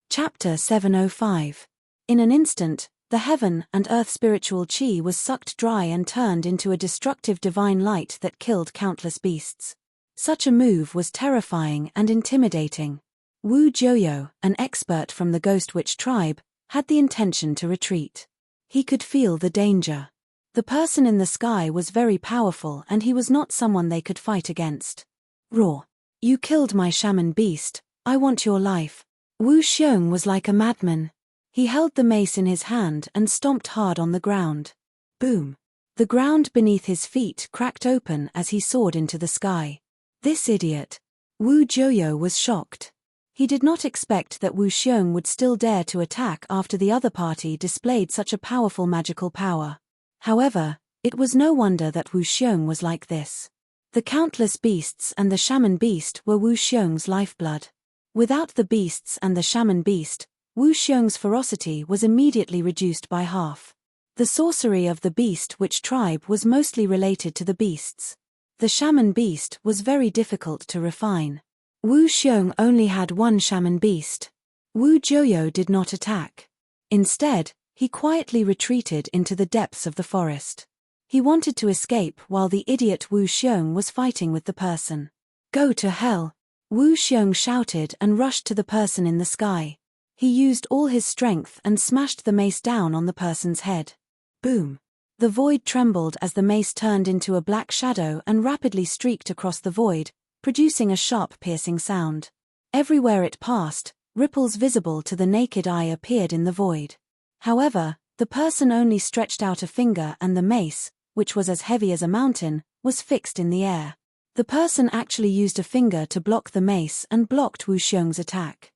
Chapter 705. In an instant, the heaven and earth spiritual chi was sucked dry and turned into a destructive divine light that killed countless beasts. Such a move was terrifying and intimidating. Wu Jiuyo, an expert from the Ghost Witch tribe, had the intention to retreat. He could feel the danger. The person in the sky was very powerful and he was not someone they could fight against. Roar. You killed my shaman beast, I want your life. Wu Xiong was like a madman. He held the mace in his hand and stomped hard on the ground. Boom. The ground beneath his feet cracked open as he soared into the sky. This idiot. Wu Jiuyo was shocked. He did not expect that Wu Xiong would still dare to attack after the other party displayed such a powerful magical power. However, it was no wonder that Wu Xiong was like this. The countless beasts and the shaman beast were Wu Xiong's lifeblood. Without the beasts and the shaman beast, Wu Xiong's ferocity was immediately reduced by half. The sorcery of the Beast Witch tribe was mostly related to the beasts. The shaman beast was very difficult to refine. Wu Xiong only had one shaman beast. Wu Jiuyo did not attack. Instead, he quietly retreated into the depths of the forest. He wanted to escape while the idiot Wu Xiong was fighting with the person. Go to hell! Wu Xiong shouted and rushed to the person in the sky. He used all his strength and smashed the mace down on the person's head. Boom! The void trembled as the mace turned into a black shadow and rapidly streaked across the void, producing a sharp piercing sound. Everywhere it passed, ripples visible to the naked eye appeared in the void. However, the person only stretched out a finger and the mace, which was as heavy as a mountain, was fixed in the air. The person actually used a finger to block the mace and blocked Wu Xiong's attack.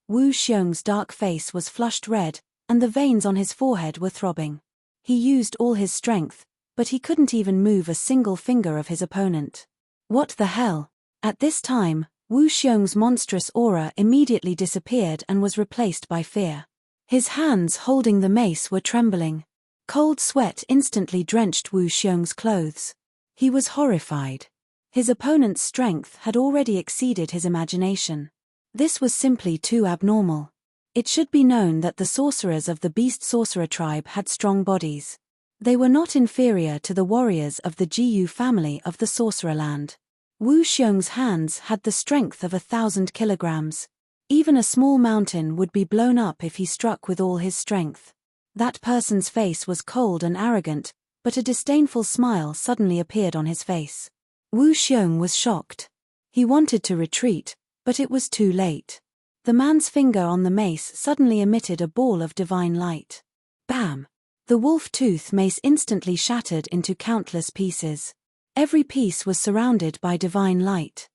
Wu Xiong's dark face was flushed red, and the veins on his forehead were throbbing. He used all his strength, but he couldn't even move a single finger of his opponent. What the hell? At this time, Wu Xiong's monstrous aura immediately disappeared and was replaced by fear. His hands holding the mace were trembling. Cold sweat instantly drenched Wu Xiong's clothes. He was horrified. His opponent's strength had already exceeded his imagination. This was simply too abnormal. It should be known that the sorcerers of the Beast Sorcerer tribe had strong bodies. They were not inferior to the warriors of the Jiyu family of the Sorcererland. Wu Xiong's hands had the strength of 1,000 kilograms. Even a small mountain would be blown up if he struck with all his strength. That person's face was cold and arrogant, but a disdainful smile suddenly appeared on his face. Wu Xiong was shocked. He wanted to retreat, but it was too late. The man's finger on the mace suddenly emitted a ball of divine light. Bam! The wolf tooth mace instantly shattered into countless pieces. Every piece was surrounded by divine light.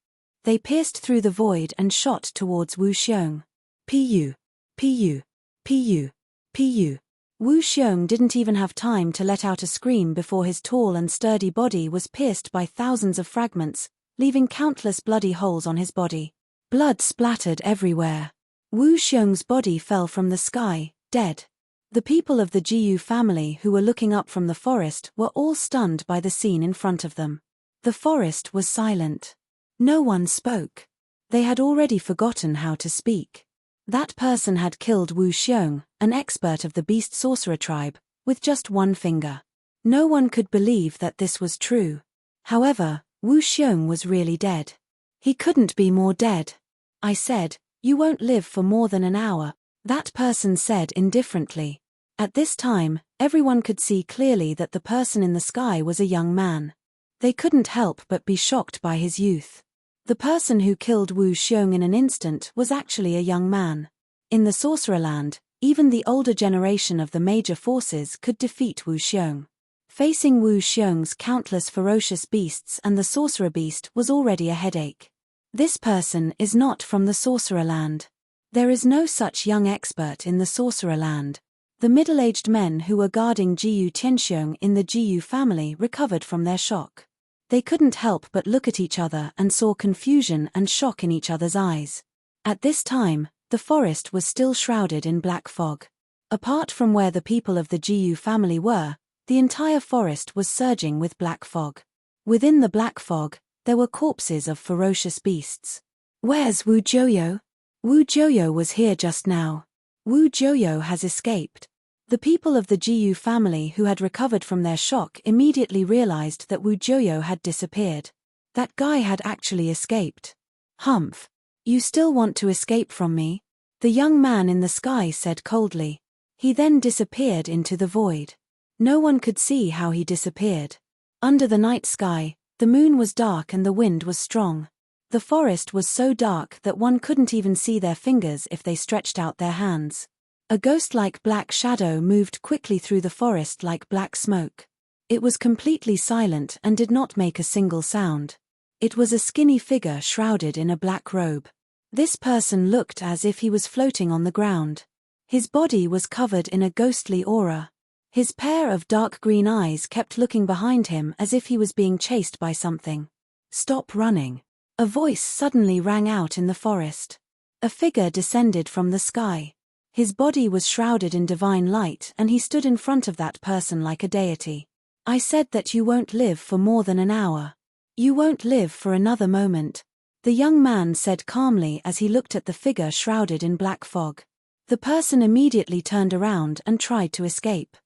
They pierced through the void and shot towards Wu Xiong. Pu! Pu! Pu! Pu! Wu Xiong didn't even have time to let out a scream before his tall and sturdy body was pierced by thousands of fragments, leaving countless bloody holes on his body. Blood splattered everywhere. Wu Xiong's body fell from the sky, dead. The people of the Jiyu family who were looking up from the forest were all stunned by the scene in front of them. The forest was silent. No one spoke. They had already forgotten how to speak. That person had killed Wu Xiong, an expert of the Beast Sorcerer tribe, with just one finger. No one could believe that this was true. However, Wu Xiong was really dead. He couldn't be more dead. I said, "You won't live for more than an hour," that person said indifferently. At this time, everyone could see clearly that the person in the sky was a young man. They couldn't help but be shocked by his youth. The person who killed Wu Xiong in an instant was actually a young man. In the Sorcererland, even the older generation of the major forces could defeat Wu Xiong. Facing Wu Xiong's countless ferocious beasts and the Sorcerer Beast was already a headache. This person is not from the Sorcererland. There is no such young expert in the Sorcererland. The middle-aged men who were guarding Jiyu Tianxiong in the Jiyu family recovered from their shock. They couldn't help but look at each other and saw confusion and shock in each other's eyes. At this time, the forest was still shrouded in black fog. Apart from where the people of the Jiyu family were, the entire forest was surging with black fog. Within the black fog, there were corpses of ferocious beasts. Where's Wu Joyo? Wu Joyo was here just now. Wu Joyo has escaped. The people of the Jiyu family who had recovered from their shock immediately realized that Wu Joyo had disappeared. That guy had actually escaped. Humph. You still want to escape from me? The young man in the sky said coldly. He then disappeared into the void. No one could see how he disappeared. Under the night sky, the moon was dark and the wind was strong. The forest was so dark that one couldn't even see their fingers if they stretched out their hands. A ghost-like black shadow moved quickly through the forest like black smoke. It was completely silent and did not make a single sound. It was a skinny figure shrouded in a black robe. This person looked as if he was floating on the ground. His body was covered in a ghostly aura. His pair of dark green eyes kept looking behind him as if he was being chased by something. "Stop running." A voice suddenly rang out in the forest. A figure descended from the sky. His body was shrouded in divine light and he stood in front of that person like a deity. "I said that you won't live for more than an hour. You won't live for another moment," the young man said calmly as he looked at the figure shrouded in black fog. The person immediately turned around and tried to escape.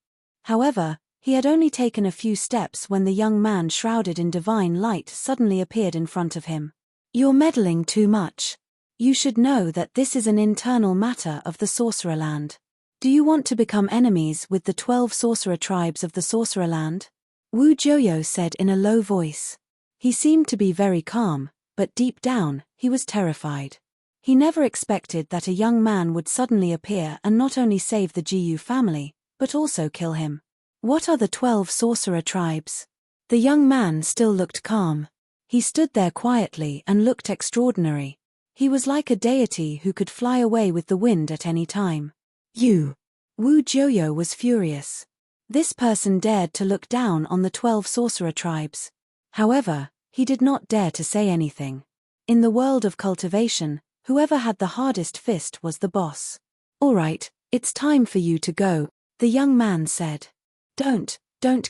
However, he had only taken a few steps when the young man shrouded in divine light suddenly appeared in front of him. "You're meddling too much. You should know that this is an internal matter of the Sorcererland. Do you want to become enemies with the 12 sorcerer tribes of the Sorcererland?" Wu Joyo said in a low voice. He seemed to be very calm, but deep down, he was terrified. He never expected that a young man would suddenly appear and not only save the Jiyu family, but also kill him. "What are the 12 sorcerer tribes?" The young man still looked calm. He stood there quietly and looked extraordinary. He was like a deity who could fly away with the wind at any time. You! Wu Jiuyo was furious. This person dared to look down on the 12 sorcerer tribes. However, he did not dare to say anything. In the world of cultivation, whoever had the hardest fist was the boss. All right, it's time for you to go, the young man said. Don't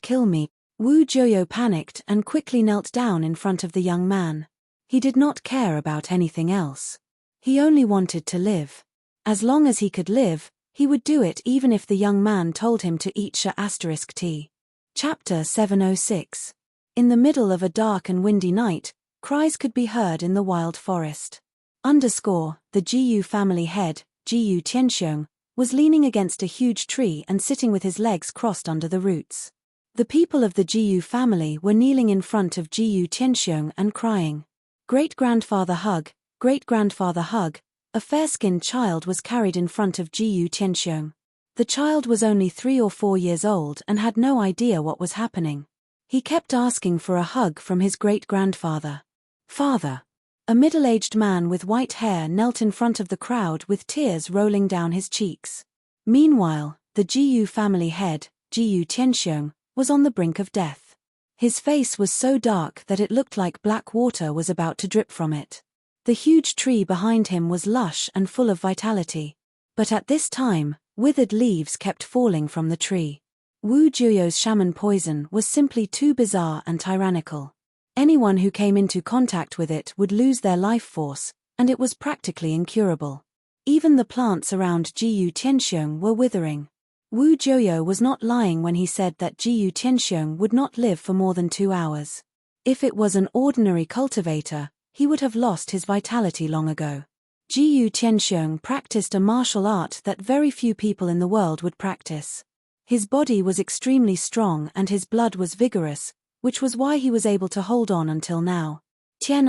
kill me. Wu Jiuyo panicked and quickly knelt down in front of the young man. He did not care about anything else. He only wanted to live. As long as he could live, he would do it even if the young man told him to eat *T. Chapter 706. In the middle of a dark and windy night, cries could be heard in the wild forest. The Jiyu family head, Jiyu Tianxiong, was leaning against a huge tree and sitting with his legs crossed under the roots. The people of the Jiyu family were kneeling in front of Jiyu Tianxiong and crying. Great-grandfather hug, great-grandfather hug. A fair-skinned child was carried in front of Jiyu Tianxiong. The child was only 3 or 4 years old and had no idea what was happening. He kept asking for a hug from his great-grandfather. Father. A middle-aged man with white hair knelt in front of the crowd with tears rolling down his cheeks. Meanwhile, the Jiyu family head, Jiyu Tianxiong, was on the brink of death. His face was so dark that it looked like black water was about to drip from it. The huge tree behind him was lush and full of vitality. But at this time, withered leaves kept falling from the tree. Wu Jiuyo's shaman poison was simply too bizarre and tyrannical. Anyone who came into contact with it would lose their life force, and it was practically incurable. Even the plants around Jiyu Tianxiong were withering. Wu Jiuyo was not lying when he said that Jiyu Tianxiong would not live for more than 2 hours. If it was an ordinary cultivator, he would have lost his vitality long ago. Jiyu Tianxiong practiced a martial art that very few people in the world would practice. His body was extremely strong and his blood was vigorous, which was why he was able to hold on until now. Tian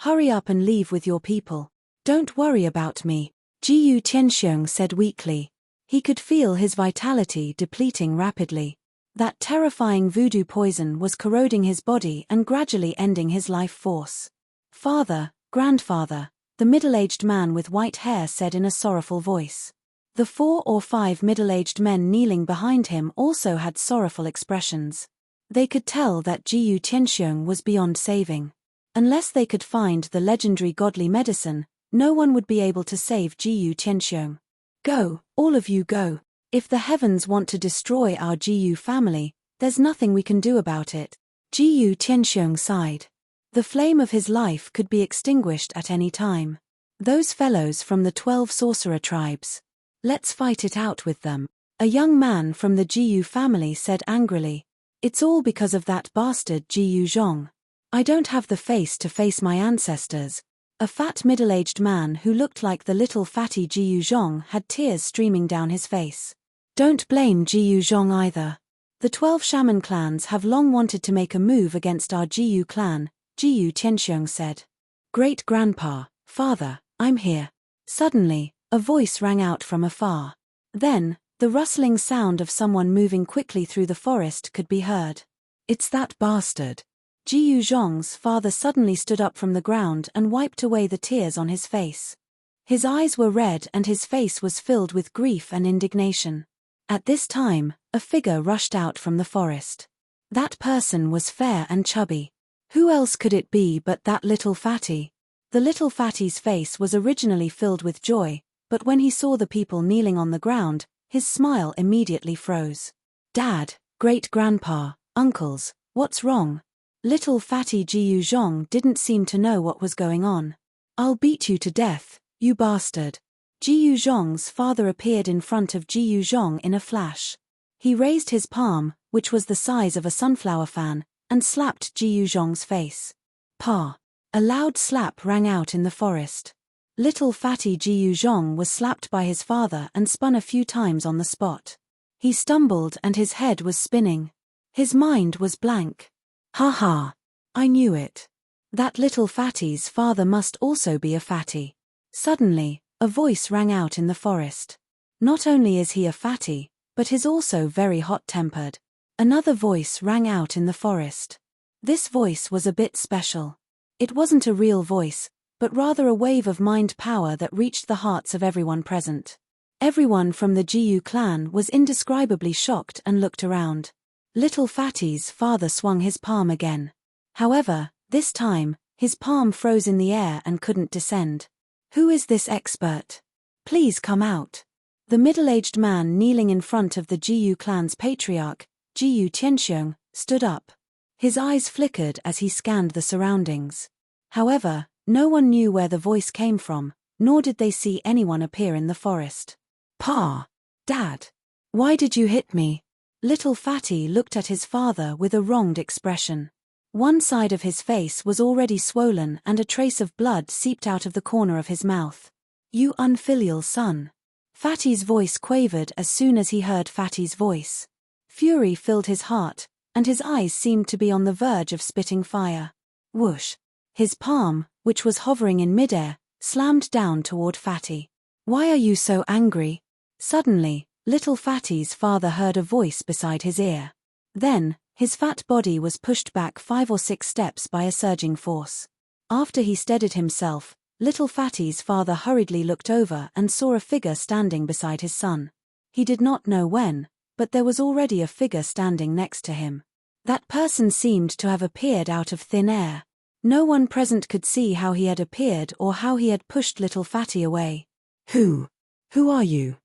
hurry up and leave with your people. Don't worry about me, Jiyu Tianxiong said weakly. He could feel his vitality depleting rapidly. That terrifying voodoo poison was corroding his body and gradually ending his life force. Father, grandfather, the middle-aged man with white hair said in a sorrowful voice. The 4 or 5 middle-aged men kneeling behind him also had sorrowful expressions. They could tell that Jiyu Tianxiong was beyond saving. Unless they could find the legendary godly medicine, no one would be able to save Jiyu Tianxiong. Go, all of you go. If the heavens want to destroy our Jiyu family, there's nothing we can do about it. Jiyu Tianxiong sighed. The flame of his life could be extinguished at any time. Those fellows from the 12 sorcerer tribes. Let's fight it out with them. A young man from the Jiyu family said angrily. It's all because of that bastard Jiyu Zhong. I don't have the face to face my ancestors. A fat middle-aged man who looked like the little fatty Jiyu Zhong had tears streaming down his face. Don't blame Jiyu Zhong either. The 12 shaman clans have long wanted to make a move against our Jiyu clan, Jiyu Tianxiong said. Great-grandpa, father, I'm here. Suddenly, a voice rang out from afar. Then, the rustling sound of someone moving quickly through the forest could be heard. It's that bastard. Jiyu Zhong's father suddenly stood up from the ground and wiped away the tears on his face. His eyes were red and his face was filled with grief and indignation. At this time, a figure rushed out from the forest. That person was fair and chubby. Who else could it be but that little fatty? The little fatty's face was originally filled with joy, but when he saw the people kneeling on the ground, his smile immediately froze. Dad, great-grandpa, uncles, what's wrong? Little fatty Jiyu Zhong didn't seem to know what was going on. I'll beat you to death, you bastard. Jiyu Zhong's father appeared in front of Jiyu Zhong in a flash. He raised his palm, which was the size of a sunflower fan, and slapped Jiyu Zhong's face. Pa! A loud slap rang out in the forest. Little fatty Jiyu Zhong was slapped by his father and spun a few times on the spot. He stumbled and his head was spinning. His mind was blank. Ha ha! I knew it. That little fatty's father must also be a fatty. Suddenly, a voice rang out in the forest. Not only is he a fatty, but he's also very hot-tempered. Another voice rang out in the forest. This voice was a bit special. It wasn't a real voice, but rather a wave of mind power that reached the hearts of everyone present. Everyone from the Jiyu clan was indescribably shocked and looked around. Little Fatty's father swung his palm again. However, this time, his palm froze in the air and couldn't descend. "Who is this expert? Please come out." The middle-aged man kneeling in front of the Jiyu clan's patriarch, Jiyu Tianxiong, stood up. His eyes flickered as he scanned the surroundings. However, no one knew where the voice came from, nor did they see anyone appear in the forest. "Pa! Dad! Why did you hit me?" Little Fatty looked at his father with a wronged expression. One side of his face was already swollen and a trace of blood seeped out of the corner of his mouth. "You unfilial son." Fatty's voice quavered as soon as he heard Fatty's voice. Fury filled his heart, and his eyes seemed to be on the verge of spitting fire. Whoosh! His palm, which was hovering in midair, slammed down toward Fatty. "Why are you so angry?" Suddenly, Little Fatty's father heard a voice beside his ear. Then, his fat body was pushed back 5 or 6 steps by a surging force. After he steadied himself, Little Fatty's father hurriedly looked over and saw a figure standing beside his son. He did not know when, but there was already a figure standing next to him. That person seemed to have appeared out of thin air. No one present could see how he had appeared or how he had pushed Little Fatty away. Who are you?"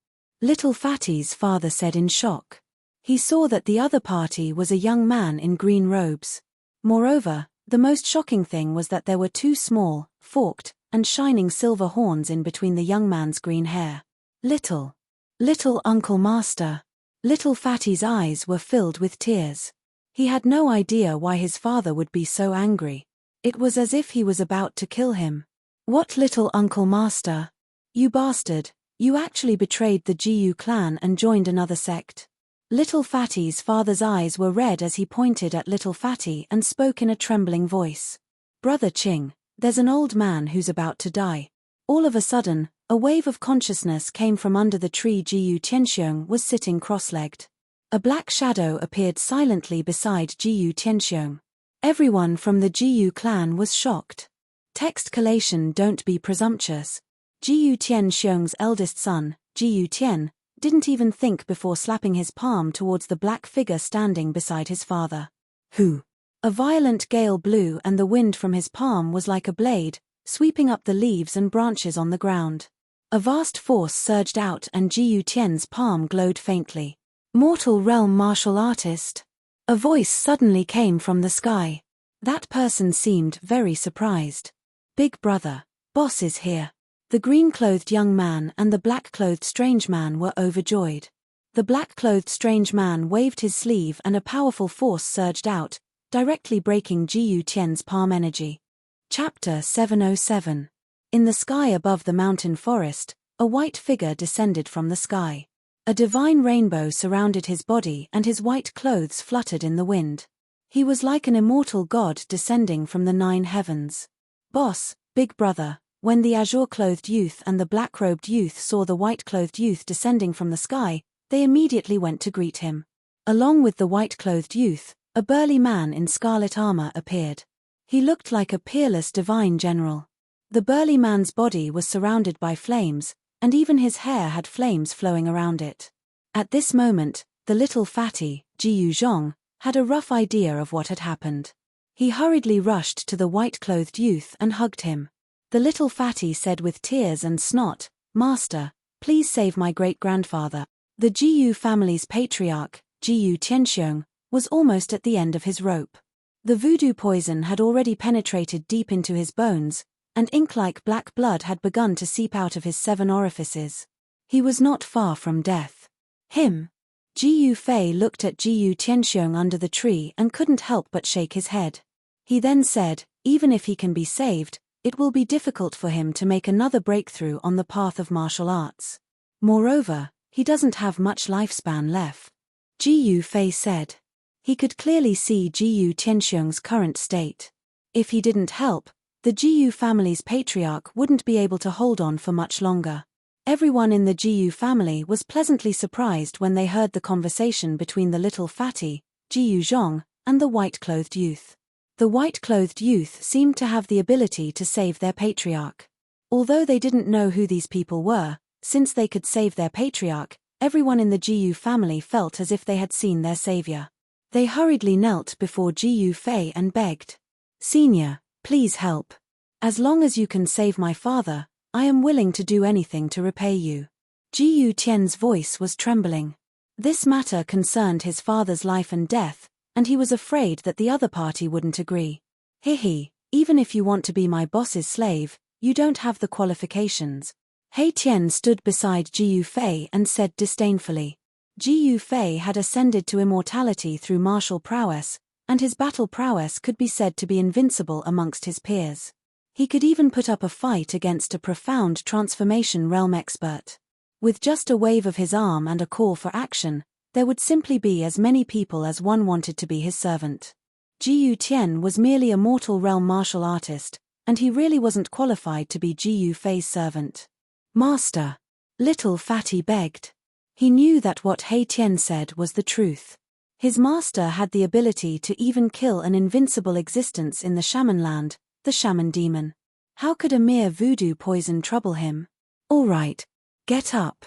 Little Fatty's father said in shock. He saw that the other party was a young man in green robes. Moreover, the most shocking thing was that there were 2 small, forked, and shining silver horns in between the young man's green hair. Little Uncle Master." Little Fatty's eyes were filled with tears. He had no idea why his father would be so angry. It was as if he was about to kill him. "What Little Uncle Master? You bastard, you actually betrayed the Jiyu clan and joined another sect." Little Fatty's father's eyes were red as he pointed at Little Fatty and spoke in a trembling voice. "Brother Ching, there's an old man who's about to die." All of a sudden, a wave of consciousness came from under the tree. Jiyu Tianxiong was sitting cross-legged. A black shadow appeared silently beside Jiyu Tianxiong. Everyone from the Jiyu clan was shocked. Text collation: Don't be presumptuous. Jiyu Tianxiong's eldest son, Jiyu Tian, didn't even think before slapping his palm towards the black figure standing beside his father. "Who?" A violent gale blew and the wind from his palm was like a blade, sweeping up the leaves and branches on the ground. A vast force surged out and Jiyu Tian's palm glowed faintly. "Mortal realm martial artist." A voice suddenly came from the sky. That person seemed very surprised. "Big brother, boss is here." The green-clothed young man and the black-clothed strange man were overjoyed. The black-clothed strange man waved his sleeve and a powerful force surged out, directly breaking Jiyu Tian's palm energy. Chapter 707. In the sky above the mountain forest, a white figure descended from the sky. A divine rainbow surrounded his body and his white clothes fluttered in the wind. He was like an immortal god descending from the 9 heavens. "Boss, big brother." When the azure-clothed youth and the black-robed youth saw the white-clothed youth descending from the sky, they immediately went to greet him. Along with the white-clothed youth, a burly man in scarlet armor appeared. He looked like a peerless divine general. The burly man's body was surrounded by flames, and even his hair had flames flowing around it. At this moment, the Little Fatty, Jiyu Zhong, had a rough idea of what had happened. He hurriedly rushed to the white-clothed youth and hugged him. The Little Fatty said with tears and snot, "Master, please save my great-grandfather." The Jiyu family's patriarch, Jiyu Tianxiong, was almost at the end of his rope. The voodoo poison had already penetrated deep into his bones, and ink-like black blood had begun to seep out of his 7 orifices. He was not far from death. "Him?" Jiyu Fei looked at Jiyu Tianxiong under the tree and couldn't help but shake his head. He then said, "Even if he can be saved, it will be difficult for him to make another breakthrough on the path of martial arts. Moreover, he doesn't have much lifespan left." Jiyu Fei said. He could clearly see Jiyu Tianxiong's current state. If he didn't help, the Jiyu family's patriarch wouldn't be able to hold on for much longer. Everyone in the Jiyu family was pleasantly surprised when they heard the conversation between the Little Fatty, Jiyu Zhong, and the white-clothed youth. The white-clothed youth seemed to have the ability to save their patriarch. Although they didn't know who these people were, since they could save their patriarch, everyone in the Jiyu family felt as if they had seen their savior. They hurriedly knelt before Jiyu Fei and begged, "Senior, please help. As long as you can save my father, I am willing to do anything to repay you." Jiyu Tian's voice was trembling. This matter concerned his father's life and death, and he was afraid that the other party wouldn't agree. "Hihi, even if you want to be my boss's slave, you don't have the qualifications." He Tian stood beside Jiyu Fei and said disdainfully. Jiyu Fei had ascended to immortality through martial prowess, and his battle prowess could be said to be invincible amongst his peers. He could even put up a fight against a profound transformation realm expert. With just a wave of his arm and a call for action, there would simply be as many people as one wanted to be his servant. Jiyu Tian was merely a mortal realm martial artist, and he really wasn't qualified to be Jiyu Fei's servant. "Master," little Fatty begged. He knew that what He Tian said was the truth. His master had the ability to even kill an invincible existence in the shaman land, the shaman demon. How could a mere voodoo poison trouble him? "All right, get up.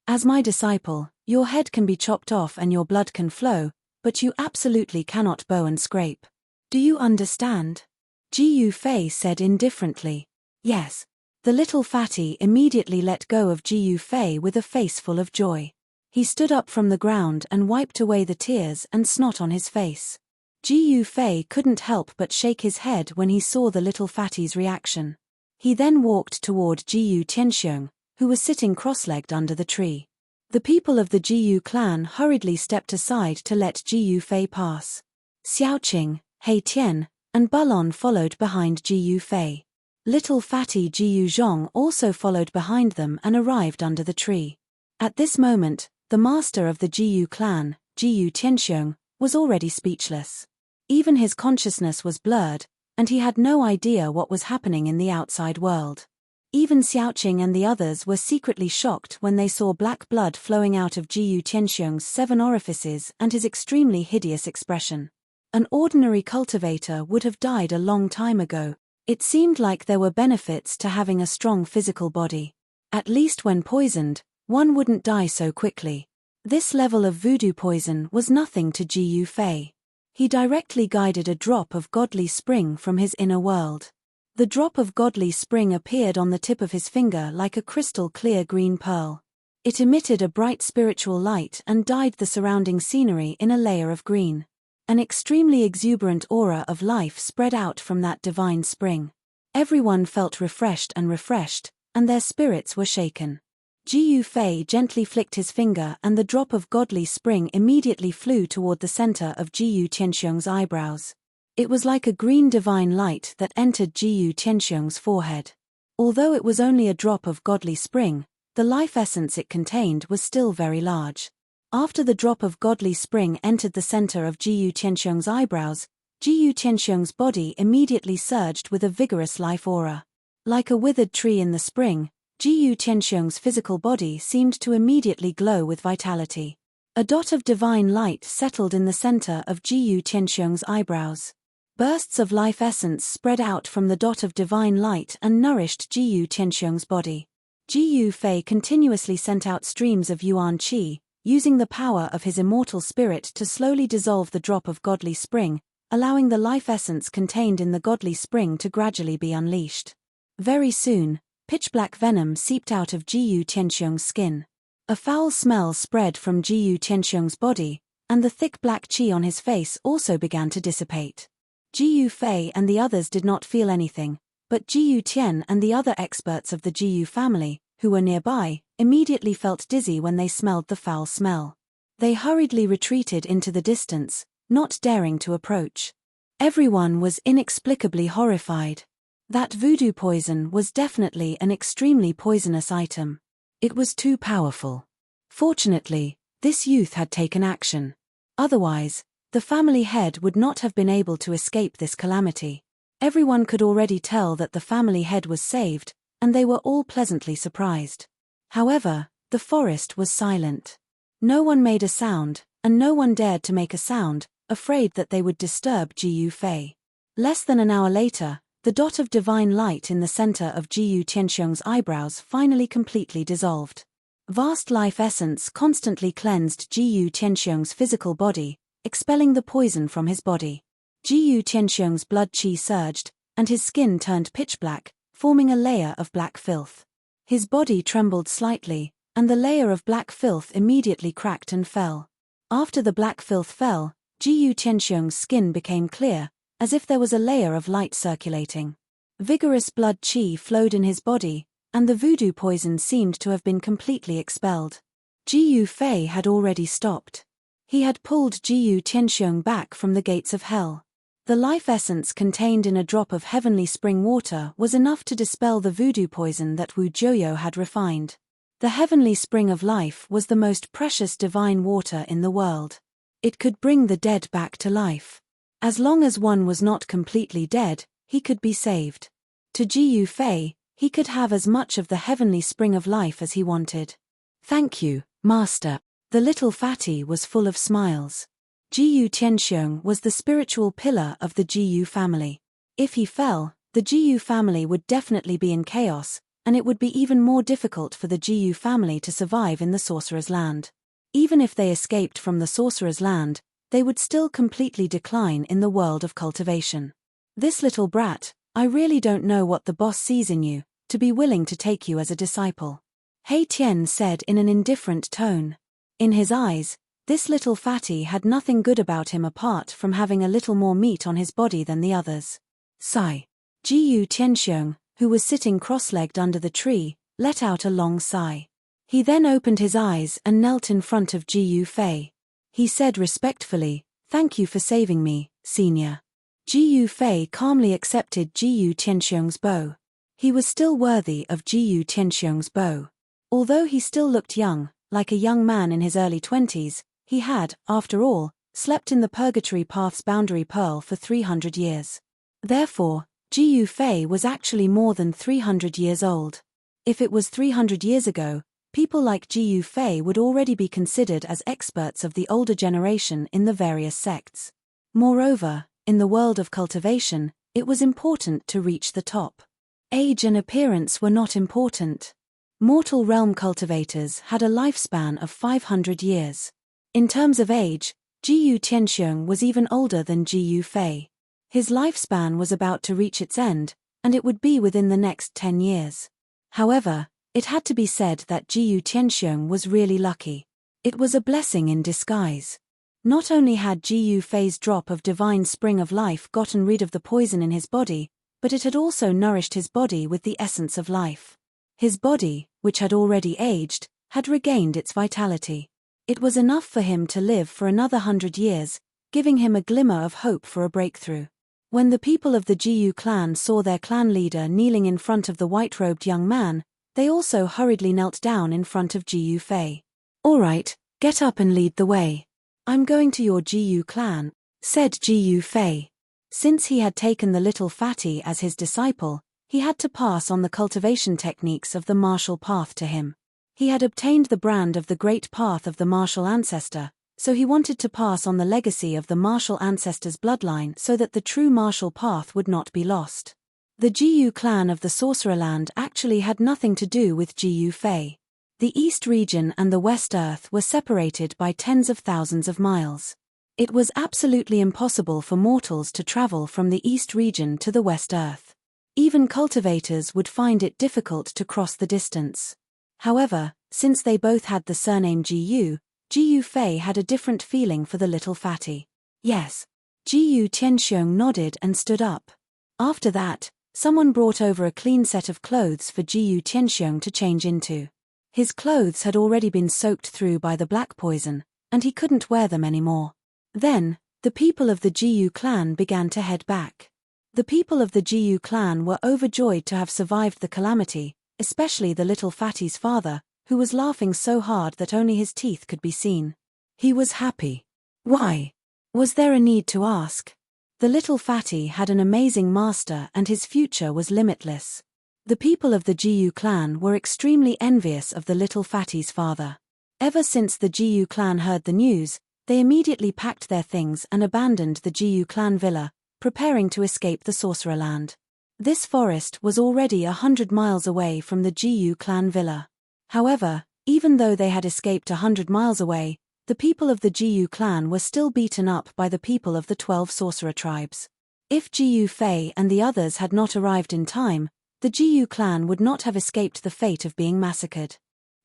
As my disciple, your head can be chopped off and your blood can flow, but you absolutely cannot bow and scrape. Do you understand?" Jiyu Fei said indifferently. "Yes." The little fatty immediately let go of Jiyu Fei with a face full of joy. He stood up from the ground and wiped away the tears and snot on his face. Jiyu Fei couldn't help but shake his head when he saw the little fatty's reaction. He then walked toward Jiyu Tianxiong, who was sitting cross-legged under the tree. The people of the Jiyu clan hurriedly stepped aside to let Jiyu Fei pass. Xiaoqing, He Tian, and Balon followed behind Jiyu Fei. Little fatty Jiyu Zhong also followed behind them and arrived under the tree. At this moment, the master of the Jiyu clan, Jiyu Tianxiong, was already speechless. Even his consciousness was blurred, and he had no idea what was happening in the outside world. Even Xiaoqing and the others were secretly shocked when they saw black blood flowing out of Jiyu Tianxiong's 7 orifices and his extremely hideous expression. An ordinary cultivator would have died a long time ago. It seemed like there were benefits to having a strong physical body. At least when poisoned, one wouldn't die so quickly. This level of voodoo poison was nothing to Jiyu Fei. He directly guided a drop of godly spring from his inner world. The drop of godly spring appeared on the tip of his finger like a crystal clear green pearl. It emitted a bright spiritual light and dyed the surrounding scenery in a layer of green. An extremely exuberant aura of life spread out from that divine spring. Everyone felt refreshed, and their spirits were shaken. Jiyu Fei gently flicked his finger and the drop of godly spring immediately flew toward the center of Jiyu Tianxiong's eyebrows. It was like a green divine light that entered Jiyu Tianxiong's forehead. Although it was only a drop of godly spring, the life essence it contained was still very large. After the drop of godly spring entered the center of Jiyu Tianxiong's eyebrows, Jiyu Tianxiong's body immediately surged with a vigorous life aura. Like a withered tree in the spring, Jiyu Tianxiong's physical body seemed to immediately glow with vitality. A dot of divine light settled in the center of Jiyu Tianxiong's eyebrows. Bursts of life essence spread out from the dot of divine light and nourished Jiyu Tianxiong's body. Jiyu Fei continuously sent out streams of yuan qi, using the power of his immortal spirit to slowly dissolve the drop of godly spring, allowing the life essence contained in the godly spring to gradually be unleashed. Very soon, pitch-black venom seeped out of Jiyu Tianxiong's skin. A foul smell spread from Jiyu Tianxiong's body, and the thick black qi on his face also began to dissipate. Jiyu Fei and the others did not feel anything, but Jiyu Tian and the other experts of the Jiyu family, who were nearby, immediately felt dizzy when they smelled the foul smell. They hurriedly retreated into the distance, not daring to approach. Everyone was inexplicably horrified. That voodoo poison was definitely an extremely poisonous item. It was too powerful. Fortunately, this youth had taken action. Otherwise, the family head would not have been able to escape this calamity. Everyone could already tell that the family head was saved, and they were all pleasantly surprised. However, the forest was silent. No one made a sound, and no one dared to make a sound, afraid that they would disturb Jiyu Fei. Less than an hour later, the dot of divine light in the center of Jiyu Tianxiong's eyebrows finally completely dissolved. Vast life essence constantly cleansed Jiyu Tianxiong's physical body, expelling the poison from his body. Jiyu Tianxiong's blood qi surged, and his skin turned pitch black, forming a layer of black filth. His body trembled slightly, and the layer of black filth immediately cracked and fell. After the black filth fell, Jiyu Tianxiong's skin became clear, as if there was a layer of light circulating. Vigorous blood qi flowed in his body, and the voodoo poison seemed to have been completely expelled. Jiyu Fei had already stopped. He had pulled Jiyu Tianxiong back from the gates of hell. The life essence contained in a drop of heavenly spring water was enough to dispel the voodoo poison that Wu Jiuyo had refined. The heavenly spring of life was the most precious divine water in the world. It could bring the dead back to life. As long as one was not completely dead, he could be saved. To Jiyu Fei, he could have as much of the heavenly spring of life as he wanted. "Thank you, Master." The little fatty was full of smiles. Jiyu Tianxiong was the spiritual pillar of the Jiyu family. If he fell, the Jiyu family would definitely be in chaos, and it would be even more difficult for the Jiyu family to survive in the Sorcerer's Land. Even if they escaped from the Sorcerer's Land, they would still completely decline in the world of cultivation. "This little brat, I really don't know what the boss sees in you, to be willing to take you as a disciple," He Tian said in an indifferent tone. In his eyes, this little fatty had nothing good about him apart from having a little more meat on his body than the others. Sigh. Jiyu Tianxiong, who was sitting cross-legged under the tree, let out a long sigh. He then opened his eyes and knelt in front of Jiyu Fei. He said respectfully, "Thank you for saving me, senior." Jiyu Fei calmly accepted Jiyu Tianxiong's bow. He was still worthy of Jiyu Tianxiong's bow. Although he still looked young, like a young man in his early 20s, he had, after all, slept in the Purgatory Path's boundary pearl for 300 years. Therefore, Jiyu Fei was actually more than 300 years old. If it was 300 years ago, people like Jiyu Fei would already be considered as experts of the older generation in the various sects. Moreover, in the world of cultivation, it was important to reach the top. Age and appearance were not important. Mortal realm cultivators had a lifespan of 500 years. In terms of age, Jiyu Tianxiong was even older than Jiyu Fei. His lifespan was about to reach its end, and it would be within the next 10 years. However, it had to be said that Jiyu Tianxiong was really lucky. It was a blessing in disguise. Not only had Jiyu Fei's drop of divine spring of life gotten rid of the poison in his body, but it had also nourished his body with the essence of life. His body, which had already aged, had regained its vitality. It was enough for him to live for another 100 years, giving him a glimmer of hope for a breakthrough. When the people of the Jiyu clan saw their clan leader kneeling in front of the white-robed young man, they also hurriedly knelt down in front of Jiyu Fei. "All right, get up and lead the way. I'm going to your Jiyu clan," said Jiyu Fei. Since he had taken the little fatty as his disciple, he had to pass on the cultivation techniques of the martial path to him. He had obtained the brand of the great path of the martial ancestor, so he wanted to pass on the legacy of the martial ancestor's bloodline so that the true martial path would not be lost. The Jiyu clan of the Sorcerer Land actually had nothing to do with Jiyu Fei. The East region and the West Earth were separated by tens of thousands of miles. It was absolutely impossible for mortals to travel from the East region to the West Earth. Even cultivators would find it difficult to cross the distance. However, since they both had the surname Jiyu, Jiyu Fei had a different feeling for the little fatty. Yes. Jiyu Tianxiong nodded and stood up. After that, someone brought over a clean set of clothes for Jiyu Tianxiong to change into. His clothes had already been soaked through by the black poison, and he couldn't wear them anymore. Then, the people of the Jiyu clan began to head back. The people of the Jiyu clan were overjoyed to have survived the calamity, especially the little fatty's father, who was laughing so hard that only his teeth could be seen. He was happy. Why? Was there a need to ask? The little fatty had an amazing master and his future was limitless. The people of the Jiyu clan were extremely envious of the little fatty's father. Ever since the Jiyu clan heard the news, they immediately packed their things and abandoned the Jiyu clan villa, preparing to escape the Sorcerer Land. This forest was already 100 miles away from the Jiyu clan villa. However, even though they had escaped 100 miles away, the people of the Jiyu clan were still beaten up by the people of the 12 sorcerer tribes. If Jiyu Fei and the others had not arrived in time, the Jiyu clan would not have escaped the fate of being massacred.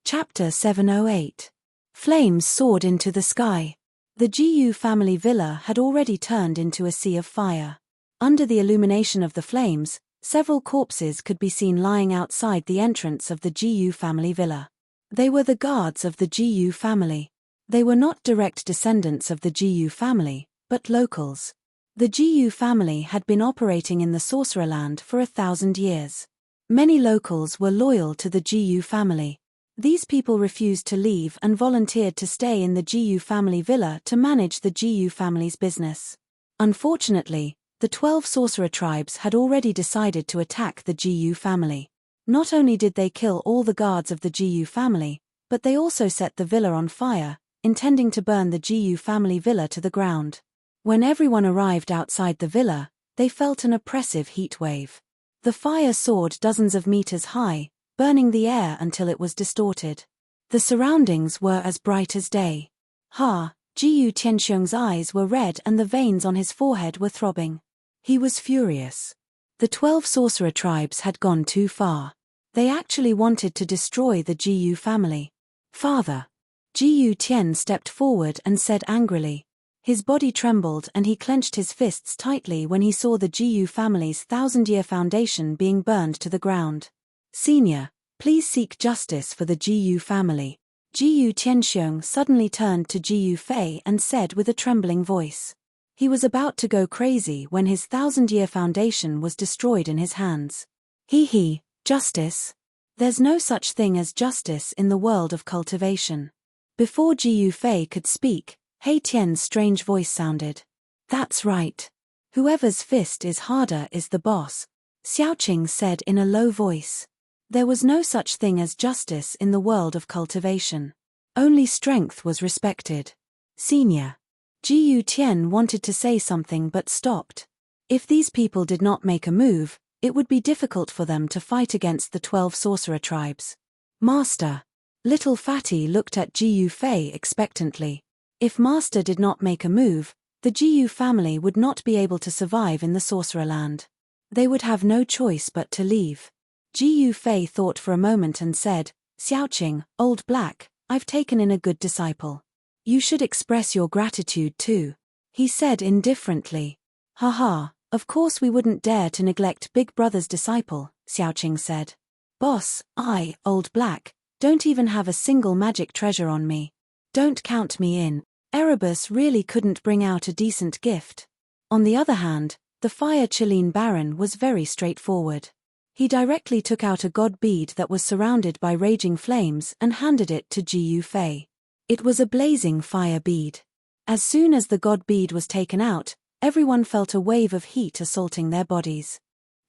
Chapter 708. Flames soared into the sky. The Jiyu family villa had already turned into a sea of fire. Under the illumination of the flames, several corpses could be seen lying outside the entrance of the Jiyu family villa. They were the guards of the Jiyu family. They were not direct descendants of the Jiyu family, but locals. The Jiyu family had been operating in the Sorcerer Land for 1,000 years. Many locals were loyal to the Jiyu family. These people refused to leave and volunteered to stay in the Jiyu family villa to manage the Jiyu family's business. Unfortunately, the 12 sorcerer tribes had already decided to attack the Jiyu family. Not only did they kill all the guards of the Jiyu family, but they also set the villa on fire, intending to burn the Jiyu family villa to the ground. When everyone arrived outside the villa, they felt an oppressive heat wave. The fire soared dozens of meters high, burning the air until it was distorted. The surroundings were as bright as day. Jiyu Tianxiong's eyes were red and the veins on his forehead were throbbing. He was furious. The 12 sorcerer tribes had gone too far. They actually wanted to destroy the Jiyu family. Father. Jiyu Tian stepped forward and said angrily. His body trembled and he clenched his fists tightly when he saw the Jiyu family's 1,000-year foundation being burned to the ground. Senior, please seek justice for the Jiyu family. Jiyu Tianxiong suddenly turned to Jiyu Fei and said with a trembling voice. He was about to go crazy when his 1,000-year foundation was destroyed in his hands. Justice? There's no such thing as justice in the world of cultivation. Before Jiyu Fei could speak, He Tian's strange voice sounded. That's right. Whoever's fist is harder is the boss, Xiaoqing said in a low voice. There was no such thing as justice in the world of cultivation. Only strength was respected. Senior. Jiyu Tian wanted to say something but stopped. If these people did not make a move, it would be difficult for them to fight against the 12 sorcerer tribes. Master. Little Fatty looked at Jiyu Fei expectantly. If Master did not make a move, the Jiyu family would not be able to survive in the Sorcerer Land. They would have no choice but to leave. Jiyu Fei thought for a moment and said, Xiaoqing, Old Black, I've taken in a good disciple. You should express your gratitude too. He said indifferently. Of course we wouldn't dare to neglect Big Brother's disciple, Xiaoqing said. Boss, I, Old Black, don't even have a single magic treasure on me. Don't count me in. Erebus really couldn't bring out a decent gift. On the other hand, the Fire Chiline Baron was very straightforward. He directly took out a god bead that was surrounded by raging flames and handed it to Jiyu Fei. It was a blazing fire bead. As soon as the god bead was taken out, everyone felt a wave of heat assaulting their bodies.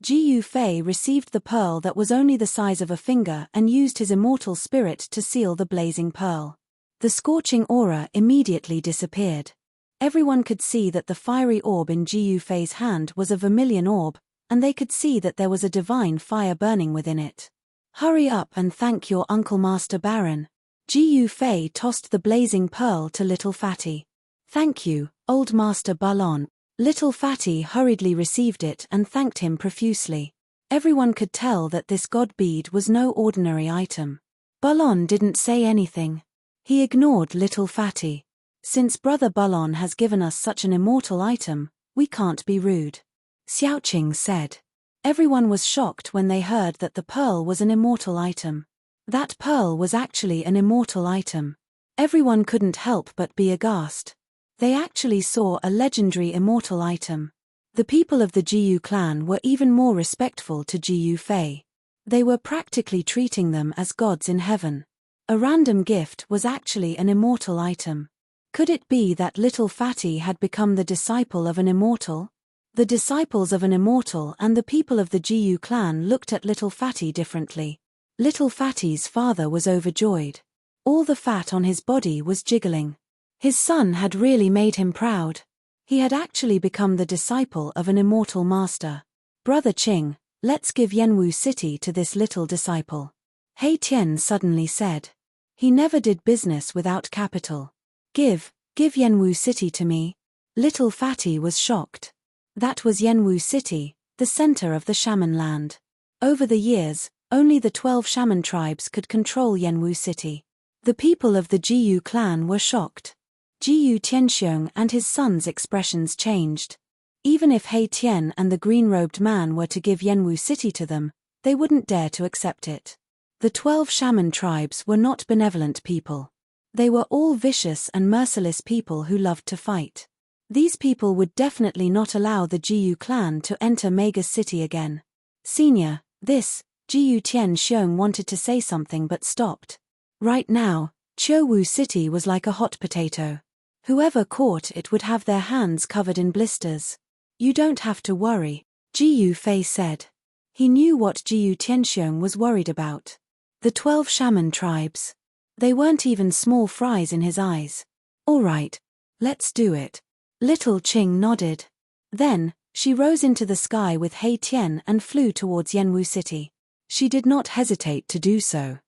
Jiyu Fei received the pearl that was only the size of a finger and used his immortal spirit to seal the blazing pearl. The scorching aura immediately disappeared. Everyone could see that the fiery orb in Jiyu Fei's hand was a vermilion orb, and they could see that there was a divine fire burning within it. Hurry up and thank your Uncle Master Baron. Jiyu Fei tossed the blazing pearl to Little Fatty. Thank you, Old Master Balon. Little Fatty hurriedly received it and thanked him profusely. Everyone could tell that this god bead was no ordinary item. Balon didn't say anything. He ignored Little Fatty. Since Brother Balon has given us such an immortal item, we can't be rude. Xiaoqing said. Everyone was shocked when they heard that the pearl was an immortal item. That pearl was actually an immortal item. Everyone couldn't help but be aghast. They actually saw a legendary immortal item. The people of the Jiyu clan were even more respectful to Jiyu Fei. They were practically treating them as gods in heaven. A random gift was actually an immortal item. Could it be that Little Fatty had become the disciple of an immortal? The disciples of an immortal and the people of the Jiyu clan looked at Little Fatty differently. Little Fatty's father was overjoyed. All the fat on his body was jiggling. His son had really made him proud. He had actually become the disciple of an immortal master. Brother Qing, let's give Yanwu City to this little disciple. He Tian suddenly said. He never did business without capital. Give Yanwu City to me. Little Fatty was shocked. That was Yanwu City, the center of the shaman land. Over the years, only the 12 shaman tribes could control Yanwu City. The people of the Jiyu clan were shocked. Jiyu Tianxiong and his son's expressions changed. Even if He Tian and the green-robed man were to give Yanwu City to them, they wouldn't dare to accept it. The 12 shaman tribes were not benevolent people. They were all vicious and merciless people who loved to fight. These people would definitely not allow the Jiyu clan to enter Mega City again. Senior, Jiyu Tianxiong wanted to say something but stopped. Right now, Chouwu City was like a hot potato. Whoever caught it would have their hands covered in blisters. You don't have to worry, Jiyu Fei said. He knew what Jiyu Tianxiong was worried about. The 12 shaman tribes. They weren't even small fries in his eyes. All right, let's do it. Little Qing nodded. Then, she rose into the sky with He Tian and flew towards Yanwu City. She did not hesitate to do so.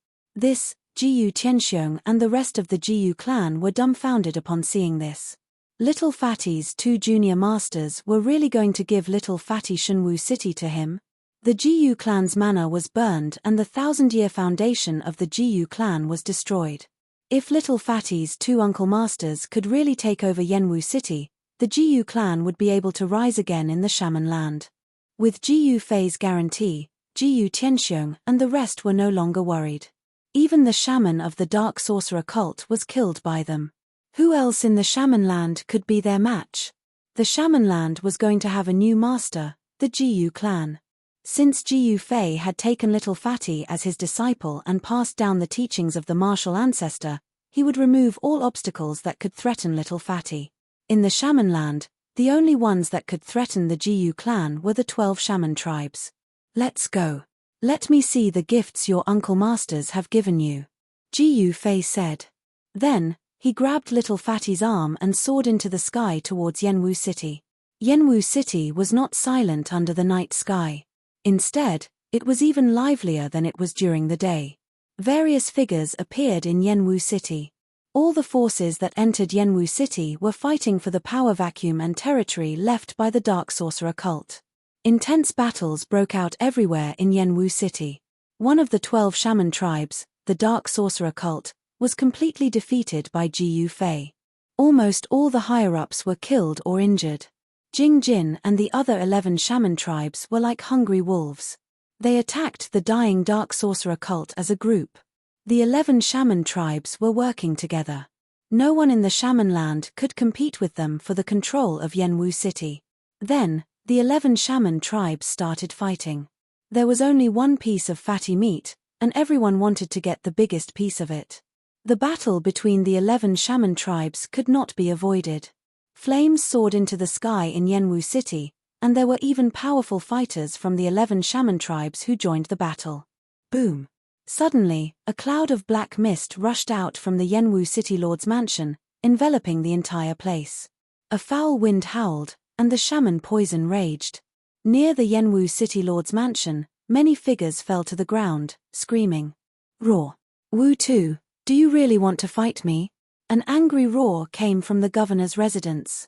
Jiyu Tianxiong and the rest of the Jiyu clan were dumbfounded upon seeing this. Little Fatty's 2 junior masters were really going to give Little Fatty Shunwu City to him? The Jiyu clan's manor was burned and the 1,000-year foundation of the Jiyu clan was destroyed. If Little Fatty's 2 uncle masters could really take over Yanwu City, the Jiyu clan would be able to rise again in the shaman land. With Jiyu Fei's guarantee, Jiyu Tianxiong and the rest were no longer worried. Even the shaman of the dark sorcerer cult was killed by them. Who else in the shaman land could be their match? The shaman land was going to have a new master, the Jiyu clan. Since Jiyu Fei had taken Little Fatty as his disciple and passed down the teachings of the martial ancestor, he would remove all obstacles that could threaten Little Fatty. In the shaman land, the only ones that could threaten the Jiyu clan were the 12 shaman tribes. Let's go. Let me see the gifts your uncle masters have given you, Jiyu Fei said. Then, he grabbed Little Fatty's arm and soared into the sky towards Yanwu City. Yanwu City was not silent under the night sky. Instead, it was even livelier than it was during the day. Various figures appeared in Yanwu City. All the forces that entered Yanwu City were fighting for the power vacuum and territory left by the Dark Sorcerer cult. Intense battles broke out everywhere in Yanwu City. One of the 12 shaman tribes, the Dark Sorcerer cult, was completely defeated by Jiyu Fei. Almost all the higher-ups were killed or injured. Jing Jin and the other 11 shaman tribes were like hungry wolves. They attacked the dying Dark Sorcerer cult as a group. The 11 shaman tribes were working together. No one in the shaman land could compete with them for the control of Yanwu City. Then, the 11 shaman tribes started fighting. There was only one piece of fatty meat, and everyone wanted to get the biggest piece of it. The battle between the 11 shaman tribes could not be avoided. Flames soared into the sky in Yanwu City, and there were even powerful fighters from the 11 shaman tribes who joined the battle. Boom! Suddenly, a cloud of black mist rushed out from the Yanwu City Lord's mansion, enveloping the entire place. A foul wind howled, and the shaman poison raged. Near the Yanwu City Lord's mansion, many figures fell to the ground, screaming. Roar! Wu Tu, do you really want to fight me? An angry roar came from the governor's residence.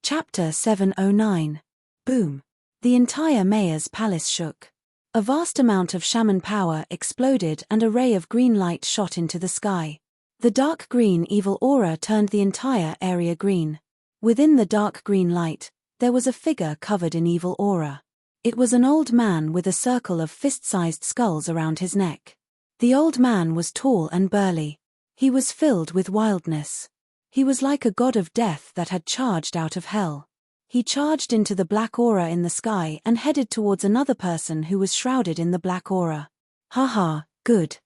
Chapter 709. Boom! The entire mayor's palace shook. A vast amount of shaman power exploded and a ray of green light shot into the sky. The dark green evil aura turned the entire area green. Within the dark green light, there was a figure covered in evil aura. It was an old man with a circle of fist-sized skulls around his neck. The old man was tall and burly. He was filled with wildness. He was like a god of death that had charged out of hell. He charged into the black aura in the sky and headed towards another person who was shrouded in the black aura. Haha, good.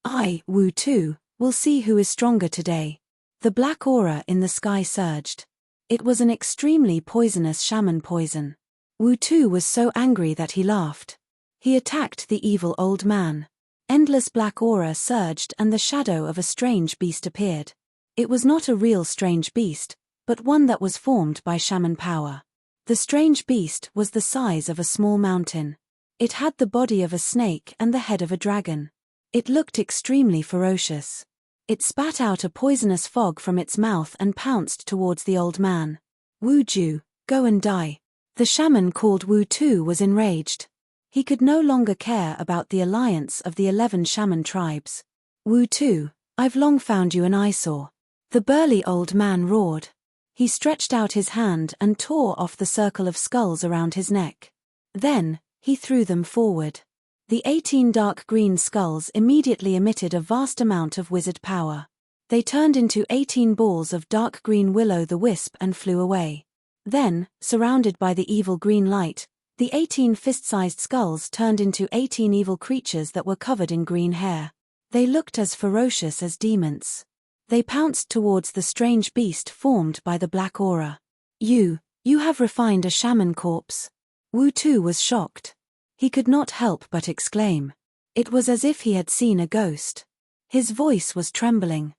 I, Wu Tu, will see who is stronger today. The black aura in the sky surged. It was an extremely poisonous shaman poison. Wu Tu was so angry that he laughed. He attacked the evil old man. Endless black aura surged and the shadow of a strange beast appeared. It was not a real strange beast, but one that was formed by shaman power. The strange beast was the size of a small mountain. It had the body of a snake and the head of a dragon. It looked extremely ferocious. It spat out a poisonous fog from its mouth and pounced towards the old man. "Wu Ju, go and die." The shaman called Wu Tu was enraged. He could no longer care about the alliance of the 11 shaman tribes. "Wu Tu, I've long found you an eyesore." The burly old man roared. He stretched out his hand and tore off the circle of skulls around his neck. Then, he threw them forward. The 18 dark green skulls immediately emitted a vast amount of wizard power. They turned into 18 balls of dark green will-o'-the-wisp and flew away. Then, surrounded by the evil green light, the 18 fist-sized skulls turned into 18 evil creatures that were covered in green hair. They looked as ferocious as demons. They pounced towards the strange beast formed by the black aura. You have refined a shaman corpse." Wu Tu was shocked. He could not help but exclaim. It was as if he had seen a ghost. His voice was trembling.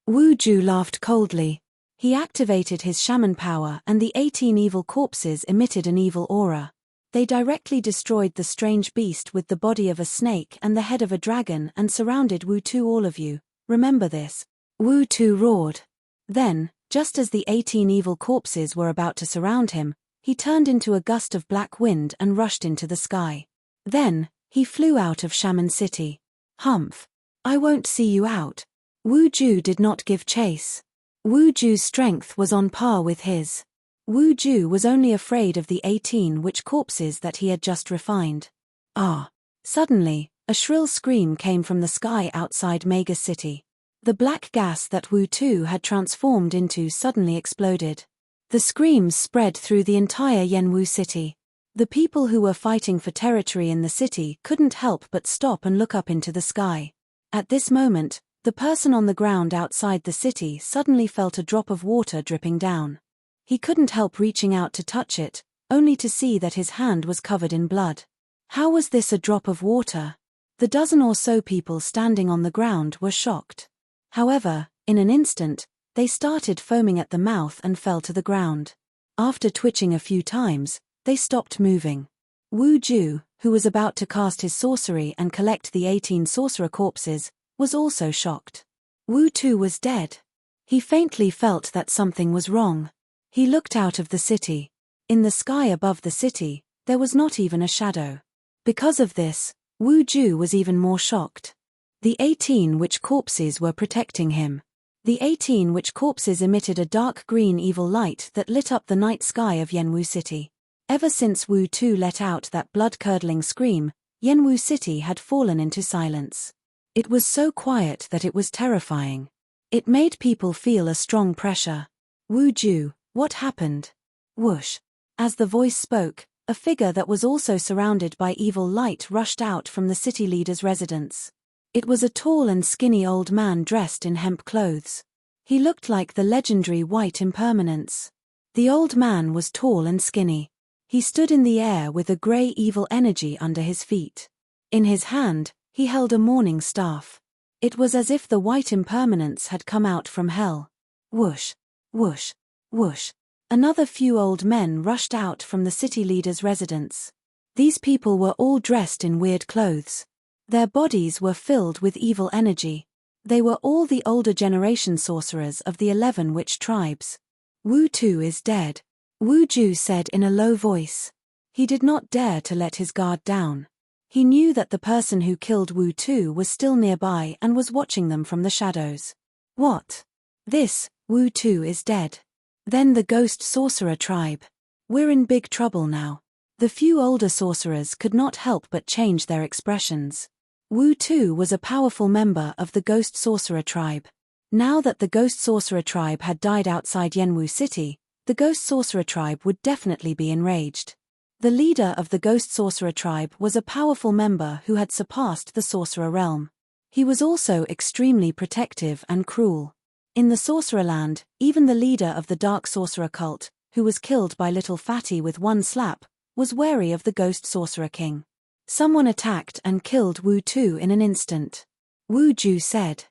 Wu Ju laughed coldly. He activated his shaman power and the 18 evil corpses emitted an evil aura. They directly destroyed the strange beast with the body of a snake and the head of a dragon and surrounded Wu Tu. "All of you, remember this," Wu Tu roared. Then, just as the 18 evil corpses were about to surround him, he turned into a gust of black wind and rushed into the sky. Then, he flew out of Shaman City. "Humph! I won't see you out." Wu Ju did not give chase. Wu Ju's strength was on par with his. Wu Ju was only afraid of the 18 witch corpses that he had just refined. Ah! Suddenly, a shrill scream came from the sky outside Mega City. The black gas that Wu Tu had transformed into suddenly exploded. The screams spread through the entire Yenwu City. The people who were fighting for territory in the city couldn't help but stop and look up into the sky. At this moment, the person on the ground outside the city suddenly felt a drop of water dripping down. He couldn't help reaching out to touch it, only to see that his hand was covered in blood. How was this a drop of water? The dozen or so people standing on the ground were shocked. However, in an instant, they started foaming at the mouth and fell to the ground. After twitching a few times, they stopped moving. Wu Ju, who was about to cast his sorcery and collect the 18 sorcerer corpses, was also shocked. Wu Tu was dead. He faintly felt that something was wrong. He looked out of the city. In the sky above the city, there was not even a shadow. Because of this, Wu Ju was even more shocked. The 18 witch corpses were protecting him. The 18 witch corpses emitted a dark green evil light that lit up the night sky of Yenwu City. Ever since Wu Tu let out that blood-curdling scream, Yenwu City had fallen into silence. It was so quiet that it was terrifying. It made people feel a strong pressure. "Wu Ju, what happened?" Whoosh. As the voice spoke, a figure that was also surrounded by evil light rushed out from the city leader's residence. It was a tall and skinny old man dressed in hemp clothes. He looked like the legendary White Impermanence. The old man was tall and skinny. He stood in the air with a grey evil energy under his feet. In his hand, he held a mourning staff. It was as if the White Impermanence had come out from hell. Whoosh, whoosh, whoosh. Another few old men rushed out from the city leader's residence. These people were all dressed in weird clothes. Their bodies were filled with evil energy. They were all the older generation sorcerers of the 11 witch tribes. "Wu Tu is dead," Wu Ju said in a low voice. He did not dare to let his guard down. He knew that the person who killed Wu Tu was still nearby and was watching them from the shadows. "What? This, Wu Tu is dead. Then the ghost sorcerer tribe. We're in big trouble now." The few older sorcerers could not help but change their expressions. Wu Tu was a powerful member of the Ghost Sorcerer tribe. Now that the Ghost Sorcerer tribe had died outside Yenwu City, the Ghost Sorcerer tribe would definitely be enraged. The leader of the Ghost Sorcerer tribe was a powerful member who had surpassed the Sorcerer realm. He was also extremely protective and cruel. In the Sorcerer land, even the leader of the Dark Sorcerer cult, who was killed by Little Fatty with one slap, was wary of the Ghost Sorcerer King. Someone attacked and killed Wu Tu in an instant. Wu Ju said,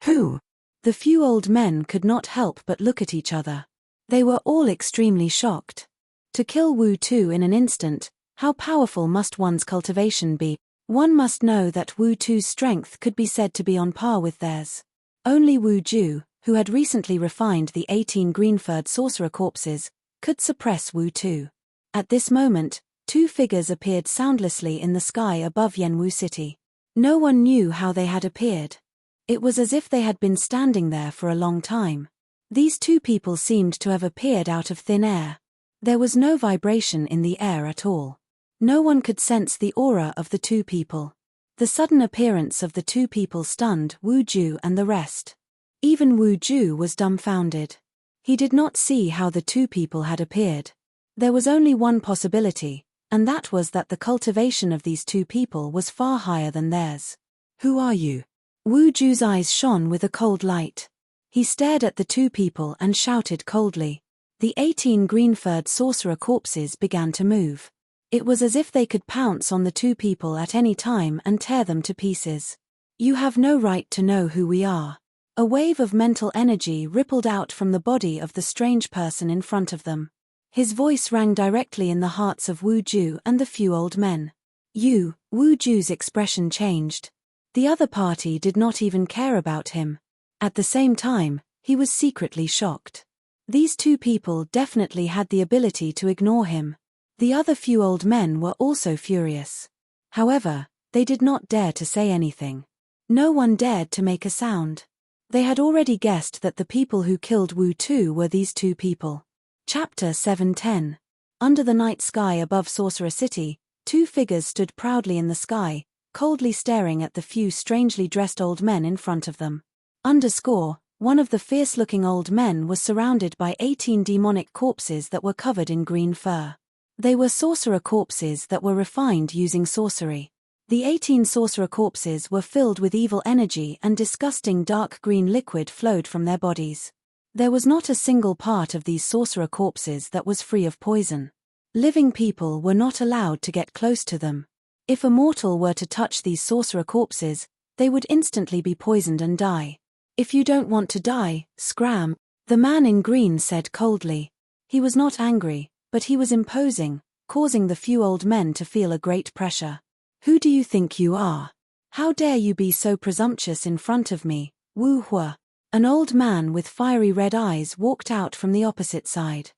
"Who?" The few old men could not help but look at each other. They were all extremely shocked. To kill Wu Tu in an instant, how powerful must one's cultivation be? One must know that Wu Tu's strength could be said to be on par with theirs. Only Wu Ju, who had recently refined the 18 green-furred sorcerer corpses, could suppress Wu Tu. At this moment, two figures appeared soundlessly in the sky above Yanwu City. No one knew how they had appeared. It was as if they had been standing there for a long time. These two people seemed to have appeared out of thin air. There was no vibration in the air at all. No one could sense the aura of the two people. The sudden appearance of the two people stunned Wu Ju and the rest. Even Wu Ju was dumbfounded. He did not see how the two people had appeared. There was only one possibility, and that was that the cultivation of these two people was far higher than theirs. Who are you? Wu Ju's eyes shone with a cold light. He stared at the two people and shouted coldly. The 18 green-furred sorcerer corpses began to move. It was as if they could pounce on the two people at any time and tear them to pieces. You have no right to know who we are. A wave of mental energy rippled out from the body of the strange person in front of them. His voice rang directly in the hearts of Wu Ju and the few old men. Wu Ju's expression changed. The other party did not even care about him. At the same time, he was secretly shocked. These two people definitely had the ability to ignore him. The other few old men were also furious. However, they did not dare to say anything. No one dared to make a sound. They had already guessed that the people who killed Wu Tu were these two people. Chapter 710. Under the night sky above Sorcerer City, two figures stood proudly in the sky, coldly staring at the few strangely dressed old men in front of them. One of the fierce-looking old men was surrounded by 18 demonic corpses that were covered in green fur. They were sorcerer corpses that were refined using sorcery. The 18 sorcerer corpses were filled with evil energy and disgusting dark green liquid flowed from their bodies. There was not a single part of these sorcerer corpses that was free of poison. Living people were not allowed to get close to them. If a mortal were to touch these sorcerer corpses, they would instantly be poisoned and die. If you don't want to die, scram, the man in green said coldly. He was not angry, but he was imposing, causing the few old men to feel a great pressure. Who do you think you are? How dare you be so presumptuous in front of me, Wu Hua? An old man with fiery red eyes walked out from the opposite side.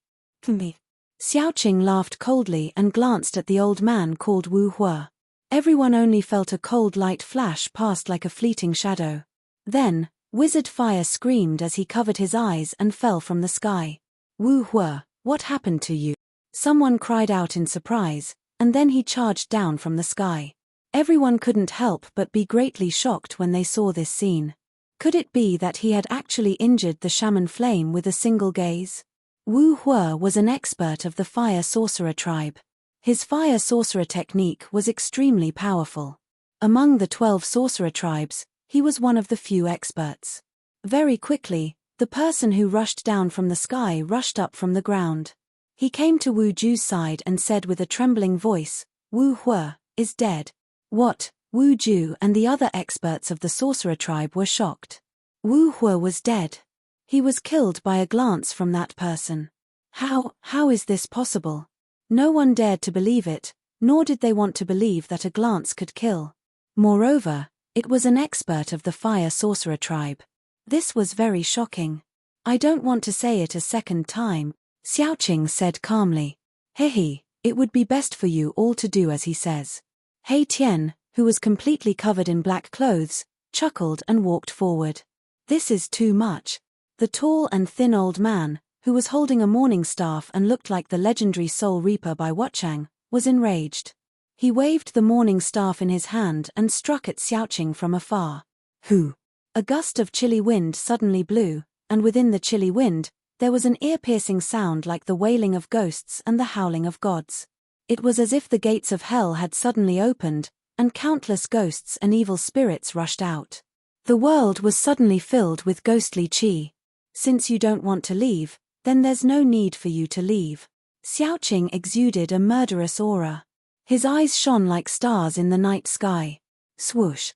Me. Xiaoqing laughed coldly and glanced at the old man called Wu Hua. Everyone only felt a cold light flash past like a fleeting shadow. Then, Wizard Fire screamed as he covered his eyes and fell from the sky. Wu Hua, what happened to you? Someone cried out in surprise, and then he charged down from the sky. Everyone couldn't help but be greatly shocked when they saw this scene. Could it be that he had actually injured the shaman flame with a single gaze? Wu Hua was an expert of the fire sorcerer tribe. His fire sorcerer technique was extremely powerful. Among the 12 sorcerer tribes, he was one of the few experts. Very quickly, the person who rushed down from the sky rushed up from the ground. He came to Wu Ju's side and said with a trembling voice, Wu Hua is dead. What? Wu Ju and the other experts of the sorcerer tribe were shocked. Wu Hua was dead. He was killed by a glance from that person. How is this possible? No one dared to believe it, nor did they want to believe that a glance could kill. Moreover, it was an expert of the fire sorcerer tribe. This was very shocking. I don't want to say it a second time, Xiaoqing said calmly. Hehe, it would be best for you all to do as he says. He Tian, who was completely covered in black clothes, chuckled and walked forward. This is too much. The tall and thin old man, who was holding a mourning staff and looked like the legendary Soul Reaper by Wuchang, was enraged. He waved the mourning staff in his hand and struck at Xiaoqing from afar. Who? A gust of chilly wind suddenly blew, and within the chilly wind, there was an ear-piercing sound like the wailing of ghosts and the howling of gods. It was as if the gates of hell had suddenly opened, and countless ghosts and evil spirits rushed out. The world was suddenly filled with ghostly qi. Since you don't want to leave, then there's no need for you to leave. Xiaoqing exuded a murderous aura. His eyes shone like stars in the night sky. Swoosh.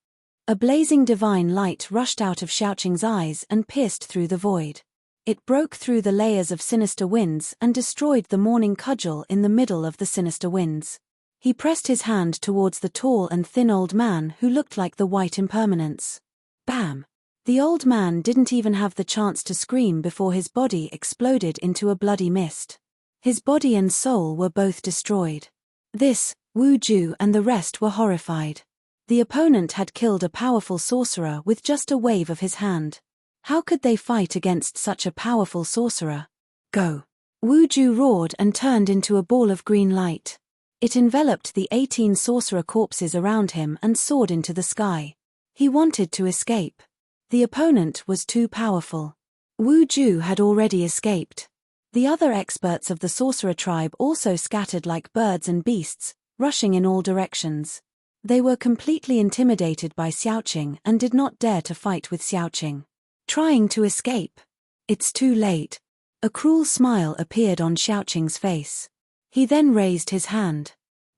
A blazing divine light rushed out of Xiaoqing's eyes and pierced through the void. It broke through the layers of sinister winds and destroyed the morning cudgel in the middle of the sinister winds. He pressed his hand towards the tall and thin old man who looked like the white impermanence. Bam! The old man didn't even have the chance to scream before his body exploded into a bloody mist. His body and soul were both destroyed. This, Wu Ju and the rest were horrified. The opponent had killed a powerful sorcerer with just a wave of his hand. How could they fight against such a powerful sorcerer? Go! Wu Ju roared and turned into a ball of green light. It enveloped the 18 sorcerer corpses around him and soared into the sky. He wanted to escape. The opponent was too powerful. Wu Ju had already escaped. The other experts of the sorcerer tribe also scattered like birds and beasts, rushing in all directions. They were completely intimidated by Xiaoqing and did not dare to fight with Xiaoqing. Trying to escape. It's too late. A cruel smile appeared on Xiaoqing's face. He then raised his hand.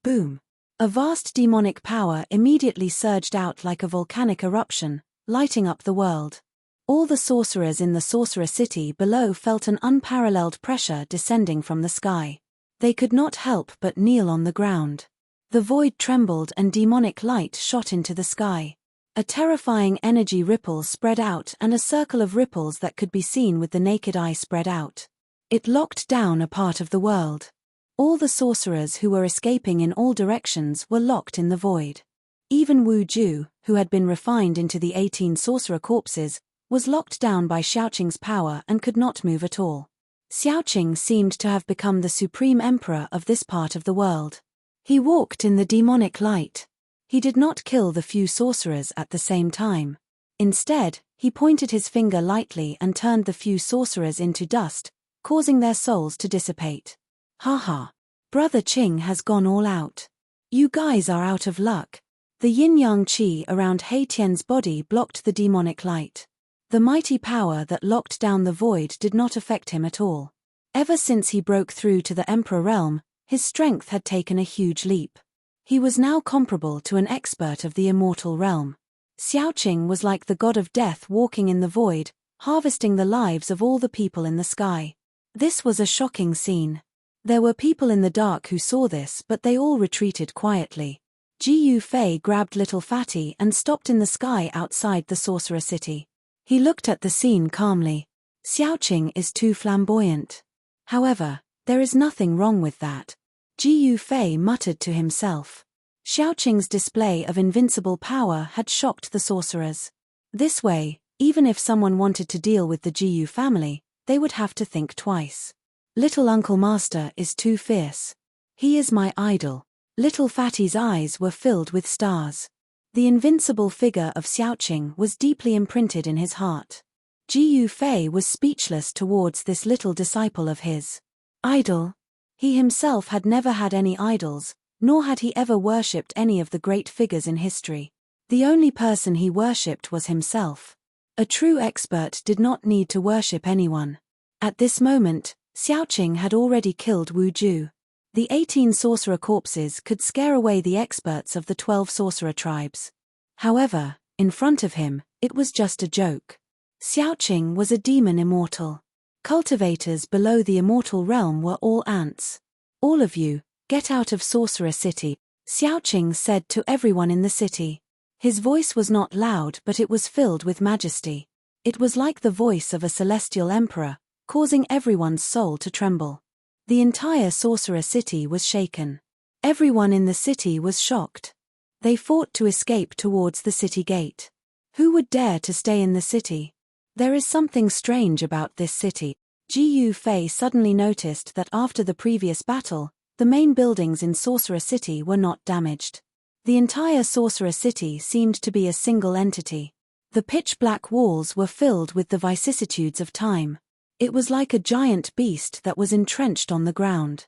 Boom. A vast demonic power immediately surged out like a volcanic eruption, lighting up the world. All the sorcerers in the sorcerer city below felt an unparalleled pressure descending from the sky. They could not help but kneel on the ground. The void trembled and demonic light shot into the sky. A terrifying energy ripple spread out and a circle of ripples that could be seen with the naked eye spread out. It locked down a part of the world. All the sorcerers who were escaping in all directions were locked in the void. Even Wu Ju, who had been refined into the 18 sorcerer corpses, was locked down by Xiaoqing's power and could not move at all. Xiaoqing seemed to have become the supreme emperor of this part of the world. He walked in the demonic light. He did not kill the few sorcerers at the same time. Instead, he pointed his finger lightly and turned the few sorcerers into dust, causing their souls to dissipate. Haha. Brother Qing has gone all out. You guys are out of luck. The yin-yang qi around He Tian's body blocked the demonic light. The mighty power that locked down the void did not affect him at all. Ever since he broke through to the Emperor realm, his strength had taken a huge leap. He was now comparable to an expert of the immortal realm. Xiaoqing was like the god of death walking in the void, harvesting the lives of all the people in the sky. This was a shocking scene. There were people in the dark who saw this, but they all retreated quietly. Ji Yufei grabbed little Fatty and stopped in the sky outside the sorcerer city. He looked at the scene calmly. Xiaoqing is too flamboyant. However, there is nothing wrong with that. Ji Yufei muttered to himself. Xiaoqing's display of invincible power had shocked the sorcerers. This way, even if someone wanted to deal with the Ji family, they would have to think twice. Little Uncle Master is too fierce. He is my idol. Little Fatty's eyes were filled with stars. The invincible figure of Xiaoqing was deeply imprinted in his heart. Ji Yufei was speechless towards this little disciple of his. Idol? He himself had never had any idols, nor had he ever worshipped any of the great figures in history. The only person he worshipped was himself. A true expert did not need to worship anyone. At this moment, Xiaoqing had already killed Wu Ju. The 18 sorcerer corpses could scare away the experts of the 12 sorcerer tribes. However, in front of him, it was just a joke. Xiaoqing was a demon immortal. Cultivators below the immortal realm were all ants. All of you, get out of Sorcerer City, Xiaoqing said to everyone in the city. His voice was not loud, but it was filled with majesty. It was like the voice of a celestial emperor, causing everyone's soul to tremble. The entire Sorcerer City was shaken. Everyone in the city was shocked. They fought to escape towards the city gate. Who would dare to stay in the city? There is something strange about this city. Ji Yufei suddenly noticed that after the previous battle, the main buildings in Sorcerer City were not damaged. The entire Sorcerer City seemed to be a single entity. The pitch-black walls were filled with the vicissitudes of time. It was like a giant beast that was entrenched on the ground.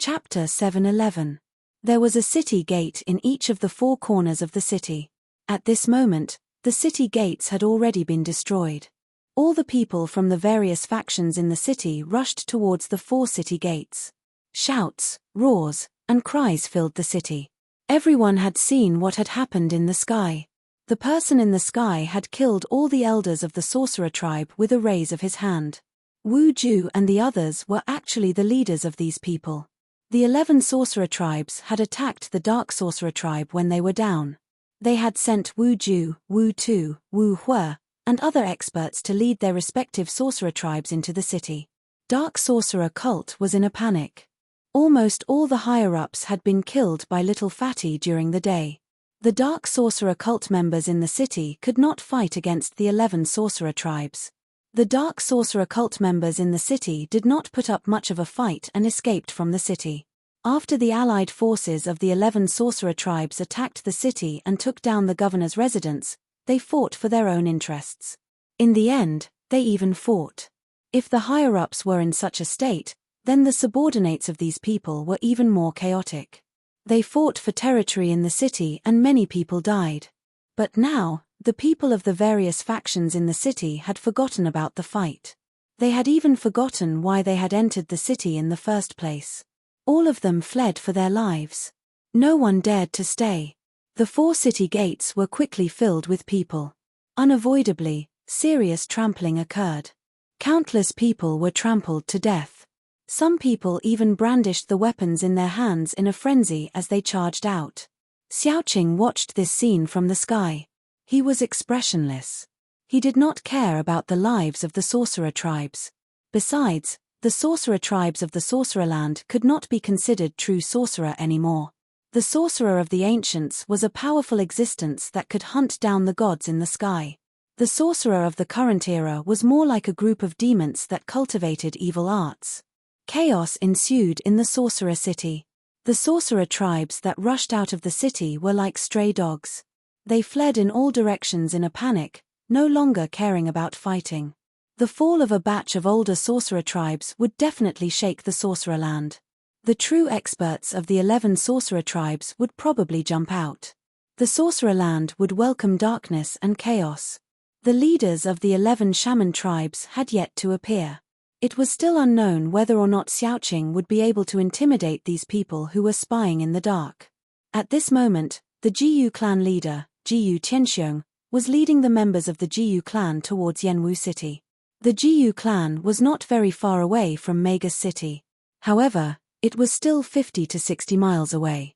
Chapter 7:11. There was a city gate in each of the 4 corners of the city. At this moment, the city gates had already been destroyed. All the people from the various factions in the city rushed towards the 4 city gates. Shouts, roars, and cries filled the city. Everyone had seen what had happened in the sky. The person in the sky had killed all the elders of the sorcerer tribe with a raise of his hand. Wu Ju and the others were actually the leaders of these people. The 11 sorcerer tribes had attacked the dark sorcerer tribe when they were down. They had sent Wu Ju, Wu Tu, Wu Hua, and other experts to lead their respective sorcerer tribes into the city. Dark sorcerer cult was in a panic. Almost all the higher-ups had been killed by Little Fatty during the day. The dark sorcerer cult members in the city could not fight against the 11 sorcerer tribes. The dark sorcerer cult members in the city did not put up much of a fight and escaped from the city. After the allied forces of the 11 sorcerer tribes attacked the city and took down the governor's residence, they fought for their own interests. In the end, they even fought. If the higher-ups were in such a state, then the subordinates of these people were even more chaotic. They fought for territory in the city and many people died. But now, the people of the various factions in the city had forgotten about the fight. They had even forgotten why they had entered the city in the first place. All of them fled for their lives. No one dared to stay. The 4 city gates were quickly filled with people. Unavoidably, serious trampling occurred. Countless people were trampled to death. Some people even brandished the weapons in their hands in a frenzy as they charged out. Xiaoqing watched this scene from the sky. He was expressionless. He did not care about the lives of the sorcerer tribes. Besides, the sorcerer tribes of the Sorcererland could not be considered true sorcerer anymore. The sorcerer of the ancients was a powerful existence that could hunt down the gods in the sky. The sorcerer of the current era was more like a group of demons that cultivated evil arts. Chaos ensued in the sorcerer city. The sorcerer tribes that rushed out of the city were like stray dogs. They fled in all directions in a panic, no longer caring about fighting. The fall of a batch of older sorcerer tribes would definitely shake the Sorcererland. The true experts of the 11 sorcerer tribes would probably jump out. The Sorcererland would welcome darkness and chaos. The leaders of the 11 shaman tribes had yet to appear. It was still unknown whether or not Xiaoqing would be able to intimidate these people who were spying in the dark. At this moment, the Jiyu clan leader, Jiyu Tianxiong, was leading the members of the Jiyu clan towards Yanwu City. The Jiyu clan was not very far away from Magus City. However, it was still 50 to 60 miles away.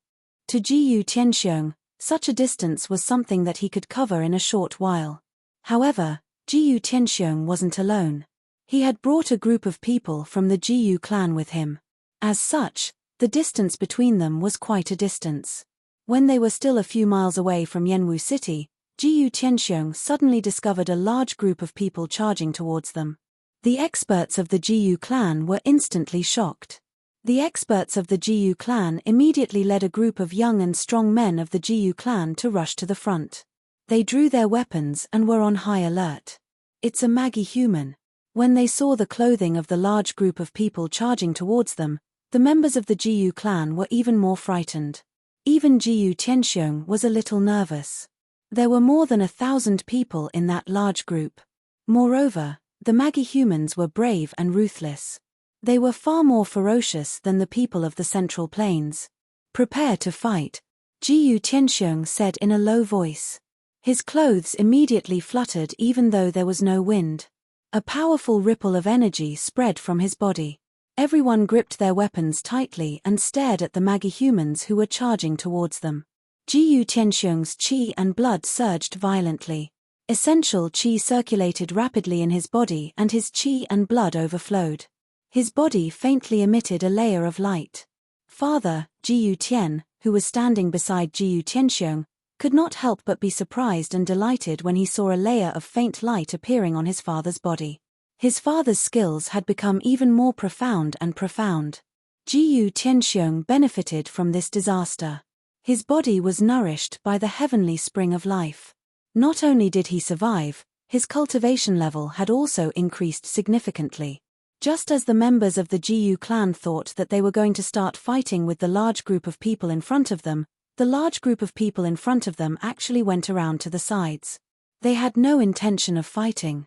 To Jiyu Tianxiong, such a distance was something that he could cover in a short while. However, Jiyu Tianxiong wasn't alone. He had brought a group of people from the Jiyu clan with him. As such, the distance between them was quite a distance. When they were still a few miles away from Yanwu City, Jiyu Tianxiong suddenly discovered a large group of people charging towards them. The experts of the Jiyu clan were instantly shocked. The experts of the Jiyu clan immediately led a group of young and strong men of the Jiyu clan to rush to the front. They drew their weapons and were on high alert. It's a Magi human. When they saw the clothing of the large group of people charging towards them, the members of the Jiyu clan were even more frightened. Even Jiyu Tianxiong was a little nervous. There were more than 1,000 people in that large group. Moreover, the Magi humans were brave and ruthless. They were far more ferocious than the people of the Central Plains. "Prepare to fight," Jiyu Tianxiong said in a low voice. His clothes immediately fluttered even though there was no wind. A powerful ripple of energy spread from his body. Everyone gripped their weapons tightly and stared at the Magi humans who were charging towards them. Jiyu Tianxiong's qi and blood surged violently. Essential qi circulated rapidly in his body and his qi and blood overflowed. His body faintly emitted a layer of light. Father, Jiyu Tian, who was standing beside Jiyu Tianxiong, could not help but be surprised and delighted when he saw a layer of faint light appearing on his father's body. His father's skills had become even more profound and profound. Jiyu Tianxiong benefited from this disaster. His body was nourished by the heavenly spring of life. Not only did he survive, his cultivation level had also increased significantly. Just as the members of the Jiyu clan thought that they were going to start fighting with the large group of people in front of them, the large group of people in front of them actually went around to the sides. They had no intention of fighting.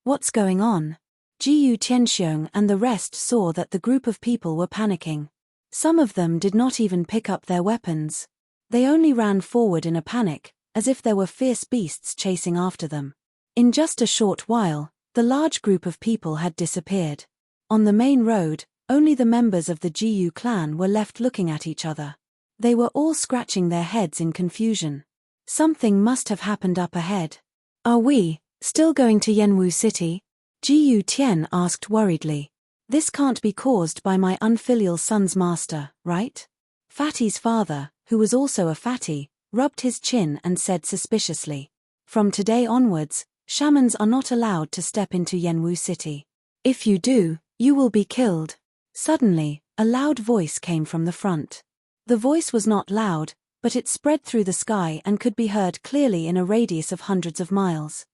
What's going on? Jiyu Tianxiong and the rest saw that the group of people were panicking. Some of them did not even pick up their weapons. They only ran forward in a panic, as if there were fierce beasts chasing after them. In just a short while, the large group of people had disappeared. On the main road, only the members of the Jiyu clan were left looking at each other. They were all scratching their heads in confusion. Something must have happened up ahead. Are we still going to Yanwu City? Jiyu Tian asked worriedly. This can't be caused by my unfilial son's master, right? Fatty's father, who was also a fatty, rubbed his chin and said suspiciously. From today onwards, shamans are not allowed to step into Yanwu City. If you do, you will be killed. Suddenly, a loud voice came from the front. The voice was not loud, but it spread through the sky and could be heard clearly in a radius of hundreds of miles.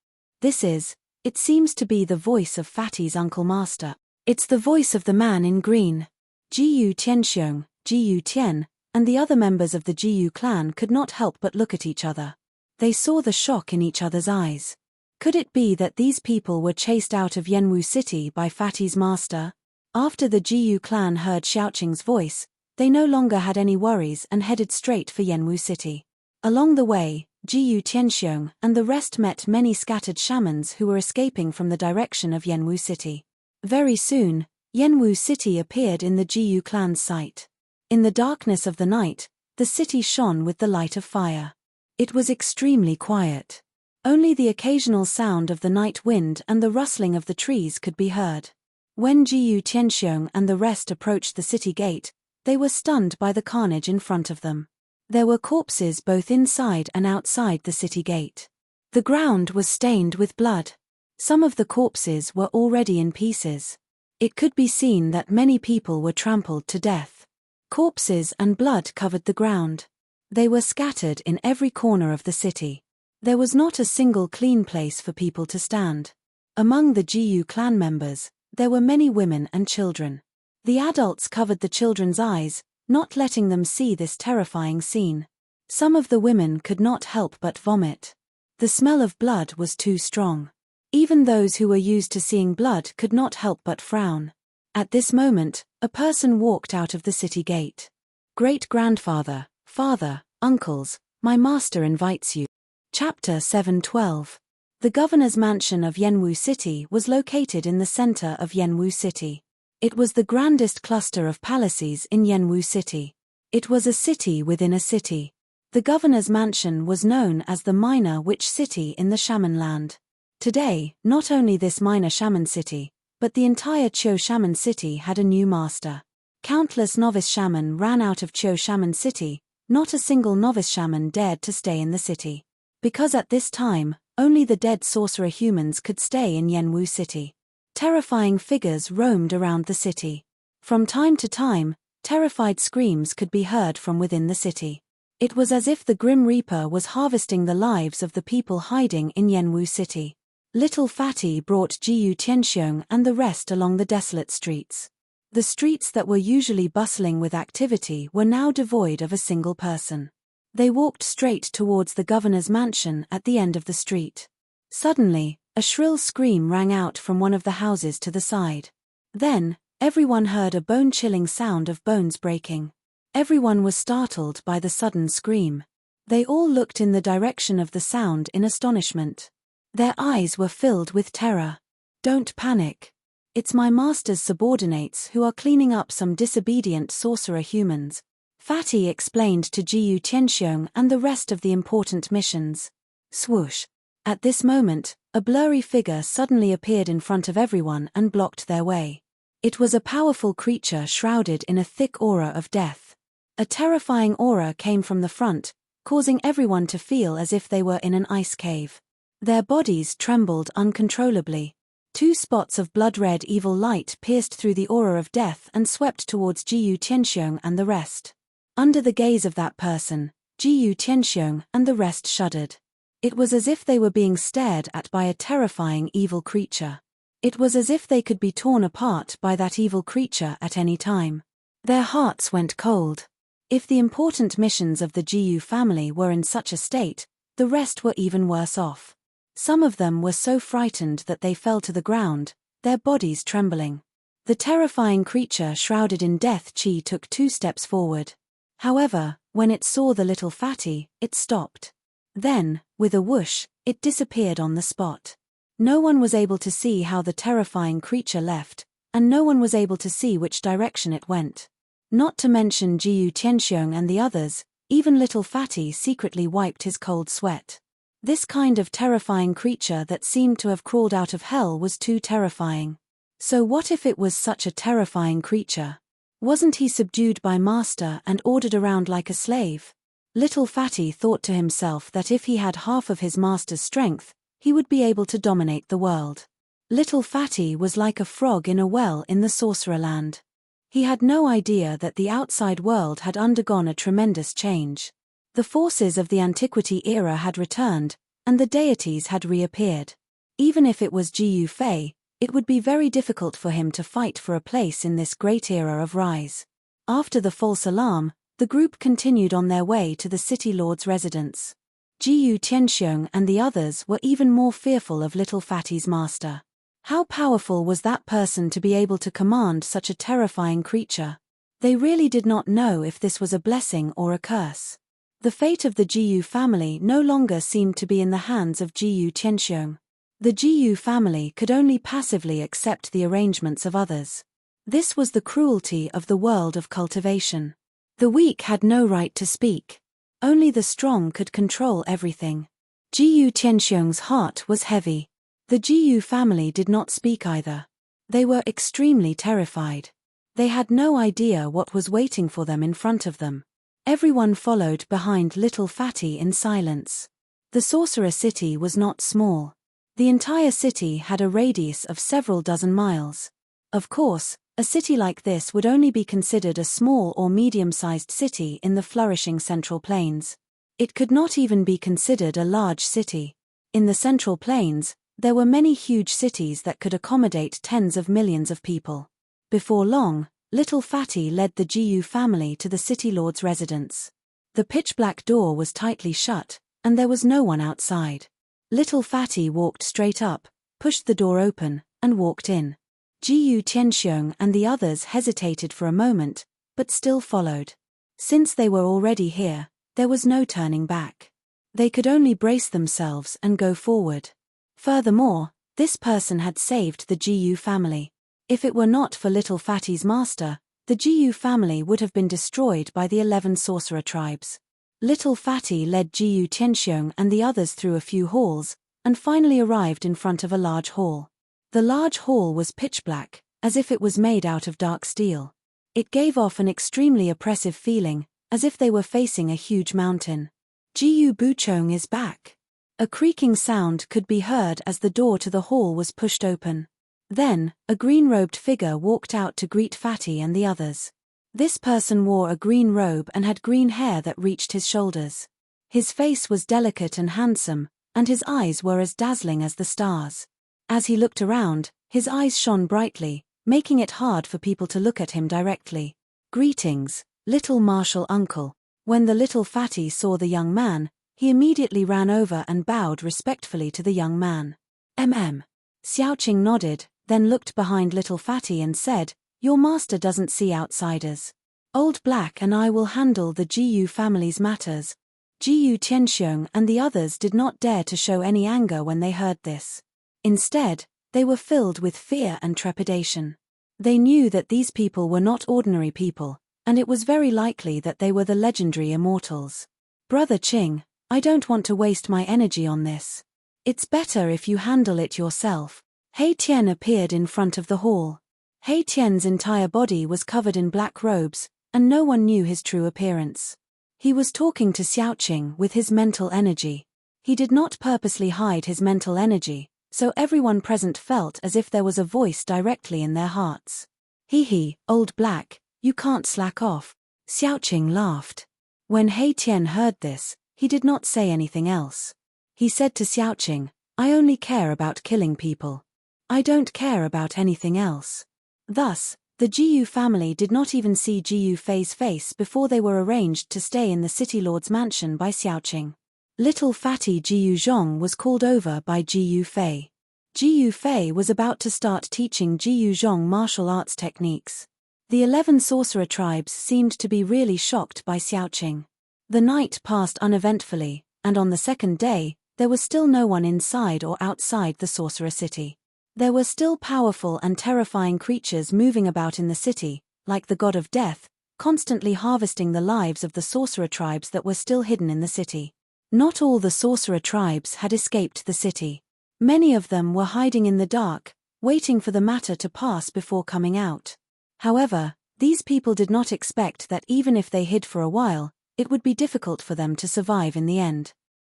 It seems to be the voice of Fatty's uncle master. It's the voice of the man in green. Jiyu Tianxiong, Jiyu Tian, and the other members of the Jiyu clan could not help but look at each other. They saw the shock in each other's eyes. Could it be that these people were chased out of Yanwu City by Fatty's master? After the Jiyu clan heard Xiaoqing's voice, they no longer had any worries and headed straight for Yanwu City. Along the way, Jiyu Tianxiong and the rest met many scattered shamans who were escaping from the direction of Yanwu City. Very soon, Yanwu City appeared in the Jiyu clan's sight. In the darkness of the night, the city shone with the light of fire. It was extremely quiet. Only the occasional sound of the night wind and the rustling of the trees could be heard. When Jiyu Tianxiong and the rest approached the city gate, they were stunned by the carnage in front of them. There were corpses both inside and outside the city gate. The ground was stained with blood. Some of the corpses were already in pieces. It could be seen that many people were trampled to death. Corpses and blood covered the ground. They were scattered in every corner of the city. There was not a single clean place for people to stand. Among the Jiyu clan members, there were many women and children. The adults covered the children's eyes, not letting them see this terrifying scene. Some of the women could not help but vomit. The smell of blood was too strong. Even those who were used to seeing blood could not help but frown. At this moment, a person walked out of the city gate. Great-grandfather, father, uncles, my master invites you. Chapter 7:12. The governor's mansion of Yanwu City was located in the center of Yanwu City. It was the grandest cluster of palaces in Yanwu City. It was a city within a city. The governor's mansion was known as the minor witch city in the shaman land. Today, not only this minor shaman city, but the entire Qiu shaman city had a new master. Countless novice shaman ran out of Qiu shaman city, not a single novice shaman dared to stay in the city. Because at this time, only the dead sorcerer humans could stay in Yanwu City. Terrifying figures roamed around the city. From time to time, terrified screams could be heard from within the city. It was as if the Grim Reaper was harvesting the lives of the people hiding in Yanwu City. Little Fatty brought Jiyu Tianxiong and the rest along the desolate streets. The streets that were usually bustling with activity were now devoid of a single person. They walked straight towards the governor's mansion at the end of the street. Suddenly, a shrill scream rang out from one of the houses to the side. Then, everyone heard a bone-chilling sound of bones breaking. Everyone was startled by the sudden scream. They all looked in the direction of the sound in astonishment. Their eyes were filled with terror. Don't panic. It's my master's subordinates who are cleaning up some disobedient sorcerer humans. Fatty explained to Jiyu Tianxiong and the rest of the important missions. Swoosh. At this moment, a blurry figure suddenly appeared in front of everyone and blocked their way. It was a powerful creature shrouded in a thick aura of death. A terrifying aura came from the front, causing everyone to feel as if they were in an ice cave. Their bodies trembled uncontrollably. 2 spots of blood-red evil light pierced through the aura of death and swept towards Jiyu Tianxiong and the rest. Under the gaze of that person, Jiyu Tianxiong and the rest shuddered. It was as if they were being stared at by a terrifying evil creature. It was as if they could be torn apart by that evil creature at any time. Their hearts went cold. If the important missions of the Jiyu family were in such a state, the rest were even worse off. Some of them were so frightened that they fell to the ground, their bodies trembling. The terrifying creature shrouded in death Qi took 2 steps forward. However, when it saw the little Fatty, it stopped. Then, with a whoosh, it disappeared on the spot. No one was able to see how the terrifying creature left, and no one was able to see which direction it went. Not to mention Jiyu Tianxiong and the others, even little Fatty secretly wiped his cold sweat. This kind of terrifying creature that seemed to have crawled out of hell was too terrifying. So what if it was such a terrifying creature? Wasn't he subdued by Master and ordered around like a slave? Little Fatty thought to himself that if he had half of his master's strength, he would be able to dominate the world. Little Fatty was like a frog in a well in the sorcerer land. He had no idea that the outside world had undergone a tremendous change. The forces of the Antiquity era had returned, and the deities had reappeared. Even if it was Jiyu Fei, it would be very difficult for him to fight for a place in this great era of rise. After the false alarm, the group continued on their way to the city lord's residence. Jiyu Tianxiong and the others were even more fearful of little Fatty's master. How powerful was that person to be able to command such a terrifying creature? They really did not know if this was a blessing or a curse. The fate of the Jiyu family no longer seemed to be in the hands of Jiyu Tianxiong. The Jiyu family could only passively accept the arrangements of others. This was the cruelty of the world of cultivation. The weak had no right to speak. Only the strong could control everything. Jiyu Tianxiong's heart was heavy. The Jiyu family did not speak either. They were extremely terrified. They had no idea what was waiting for them in front of them. Everyone followed behind little Fatty in silence. The sorcerer city was not small. The entire city had a radius of several dozen miles. Of course, a city like this would only be considered a small or medium-sized city in the flourishing Central Plains. It could not even be considered a large city. In the Central Plains, there were many huge cities that could accommodate tens of millions of people. Before long, little Fatty led the Jiyu family to the city lord's residence. The pitch-black door was tightly shut, and there was no one outside. Little Fatty walked straight up, pushed the door open, and walked in. Jiyu Tianxiong and the others hesitated for a moment, but still followed. Since they were already here, there was no turning back. They could only brace themselves and go forward. Furthermore, this person had saved the Jiyu family. If it were not for little Fatty's master, the Jiyu family would have been destroyed by the 11 sorcerer tribes. Little Fatty led Jiyu Tianxiong and the others through a few halls, and finally arrived in front of a large hall. The large hall was pitch-black, as if it was made out of dark steel. It gave off an extremely oppressive feeling, as if they were facing a huge mountain. Jiyu Buchong is back. A creaking sound could be heard as the door to the hall was pushed open. Then, a green-robed figure walked out to greet Fatty and the others. This person wore a green robe and had green hair that reached his shoulders. His face was delicate and handsome, and his eyes were as dazzling as the stars. As he looked around, his eyes shone brightly, making it hard for people to look at him directly. "Greetings, little martial uncle." When the little Fatty saw the young man, he immediately ran over and bowed respectfully to the young man. Xiaoqing nodded, then looked behind little Fatty and said, "Your master doesn't see outsiders. Old Black and I will handle the Jiyu family's matters." Jiyu Tianxiong and the others did not dare to show any anger when they heard this. Instead, they were filled with fear and trepidation. They knew that these people were not ordinary people, and it was very likely that they were the legendary immortals. "Brother Qing, I don't want to waste my energy on this. It's better if you handle it yourself." Hei Tian appeared in front of the hall. Hei Tian's entire body was covered in black robes, and no one knew his true appearance. He was talking to Xiaoqing with his mental energy. He did not purposely hide his mental energy, so everyone present felt as if there was a voice directly in their hearts. "Hee, Old Black, you can't slack off." Xiaoqing laughed. When Hei Tian heard this, he did not say anything else. He said to Xiaoqing, "I only care about killing people. I don't care about anything else." Thus, the Jiyu family did not even see Jiyu Fei's face before they were arranged to stay in the city lord's mansion by Xiaoqing. Little Fatty Jiyu Zhong was called over by Jiyu Fei. Jiyu Fei was about to start teaching Jiyu Zhong martial arts techniques. The 11 sorcerer tribes seemed to be really shocked by Xiaoqing. The night passed uneventfully, and on the second day, there was still no one inside or outside the sorcerer city. There were still powerful and terrifying creatures moving about in the city, like the god of death, constantly harvesting the lives of the sorcerer tribes that were still hidden in the city. Not all the sorcerer tribes had escaped the city. Many of them were hiding in the dark, waiting for the matter to pass before coming out. However, these people did not expect that even if they hid for a while, it would be difficult for them to survive in the end.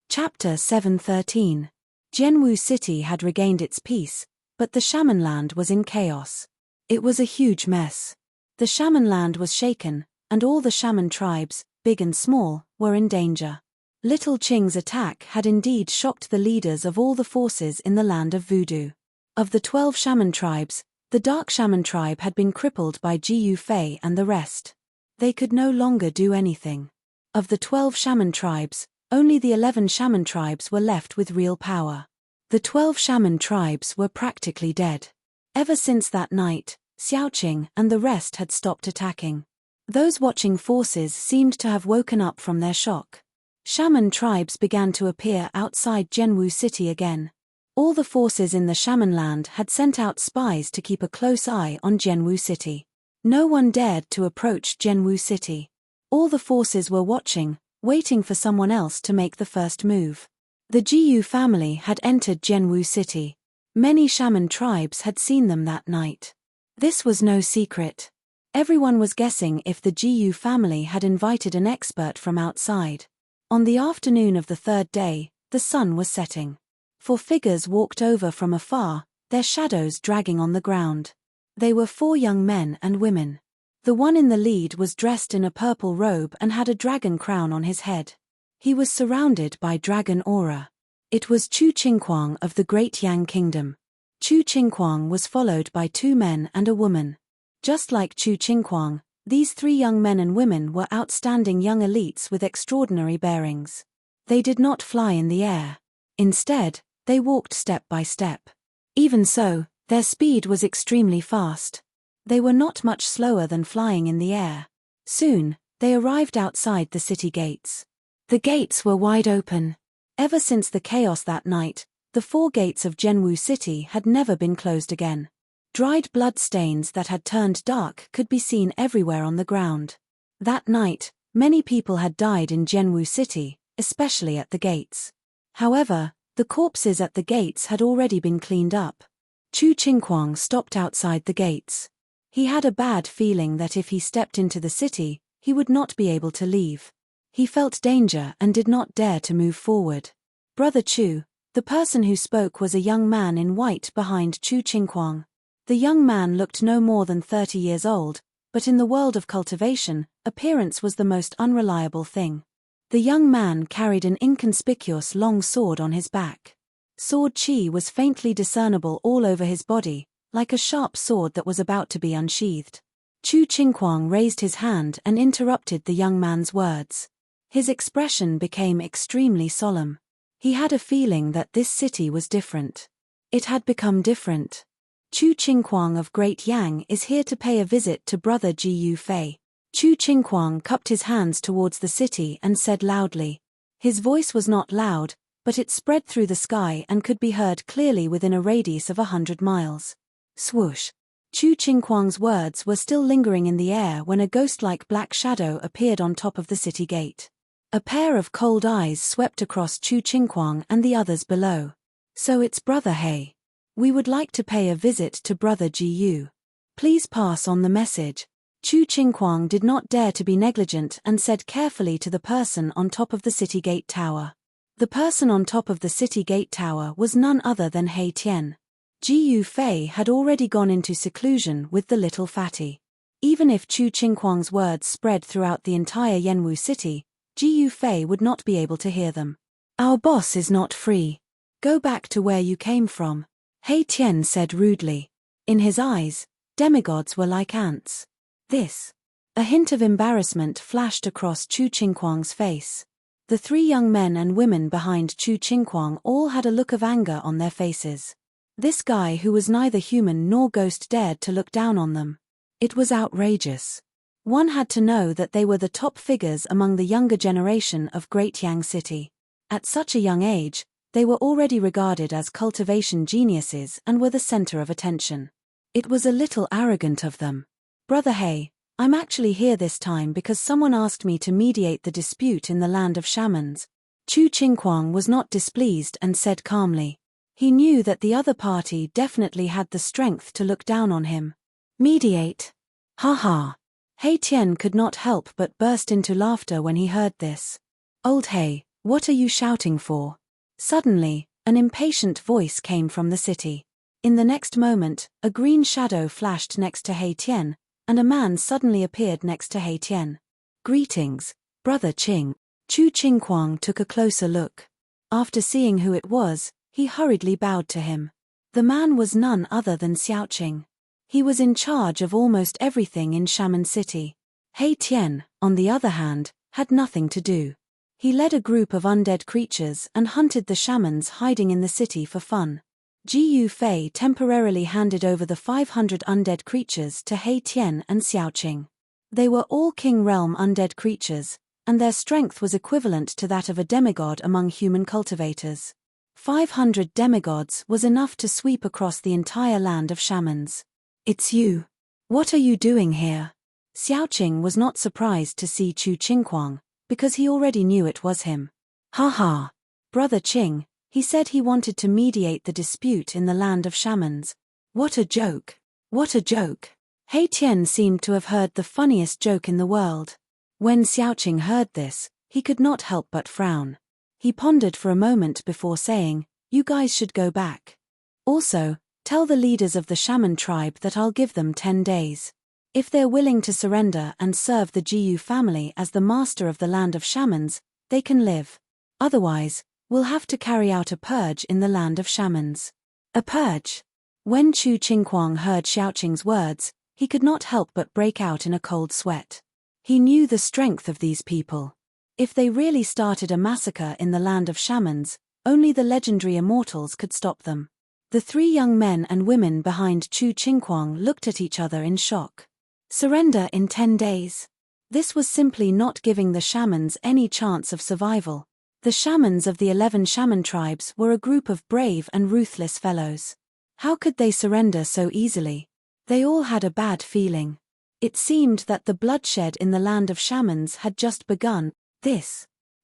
Chapter 7:13. Jianwu City had regained its peace, but the Shamanland was in chaos. It was a huge mess. The Shamanland was shaken, and all the shaman tribes, big and small, were in danger. Little Qing's attack had indeed shocked the leaders of all the forces in the land of voodoo. Of the 12 shaman tribes, the Dark Shaman tribe had been crippled by Jiyu Fei and the rest. They could no longer do anything. Of the 12 shaman tribes, only the 11 shaman tribes were left with real power. The 12 shaman tribes were practically dead. Ever since that night, Xiaoqing and the rest had stopped attacking. Those watching forces seemed to have woken up from their shock. Shaman tribes began to appear outside Jianwu City again. All the forces in the Shamanland had sent out spies to keep a close eye on Jianwu City. No one dared to approach Jianwu City. All the forces were watching, waiting for someone else to make the first move. The Jiyu family had entered Jianwu City. Many shaman tribes had seen them that night. This was no secret. Everyone was guessing if the Jiyu family had invited an expert from outside. On the afternoon of the third day, the sun was setting. 4 figures walked over from afar, their shadows dragging on the ground. They were 4 young men and women. The one in the lead was dressed in a purple robe and had a dragon crown on his head. He was surrounded by dragon aura. It was Chu Qingquang of the Great Yang Kingdom. Chu Qingquang was followed by 2 men and a woman. Just like Chu Qingquang, these 3 young men and women were outstanding young elites with extraordinary bearings. They did not fly in the air. Instead, they walked step by step. Even so, their speed was extremely fast. They were not much slower than flying in the air. Soon, they arrived outside the city gates. The gates were wide open. Ever since the chaos that night, the 4 gates of Jianwu City had never been closed again. Dried blood stains that had turned dark could be seen everywhere on the ground. That night, many people had died in Jianwu City, especially at the gates. However, the corpses at the gates had already been cleaned up. Chu Qingquang stopped outside the gates. He had a bad feeling that if he stepped into the city, he would not be able to leave. He felt danger and did not dare to move forward. Brother Chu, the person who spoke, was a young man in white behind Chu Qingquang. The young man looked no more than 30 years old, but in the world of cultivation, appearance was the most unreliable thing. The young man carried an inconspicuous long sword on his back. Sword chi was faintly discernible all over his body, like a sharp sword that was about to be unsheathed. Chu Qingquang raised his hand and interrupted the young man's words. His expression became extremely solemn. He had a feeling that this city was different. It had become different. Chu Qingquang of Great Yang is here to pay a visit to Brother Jiyu Fei. Chu Qingquang cupped his hands towards the city and said loudly. His voice was not loud, but it spread through the sky and could be heard clearly within a radius of 100 miles. Swoosh! Chu Qingquang's words were still lingering in the air when a ghost-like black shadow appeared on top of the city gate. A pair of cold eyes swept across Chu Qingquang and the others below. So it's Brother He. We would like to pay a visit to Brother Jiyu. Please pass on the message. Chu Qingquang did not dare to be negligent and said carefully to the person on top of the city gate tower. The person on top of the city gate tower was none other than He Tian. Jiyu Fei had already gone into seclusion with the little fatty. Even if Chu Qingquang's words spread throughout the entire Jianwu city, Jiyu Fei would not be able to hear them. Our boss is not free. Go back to where you came from, He Tian said rudely. In his eyes, demigods were like ants. This. A hint of embarrassment flashed across Chu Qingquang's face. The 3 young men and women behind Chu Qingquang all had a look of anger on their faces. This guy who was neither human nor ghost dared to look down on them. It was outrageous. One had to know that they were the top figures among the younger generation of Great Yang City. At such a young age, they were already regarded as cultivation geniuses and were the center of attention. It was a little arrogant of them. Brother He, I'm actually here this time because someone asked me to mediate the dispute in the land of shamans. Chu Qingquang was not displeased and said calmly. He knew that the other party definitely had the strength to look down on him. Mediate? Ha ha. He Tian could not help but burst into laughter when he heard this. Old He, what are you shouting for? Suddenly, an impatient voice came from the city. In the next moment, a green shadow flashed next to He Tian, and a man suddenly appeared next to He Tian. Greetings, Brother Qing. Chu Qingquang took a closer look. After seeing who it was, he hurriedly bowed to him. The man was none other than Xiaoqing. He was in charge of almost everything in Shaman City. He Tian, on the other hand, had nothing to do. He led a group of undead creatures and hunted the shamans hiding in the city for fun. Ji Fei temporarily handed over the 500 undead creatures to He Tian and Xiaoqing. They were all King Realm undead creatures, and their strength was equivalent to that of a demigod among human cultivators. 500 demigods was enough to sweep across the entire land of shamans. It's you. What are you doing here? Xiaoqing was not surprised to see Chu Qingquang, because he already knew it was him. Ha ha. Brother Qing, he said he wanted to mediate the dispute in the land of shamans. What a joke. What a joke. He Tian seemed to have heard the funniest joke in the world. When Xiaoqing heard this, he could not help but frown. He pondered for a moment before saying, you guys should go back. Also, tell the leaders of the shaman tribe that I'll give them 10 days. If they're willing to surrender and serve the Jiyu family as the master of the land of shamans, they can live. Otherwise, we'll have to carry out a purge in the land of shamans. A purge? When Chu Qingquang heard Xiaoqing's words, he could not help but break out in a cold sweat. He knew the strength of these people. If they really started a massacre in the land of shamans, only the legendary immortals could stop them. The 3 young men and women behind Chu Qingquang looked at each other in shock. Surrender in 10 days. This was simply not giving the shamans any chance of survival. The shamans of the 11 shaman tribes were a group of brave and ruthless fellows. How could they surrender so easily? They all had a bad feeling. It seemed that the bloodshed in the land of shamans had just begun.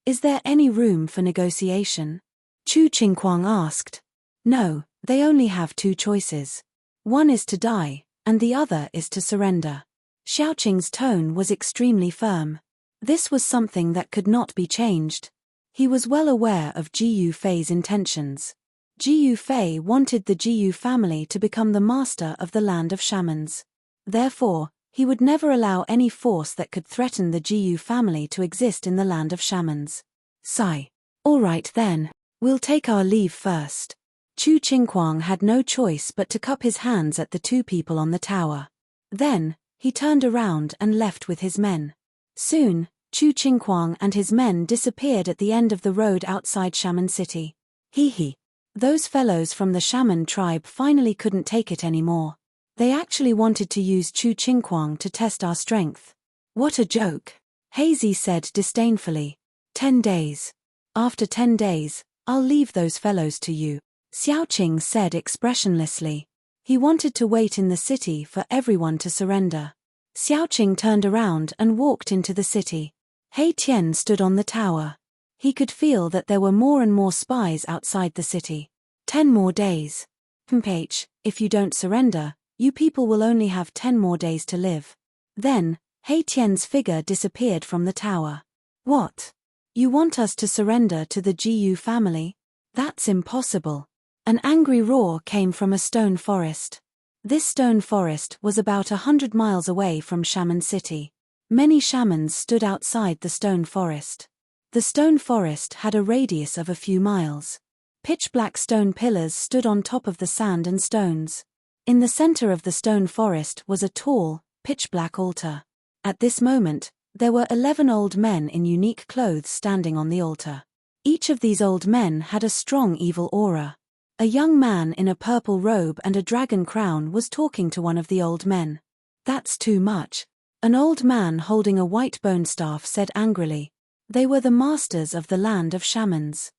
Is there any room for negotiation? Chu Qingquang asked. No, they only have 2 choices. One is to die, and the other is to surrender. Xiaoqing's tone was extremely firm. This was something that could not be changed. He was well aware of Ji Fei's intentions. Ji Fei wanted the Jiyu family to become the master of the land of shamans. Therefore, he would never allow any force that could threaten the Jiyu family to exist in the land of shamans. Sigh. All right then, we'll take our leave first. Chu Qingquang had no choice but to cup his hands at the 2 people on the tower. Then, he turned around and left with his men. Soon, Chu Qingquang and his men disappeared at the end of the road outside Shaman City. Hee. Those fellows from the shaman tribe finally couldn't take it anymore. They actually wanted to use Chu Qingquang to test our strength. What a joke. Hazy said disdainfully. 10 days. After 10 days, I'll leave those fellows to you. Xiaoqing said expressionlessly. He wanted to wait in the city for everyone to surrender. Xiaoqing turned around and walked into the city. He Tian stood on the tower. He could feel that there were more and more spies outside the city. 10 more days. If you don't surrender, you people will only have 10 more days to live. Then, He Tian's figure disappeared from the tower. What? You want us to surrender to the Jiyu family? That's impossible. An angry roar came from a stone forest. This stone forest was about 100 miles away from Shaman City. Many shamans stood outside the stone forest. The stone forest had a radius of a few miles. Pitch-black stone pillars stood on top of the sand and stones. In the center of the stone forest was a tall, pitch-black altar. At this moment, there were 11 old men in unique clothes standing on the altar. Each of these old men had a strong evil aura. A young man in a purple robe and a dragon crown was talking to one of the old men. That's too much. An old man holding a white bone staff said angrily. They were the masters of the land of shamans.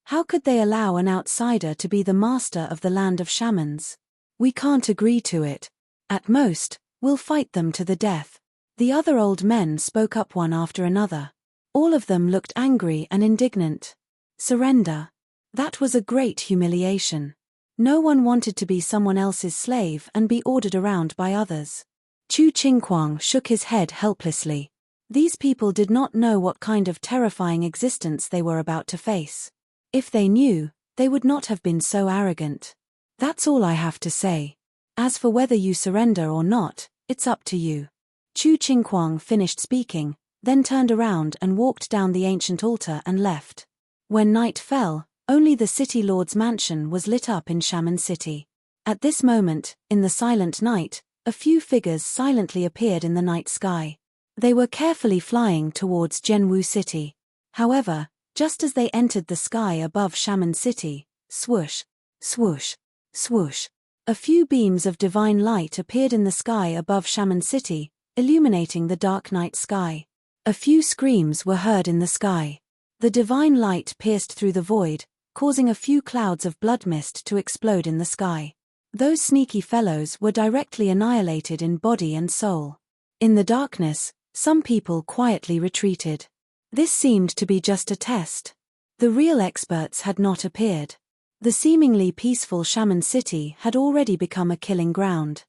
How could they allow an outsider to be the master of the land of shamans? We can't agree to it. At most, we'll fight them to the death. The other old men spoke up one after another. All of them looked angry and indignant. Surrender. That was a great humiliation. No one wanted to be someone else's slave and be ordered around by others. Chu Qingquang shook his head helplessly. These people did not know what kind of terrifying existence they were about to face. If they knew, they would not have been so arrogant. That's all I have to say. As for whether you surrender or not, it's up to you. Chu Qingquang finished speaking, then turned around and walked down the ancient altar and left. When night fell, only the city lord's mansion was lit up in Shaman City. At this moment, in the silent night, a few figures silently appeared in the night sky. They were carefully flying towards Zhenwu City. However, just as they entered the sky above Shaman City, swoosh, swoosh, swoosh, a few beams of divine light appeared in the sky above Shaman City, illuminating the dark night sky. A few screams were heard in the sky. The divine light pierced through the void, causing a few clouds of blood mist to explode in the sky. Those sneaky fellows were directly annihilated in body and soul. In the darkness, some people quietly retreated. This seemed to be just a test. The real experts had not appeared. The seemingly peaceful Shaman City had already become a killing ground.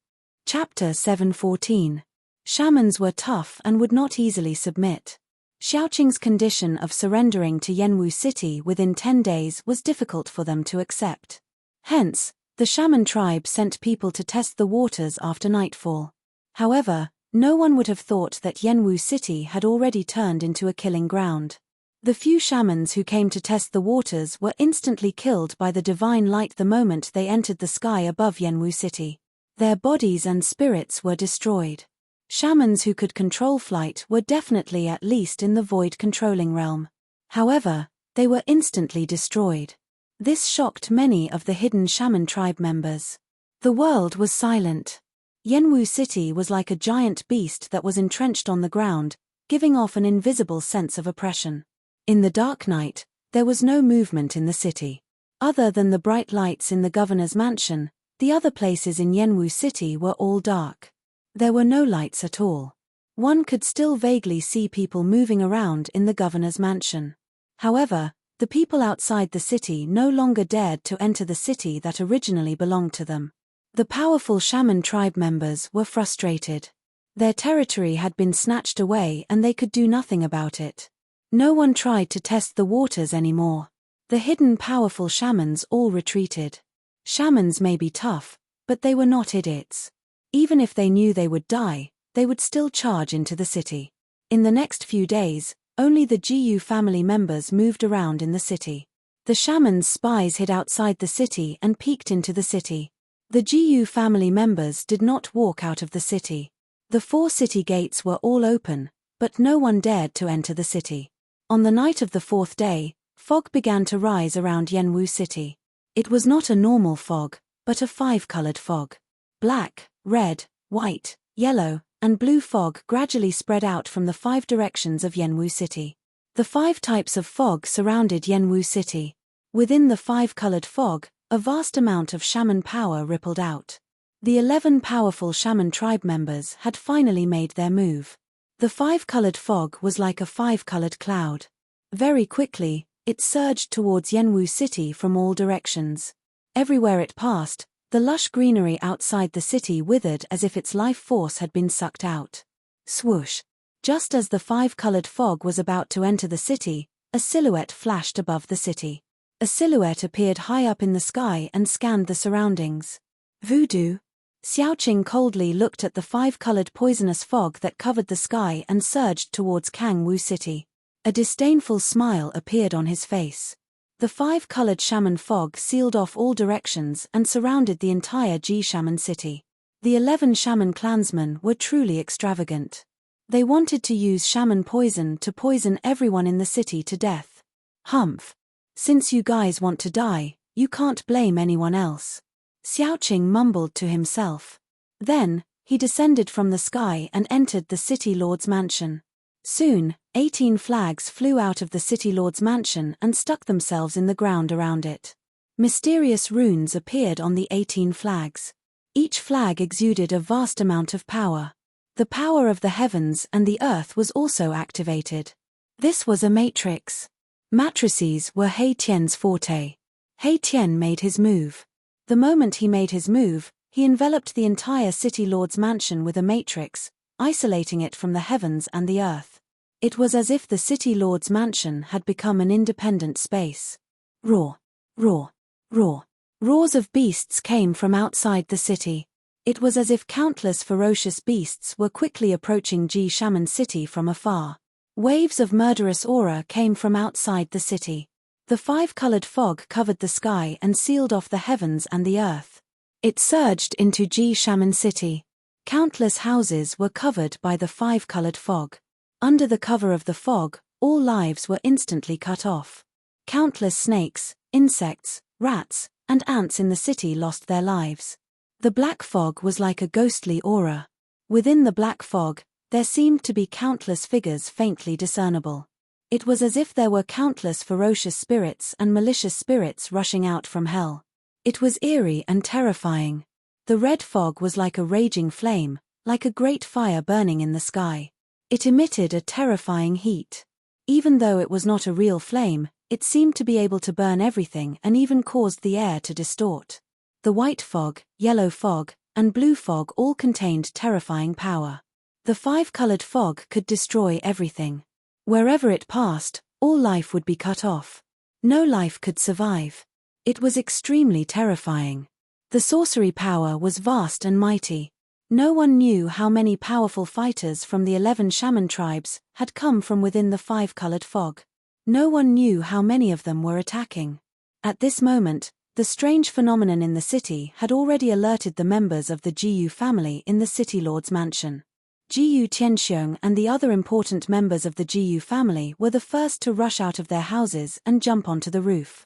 Chapter 7:14. Shamans were tough and would not easily submit. Xiaoqing's condition of surrendering to Yenwu City within 10 days was difficult for them to accept. Hence, the shaman tribe sent people to test the waters after nightfall. However, no one would have thought that Yenwu City had already turned into a killing ground. The few shamans who came to test the waters were instantly killed by the divine light the moment they entered the sky above Yenwu City. Their bodies and spirits were destroyed. Shamans who could control flight were definitely at least in the void controlling realm. However, they were instantly destroyed. This shocked many of the hidden shaman tribe members. The world was silent. Yenwu City was like a giant beast that was entrenched on the ground, giving off an invisible sense of oppression. In the dark night, there was no movement in the city. Other than the bright lights in the governor's mansion, the other places in Yenwu City were all dark. There were no lights at all. One could still vaguely see people moving around in the governor's mansion. However, the people outside the city no longer dared to enter the city that originally belonged to them. The powerful shaman tribe members were frustrated. Their territory had been snatched away and they could do nothing about it. No one tried to test the waters anymore. The hidden powerful shamans all retreated. Shamans may be tough, but they were not idiots. Even if they knew they would die, they would still charge into the city. In the next few days, only the Jiyu family members moved around in the city. The shaman's spies hid outside the city and peeked into the city. The Jiyu family members did not walk out of the city. The 4 city gates were all open, but no one dared to enter the city. On the night of the 4th day, fog began to rise around Yenwu City. It was not a normal fog, but a 5-colored fog. Black, red, white, yellow, and blue fog gradually spread out from the 5 directions of Yenwu City. The 5 types of fog surrounded Yenwu City. Within the 5-colored fog, a vast amount of shaman power rippled out. The 11 powerful shaman tribe members had finally made their move. The 5-colored fog was like a 5-colored cloud. Very quickly, it surged towards Yenwu City from all directions. Everywhere it passed, the lush greenery outside the city withered as if its life force had been sucked out. Swoosh! Just as the 5-colored fog was about to enter the city, a silhouette flashed above the city. A silhouette appeared high up in the sky and scanned the surroundings. Voodoo? Xiaoqing coldly looked at the 5-colored poisonous fog that covered the sky and surged towards Kangwu City. A disdainful smile appeared on his face. The 5-colored shaman fog sealed off all directions and surrounded the entire Ji Shaman City. The 11 shaman clansmen were truly extravagant. They wanted to use shaman poison to poison everyone in the city to death. Humph. Since you guys want to die, you can't blame anyone else. Xiaoqing mumbled to himself. Then, he descended from the sky and entered the city lord's mansion. Soon, 18 flags flew out of the city lord's mansion and stuck themselves in the ground around it. Mysterious runes appeared on the 18 flags. Each flag exuded a vast amount of power. The power of the heavens and the earth was also activated. This was a matrix. Matrices were He Tian's forte. He Tian made his move. The moment he made his move, he enveloped the entire city lord's mansion with a matrix, isolating it from the heavens and the earth. It was as if the city lord's mansion had become an independent space. Roar, roar, roar. Roars of beasts came from outside the city. It was as if countless ferocious beasts were quickly approaching Ji Shaman City from afar. Waves of murderous aura came from outside the city. The five-colored fog covered the sky and sealed off the heavens and the earth. It surged into Ji Shaman City. Countless houses were covered by the five-colored fog. Under the cover of the fog, all lives were instantly cut off. Countless snakes, insects, rats, and ants in the city lost their lives. The black fog was like a ghostly aura. Within the black fog, there seemed to be countless figures faintly discernible. It was as if there were countless ferocious spirits and malicious spirits rushing out from hell. It was eerie and terrifying. The red fog was like a raging flame, like a great fire burning in the sky. It emitted a terrifying heat. Even though it was not a real flame, it seemed to be able to burn everything and even caused the air to distort. The white fog, yellow fog, and blue fog all contained terrifying power. The five-colored fog could destroy everything. Wherever it passed, all life would be cut off. No life could survive. It was extremely terrifying. The sorcery power was vast and mighty. No one knew how many powerful fighters from the 11 shaman tribes had come from within the five-colored fog. No one knew how many of them were attacking. At this moment, the strange phenomenon in the city had already alerted the members of the Jiyu family in the city lord's mansion. Jiyu Tianxiong and the other important members of the Jiyu family were the first to rush out of their houses and jump onto the roof.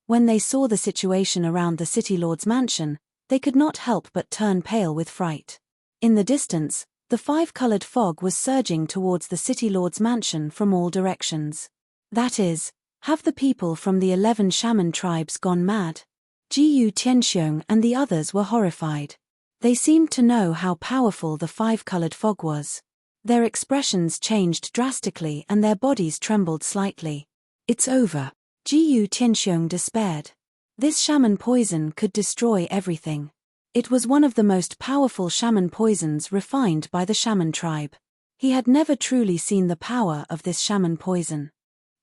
When they saw the situation around the city lord's mansion, they could not help but turn pale with fright. In the distance, the five-colored fog was surging towards the city lord's mansion from all directions. That is, have the people from the 11 shaman tribes gone mad? Jiyu Tianxiong and the others were horrified. They seemed to know how powerful the five-colored fog was. Their expressions changed drastically and their bodies trembled slightly. It's over. Jiyu Tianxiong despaired. This shaman poison could destroy everything. It was one of the most powerful shaman poisons refined by the shaman tribe. He had never truly seen the power of this shaman poison.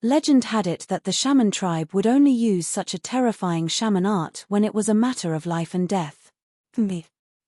Legend had it that the shaman tribe would only use such a terrifying shaman art when it was a matter of life and death.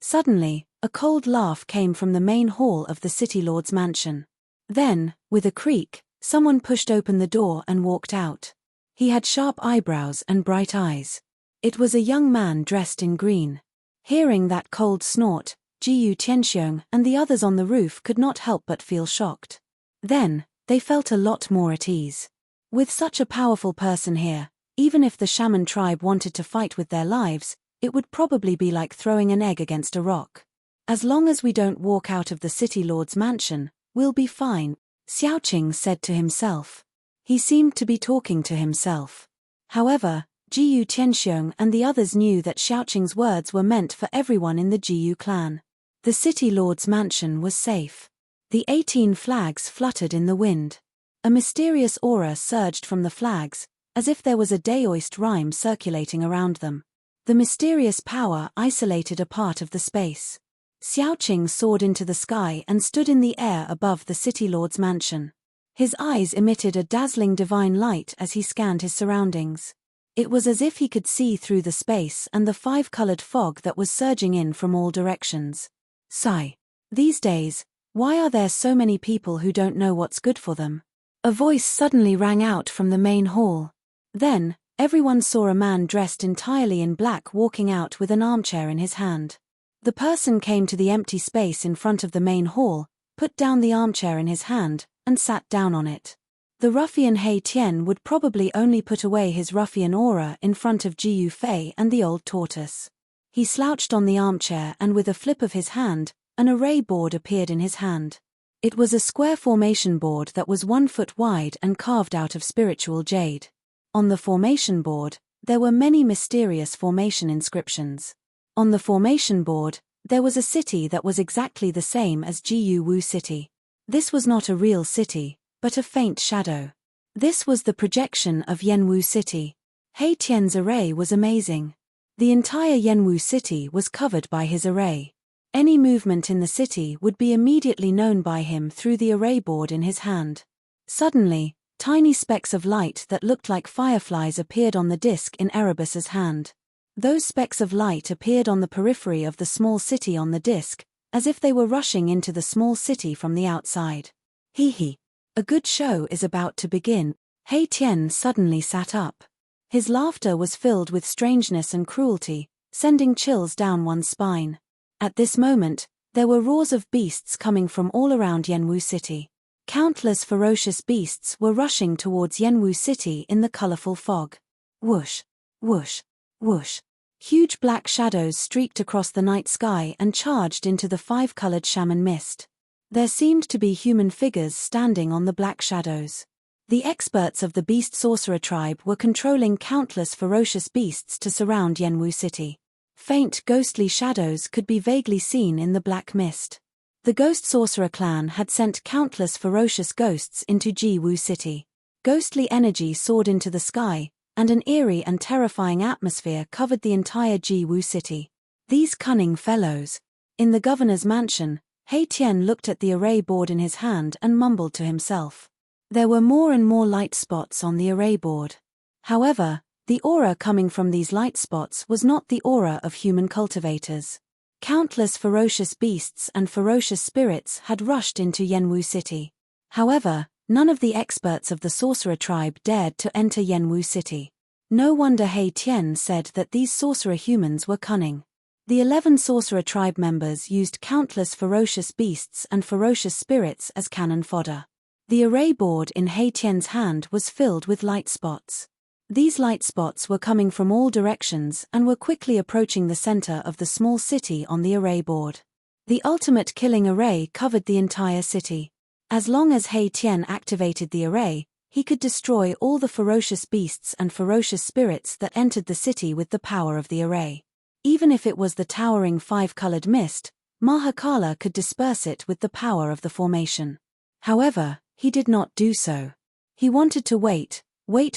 Suddenly, a cold laugh came from the main hall of the city lord's mansion. Then, with a creak, someone pushed open the door and walked out. He had sharp eyebrows and bright eyes. It was a young man dressed in green. Hearing that cold snort, Jiyu Tianxiong and the others on the roof could not help but feel shocked. Then, they felt a lot more at ease. With such a powerful person here, even if the shaman tribe wanted to fight with their lives, it would probably be like throwing an egg against a rock. As long as we don't walk out of the city lord's mansion, we'll be fine, Xiaoqing said to himself. He seemed to be talking to himself. However, Jiyu Tianxiong and the others knew that Xiaoqing's words were meant for everyone in the Jiyu clan. The city lord's mansion was safe. The 18 flags fluttered in the wind. A mysterious aura surged from the flags, as if there was a Daoist rhyme circulating around them. The mysterious power isolated a part of the space. Xiaoqing soared into the sky and stood in the air above the city lord's mansion. His eyes emitted a dazzling divine light as he scanned his surroundings. It was as if he could see through the space and the five-colored fog that was surging in from all directions. Sigh. These days, why are there so many people who don't know what's good for them? A voice suddenly rang out from the main hall. Then, everyone saw a man dressed entirely in black walking out with an armchair in his hand. The person came to the empty space in front of the main hall, put down the armchair in his hand, and sat down on it. The ruffian He Tian would probably only put away his ruffian aura in front of Jiyu Fei and the old tortoise. He slouched on the armchair and with a flip of his hand, an array board appeared in his hand. It was a square formation board that was 1 foot wide and carved out of spiritual jade. On the formation board, there were many mysterious formation inscriptions. On the formation board, there was a city that was exactly the same as Jiu Wu City. This was not a real city, but a faint shadow. This was the projection of Yanwu City. He Tian's array was amazing. The entire Yanwu City was covered by his array. Any movement in the city would be immediately known by him through the array board in his hand. Suddenly, tiny specks of light that looked like fireflies appeared on the disc in Erebus's hand. Those specks of light appeared on the periphery of the small city on the disc, as if they were rushing into the small city from the outside. Hee. A good show is about to begin. He Tian suddenly sat up. His laughter was filled with strangeness and cruelty, sending chills down one's spine. At this moment, there were roars of beasts coming from all around Yanwu City. Countless ferocious beasts were rushing towards Yanwu City in the colorful fog. Whoosh, whoosh, whoosh. Huge black shadows streaked across the night sky and charged into the 5-colored shaman mist. There seemed to be human figures standing on the black shadows. The experts of the beast sorcerer tribe were controlling countless ferocious beasts to surround Yanwu City. Faint ghostly shadows could be vaguely seen in the black mist. The ghost sorcerer clan had sent countless ferocious ghosts into Jiwu City. Ghostly energy soared into the sky, and an eerie and terrifying atmosphere covered the entire Jiwu City. These cunning fellows. In the governor's mansion, He Tian looked at the array board in his hand and mumbled to himself. There were more and more light spots on the array board. However, the aura coming from these light spots was not the aura of human cultivators. Countless ferocious beasts and ferocious spirits had rushed into Yanwu City. However, none of the experts of the sorcerer tribe dared to enter Yanwu City. No wonder He Tian said that these sorcerer humans were cunning. The 11 sorcerer tribe members used countless ferocious beasts and ferocious spirits as cannon fodder. The array board in He Tian's hand was filled with light spots. These light spots were coming from all directions and were quickly approaching the center of the small city on the array board. The ultimate killing array covered the entire city. As long as He Tian activated the array, he could destroy all the ferocious beasts and ferocious spirits that entered the city with the power of the array. Even if it was the towering 5-colored mist, Mahakala could disperse it with the power of the formation. However, he did not do so. He wanted to wait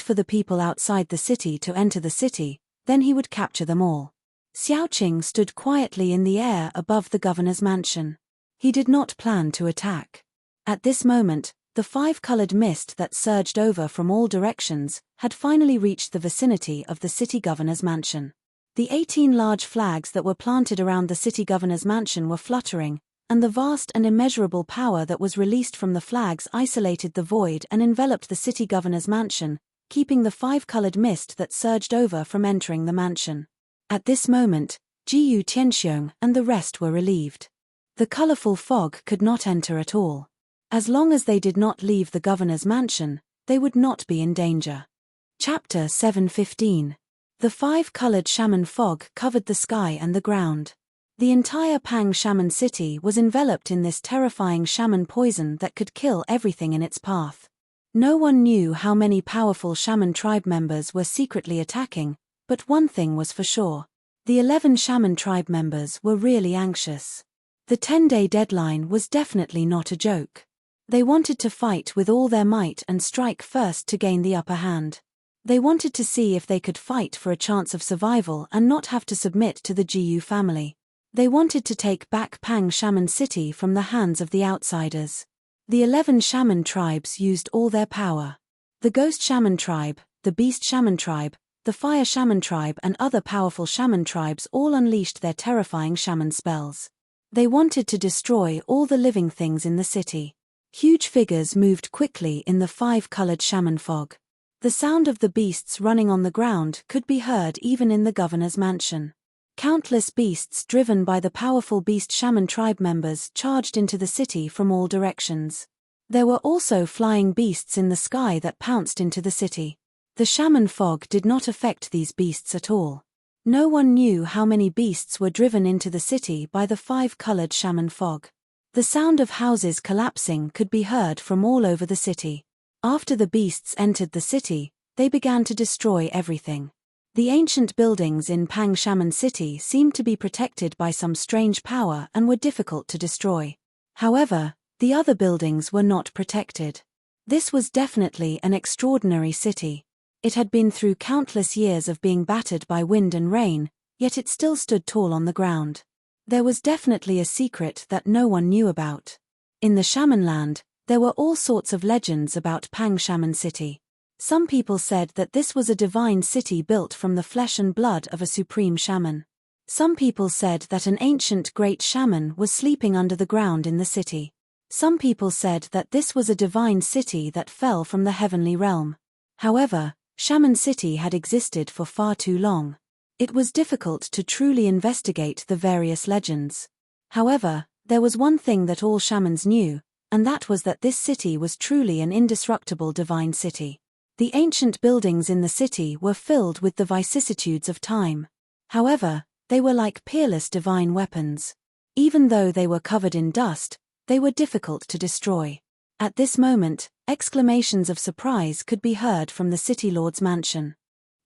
for the people outside the city to enter the city, then he would capture them all. Xiaoqing stood quietly in the air above the governor's mansion. He did not plan to attack. At this moment, the 5-colored mist that surged over from all directions had finally reached the vicinity of the city governor's mansion. The 18 large flags that were planted around the city governor's mansion were fluttering, and the vast and immeasurable power that was released from the flags isolated the void and enveloped the city governor's mansion, keeping the 5-colored mist that surged over from entering the mansion. At this moment, Jiyu Tianxiong and the rest were relieved. The colorful fog could not enter at all. As long as they did not leave the governor's mansion, they would not be in danger. Chapter 7:15. The 5-colored shaman fog covered the sky and the ground. The entire Pang Shaman City was enveloped in this terrifying shaman poison that could kill everything in its path. No one knew how many powerful shaman tribe members were secretly attacking, but one thing was for sure. The 11 shaman tribe members were really anxious. The 10-day deadline was definitely not a joke. They wanted to fight with all their might and strike first to gain the upper hand. They wanted to see if they could fight for a chance of survival and not have to submit to the Jiyu family. They wanted to take back Pang Shaman City from the hands of the outsiders. The 11 shaman tribes used all their power. The Ghost Shaman tribe, the Beast Shaman tribe, the Fire Shaman tribe and other powerful shaman tribes all unleashed their terrifying shaman spells. They wanted to destroy all the living things in the city. Huge figures moved quickly in the 5-colored shaman fog. The sound of the beasts running on the ground could be heard even in the governor's mansion. Countless beasts driven by the powerful beast shaman tribe members charged into the city from all directions. There were also flying beasts in the sky that pounced into the city. The shaman fog did not affect these beasts at all. No one knew how many beasts were driven into the city by the 5-colored shaman fog. The sound of houses collapsing could be heard from all over the city. After the beasts entered the city, they began to destroy everything. The ancient buildings in Pang Shaman City seemed to be protected by some strange power and were difficult to destroy. However, the other buildings were not protected. This was definitely an extraordinary city. It had been through countless years of being battered by wind and rain, yet it still stood tall on the ground. There was definitely a secret that no one knew about. In the Shaman land, there were all sorts of legends about Pang Shaman City. Some people said that this was a divine city built from the flesh and blood of a supreme shaman. Some people said that an ancient great shaman was sleeping under the ground in the city. Some people said that this was a divine city that fell from the heavenly realm. However, Shaman City had existed for far too long. It was difficult to truly investigate the various legends. However, there was one thing that all shamans knew, and that was that this city was truly an indestructible divine city. The ancient buildings in the city were filled with the vicissitudes of time. However, they were like peerless divine weapons. Even though they were covered in dust, they were difficult to destroy. At this moment, exclamations of surprise could be heard from the city lord's mansion.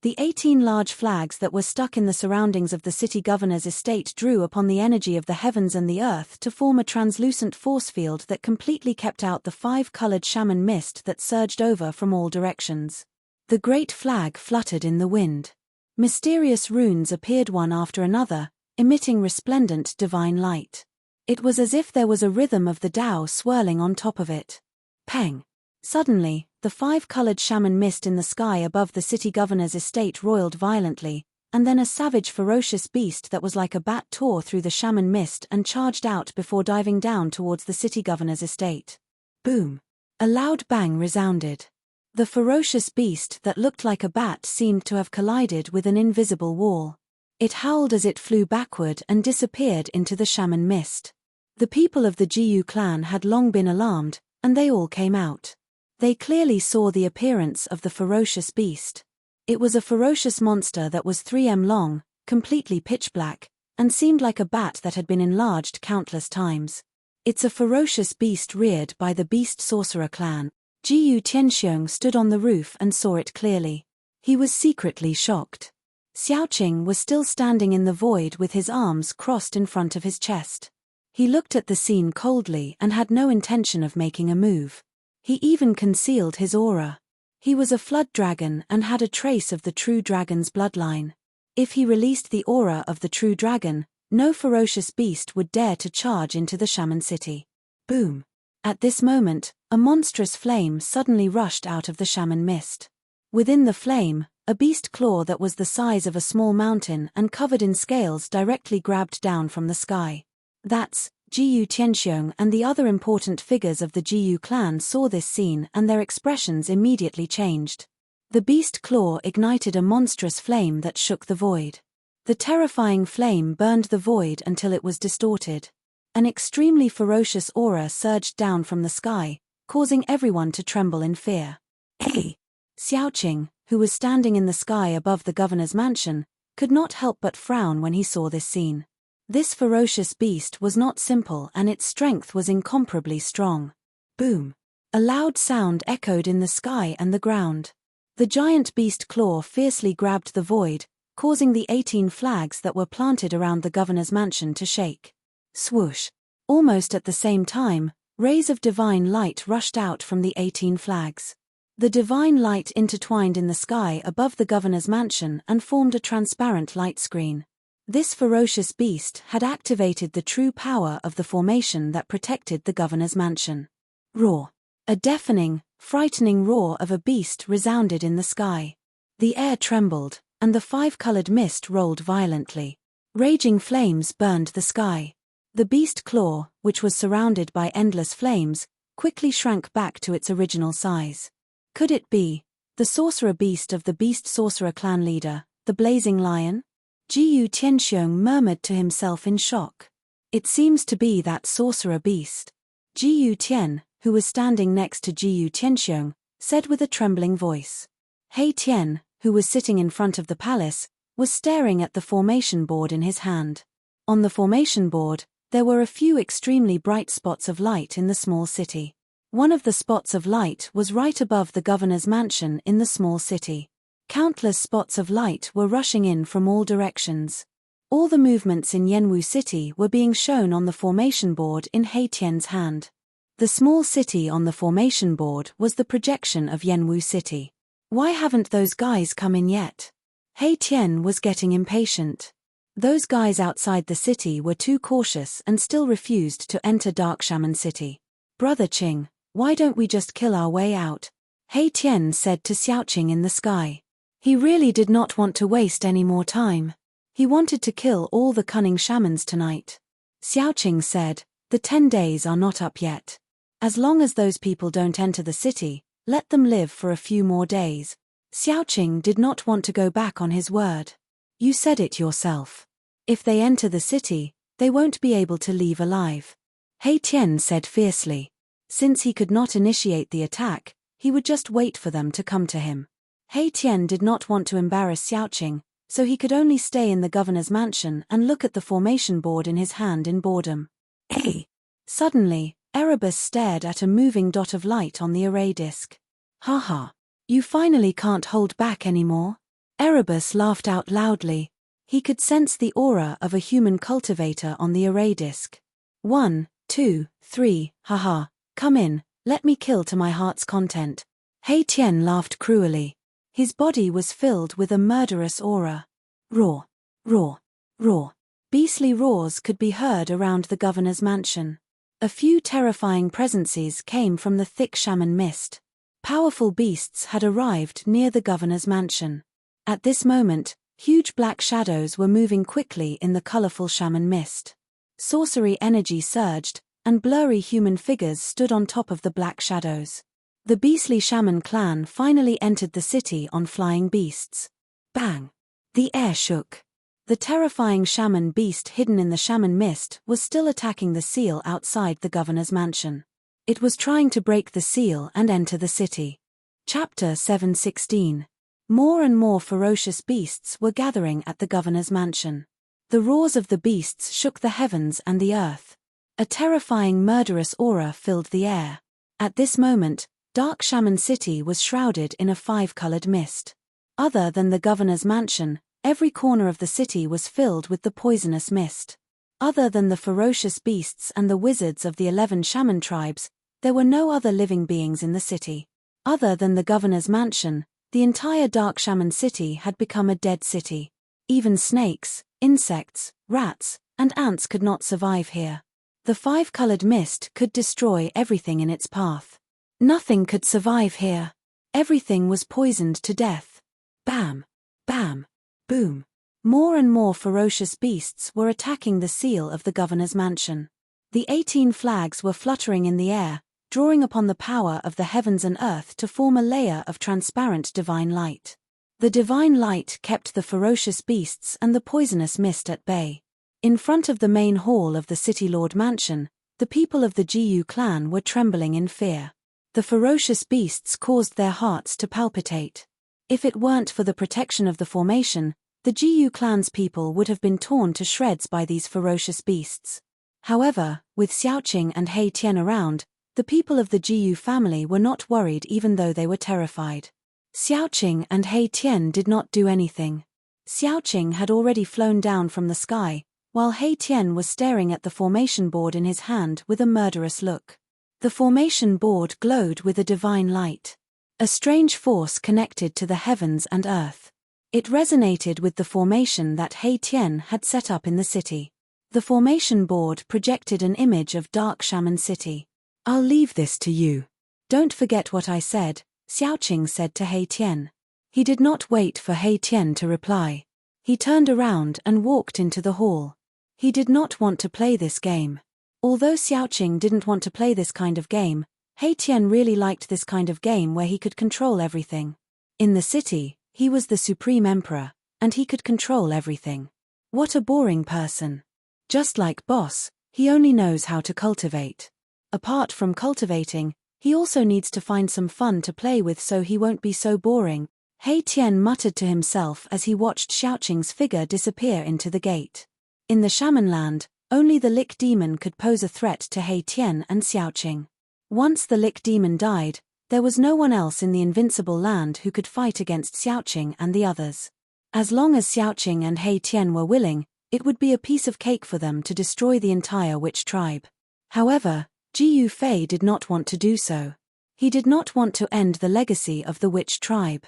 The 18 large flags that were stuck in the surroundings of the city governor's estate drew upon the energy of the heavens and the earth to form a translucent force field that completely kept out the 5-colored shaman mist that surged over from all directions. The great flag fluttered in the wind. Mysterious runes appeared one after another, emitting resplendent divine light. It was as if there was a rhythm of the Tao swirling on top of it. Peng! Suddenly, the 5-colored shaman mist in the sky above the city governor's estate roiled violently, and then a savage ferocious beast that was like a bat tore through the shaman mist and charged out before diving down towards the city governor's estate. Boom! A loud bang resounded. The ferocious beast that looked like a bat seemed to have collided with an invisible wall. It howled as it flew backward and disappeared into the shaman mist. The people of the Jiyu clan had long been alarmed, and they all came out. They clearly saw the appearance of the ferocious beast. It was a ferocious monster that was 3 m long, completely pitch black, and seemed like a bat that had been enlarged countless times. It's a ferocious beast reared by the Beast Sorcerer clan. Jiyu Tianxiong stood on the roof and saw it clearly. He was secretly shocked. Xiaoqing was still standing in the void with his arms crossed in front of his chest. He looked at the scene coldly and had no intention of making a move. He even concealed his aura. He was a flood dragon and had a trace of the true dragon's bloodline. If he released the aura of the true dragon, no ferocious beast would dare to charge into the shaman city. Boom! At this moment, a monstrous flame suddenly rushed out of the shaman mist. Within the flame, a beast claw that was the size of a small mountain and covered in scales directly grabbed down from the sky. That's Jiyu Tianxiong and the other important figures of the Jiyu clan saw this scene and their expressions immediately changed. The beast claw ignited a monstrous flame that shook the void. The terrifying flame burned the void until it was distorted. An extremely ferocious aura surged down from the sky, causing everyone to tremble in fear. Hey! Xiaoqing, who was standing in the sky above the governor's mansion, could not help but frown when he saw this scene. This ferocious beast was not simple and its strength was incomparably strong. Boom! A loud sound echoed in the sky and the ground. The giant beast claw fiercely grabbed the void, causing the 18 flags that were planted around the governor's mansion to shake. Swoosh! Almost at the same time, rays of divine light rushed out from the 18 flags. The divine light intertwined in the sky above the governor's mansion and formed a transparent light screen. This ferocious beast had activated the true power of the formation that protected the governor's mansion. Roar! A deafening, frightening roar of a beast resounded in the sky. The air trembled, and the 5-colored mist rolled violently. Raging flames burned the sky. The beast claw, which was surrounded by endless flames, quickly shrank back to its original size. Could it be the sorcerer beast of the Beast Sorcerer clan leader, the blazing lion? Jiyu Tianxiong murmured to himself in shock. It seems to be that sorcerer beast. Jiyu Tian, who was standing next to Jiyu Tianxiong, said with a trembling voice. He Tian, who was sitting in front of the palace, was staring at the formation board in his hand. On the formation board, There were a few extremely bright spots of light in the small city. One of the spots of light was right above the governor's mansion in the small city. Countless spots of light were rushing in from all directions. All the movements in Yenwu City were being shown on the formation board in Haitian's hand. The small city on the formation board was the projection of Yenwu City. Why haven't those guys come in yet? Haitian was getting impatient. Those guys outside the city were too cautious and still refused to enter Dark Shaman City. Brother Qing, why don't we just kill our way out? Haitian said to Xiaoqing in the sky. He really did not want to waste any more time. He wanted to kill all the cunning shamans tonight. Xiaoqing said, the 10 days are not up yet. As long as those people don't enter the city, let them live for a few more days. Xiaoqing did not want to go back on his word. You said it yourself. If they enter the city, they won't be able to leave alive. Haitian said fiercely. Since he could not initiate the attack, he would just wait for them to come to him. Haitian did not want to embarrass Xiaoqing, so he could only stay in the governor's mansion and look at the formation board in his hand in boredom. Hey! Suddenly, Erebus stared at a moving dot of light on the array disk. Haha! You finally can't hold back anymore? Erebus laughed out loudly. He could sense the aura of a human cultivator on the array disk. 1, 2, 3, haha, come in, let me kill to my heart's content. Haitian laughed cruelly. His body was filled with a murderous aura. Roar, roar, roar. Beastly roars could be heard around the governor's mansion. A few terrifying presences came from the thick shaman mist. Powerful beasts had arrived near the governor's mansion. At this moment, huge black shadows were moving quickly in the colorful shaman mist. Sorcery energy surged, and blurry human figures stood on top of the black shadows. The beastly shaman clan finally entered the city on flying beasts. Bang! The air shook. The terrifying shaman beast hidden in the shaman mist was still attacking the seal outside the governor's mansion. It was trying to break the seal and enter the city. Chapter 7:16. More and more ferocious beasts were gathering at the governor's mansion. The roars of the beasts shook the heavens and the earth. A terrifying murderous aura filled the air. At this moment, Dark Shaman City was shrouded in a 5-colored mist. Other than the governor's mansion, every corner of the city was filled with the poisonous mist. Other than the ferocious beasts and the wizards of the 11 shaman tribes, there were no other living beings in the city. Other than the governor's mansion, the entire Dark Shaman City had become a dead city. Even snakes, insects, rats, and ants could not survive here. The 5-colored mist could destroy everything in its path. Nothing could survive here. Everything was poisoned to death. Bam! Bam! Boom! More and more ferocious beasts were attacking the seal of the governor's mansion. The 18 flags were fluttering in the air, drawing upon the power of the heavens and earth to form a layer of transparent divine light. The divine light kept the ferocious beasts and the poisonous mist at bay. In front of the main hall of the City Lord Mansion, the people of the Jiyu clan were trembling in fear. The ferocious beasts caused their hearts to palpitate. If it weren't for the protection of the formation, the Jiyu clan's people would have been torn to shreds by these ferocious beasts. However, with Xiaoqing and He Tian around, the people of the Jiyu family were not worried even though they were terrified. Xiaoqing and He Tian did not do anything. Xiaoqing had already flown down from the sky, while He Tian was staring at the formation board in his hand with a murderous look. The formation board glowed with a divine light. A strange force connected to the heavens and earth. It resonated with the formation that He Tian had set up in the city. The formation board projected an image of Dark Shaman City. I'll leave this to you. Don't forget what I said, Xiaoqing said to He Tian. He did not wait for He Tian to reply. He turned around and walked into the hall. He did not want to play this game. Although Xiaoqing didn't want to play this kind of game, He Tian really liked this kind of game where he could control everything. In the city, he was the supreme emperor, and he could control everything. What a boring person. Just like Boss, he only knows how to cultivate. Apart from cultivating, he also needs to find some fun to play with so he won't be so boring. He Tian muttered to himself as he watched Xiaoqing's figure disappear into the gate. In the shaman land, Only the Lick demon could pose a threat to He Tian and Xiaoqing. Once the Lick demon died, there was no one else in the invincible land who could fight against Xiaoqing and the others. As long as Xiaoqing and He Tian were willing, it would be a piece of cake for them to destroy the entire witch tribe. However, Ji Yufei did not want to do so. He did not want to end the legacy of the witch tribe.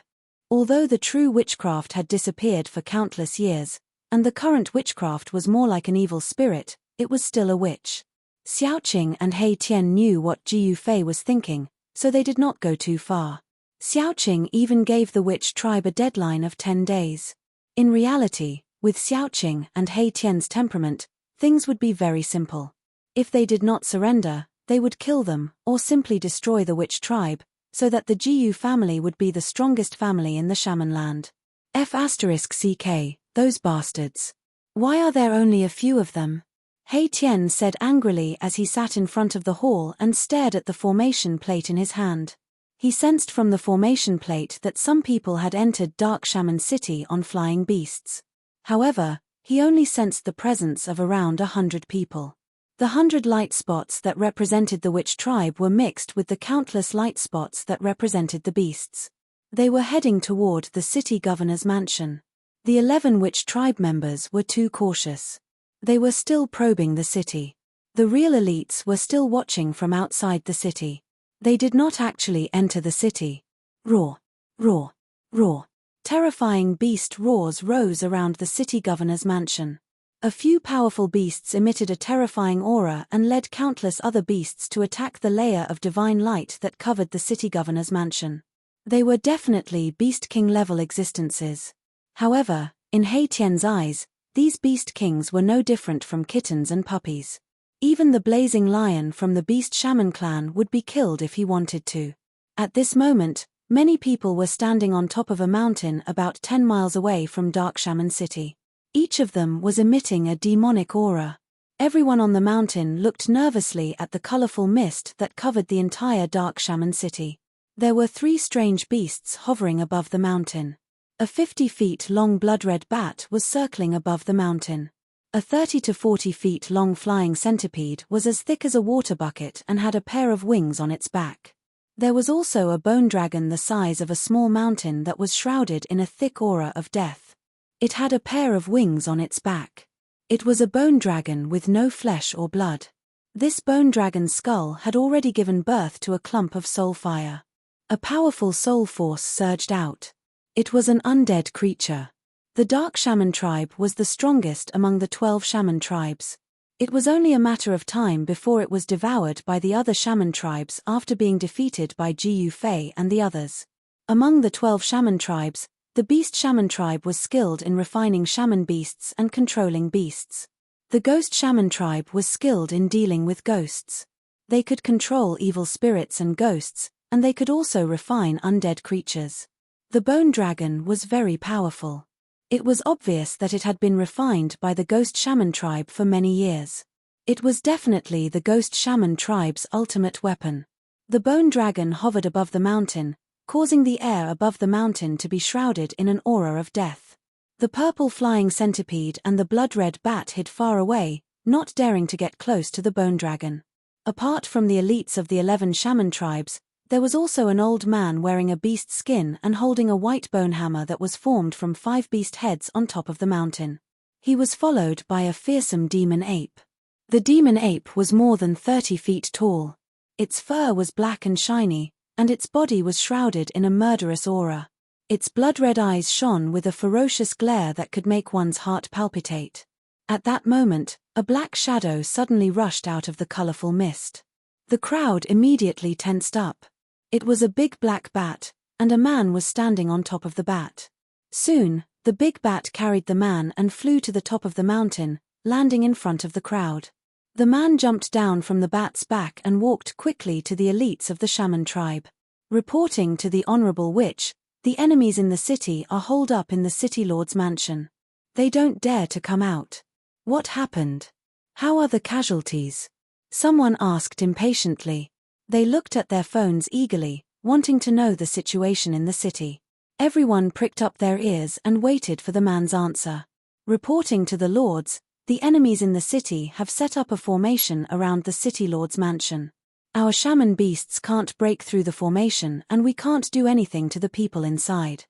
Although the true witchcraft had disappeared for countless years, and the current witchcraft was more like an evil spirit, it was still a witch. Xiaoqing and He Tian knew what Ji Yufei was thinking, so they did not go too far. Xiaoqing even gave the witch tribe a deadline of 10 days. In reality, with Xiaoqing and He Tian's temperament, things would be very simple. If they did not surrender, they would kill them, or simply destroy the witch tribe, so that the Jiyu family would be the strongest family in the shaman land. F***ck, those bastards. Why are there only a few of them? He Tian said angrily as he sat in front of the hall and stared at the formation plate in his hand. He sensed from the formation plate that some people had entered Dark Shaman City on flying beasts. However, he only sensed the presence of around 100 people. The 100 light spots that represented the witch tribe were mixed with the countless light spots that represented the beasts. They were heading toward the city governor's mansion. The 11 witch tribe members were too cautious. They were still probing the city. The real elites were still watching from outside the city. They did not actually enter the city. Roar, roar, roar. Terrifying beast roars rose around the city governor's mansion. A few powerful beasts emitted a terrifying aura and led countless other beasts to attack the layer of divine light that covered the city governor's mansion. They were definitely Beast King level existences. However, in He Tian's eyes, these Beast Kings were no different from kittens and puppies. Even the blazing lion from the Beast Shaman clan would be killed if he wanted to. At this moment, many people were standing on top of a mountain about 10 miles away from Dark Shaman City. Each of them was emitting a demonic aura. Everyone on the mountain looked nervously at the colorful mist that covered the entire Dark Shaman City. There were 3 strange beasts hovering above the mountain. A 50 feet long blood-red bat was circling above the mountain. A 30 to 40 feet long flying centipede was as thick as a water bucket and had a pair of wings on its back. There was also a bone dragon the size of a small mountain that was shrouded in a thick aura of death. It had a pair of wings on its back. It was a bone dragon with no flesh or blood. This bone dragon's skull had already given birth to a clump of soul fire. A powerful soul force surged out. It was an undead creature. The Dark Shaman tribe was the strongest among the 12 shaman tribes. It was only a matter of time before it was devoured by the other shaman tribes after being defeated by Ji Yufei and the others. Among the 12 shaman tribes, the Beast Shaman tribe was skilled in refining shaman beasts and controlling beasts. The Ghost Shaman tribe was skilled in dealing with ghosts. They could control evil spirits and ghosts, and they could also refine undead creatures. The Bone Dragon was very powerful. It was obvious that it had been refined by the Ghost Shaman tribe for many years. It was definitely the Ghost Shaman tribe's ultimate weapon. The Bone Dragon hovered above the mountain, causing the air above the mountain to be shrouded in an aura of death. The purple flying centipede and the blood-red bat hid far away, not daring to get close to the bone dragon. Apart from the elites of the 11 shaman tribes, there was also an old man wearing a beast skin and holding a white bone hammer that was formed from 5 beast heads on top of the mountain. He was followed by a fearsome demon ape. The demon ape was more than 30 feet tall. Its fur was black and shiny, and its body was shrouded in a murderous aura. Its blood-red eyes shone with a ferocious glare that could make one's heart palpitate. At that moment, a black shadow suddenly rushed out of the colorful mist. The crowd immediately tensed up. It was a big black bat, and a man was standing on top of the bat. Soon, the big bat carried the man and flew to the top of the mountain, landing in front of the crowd. The man jumped down from the bat's back and walked quickly to the elites of the shaman tribe. Reporting to the Honorable Witch, the enemies in the city are holed up in the city lord's mansion. They don't dare to come out. What happened? How are the casualties? Someone asked impatiently. They looked at their phones eagerly, wanting to know the situation in the city. Everyone pricked up their ears and waited for the man's answer. Reporting to the lords, The enemies in the city have set up a formation around the city lord's mansion. Our shaman beasts can't break through the formation and we can't do anything to the people inside.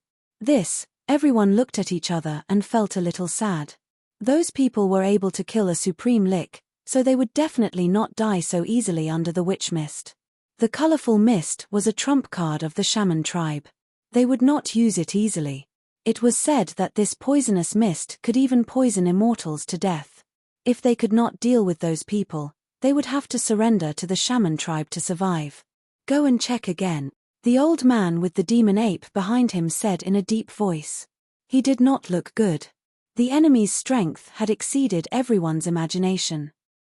Everyone looked at each other and felt a little sad. Those people were able to kill a supreme lich, so they would definitely not die so easily under the witch mist. The colorful mist was a trump card of the shaman tribe. They would not use it easily. It was said that this poisonous mist could even poison immortals to death. If they could not deal with those people, they would have to surrender to the shaman tribe to survive. Go and check again, the old man with the demon ape behind him said in a deep voice. He did not look good. The enemy's strength had exceeded everyone's imagination.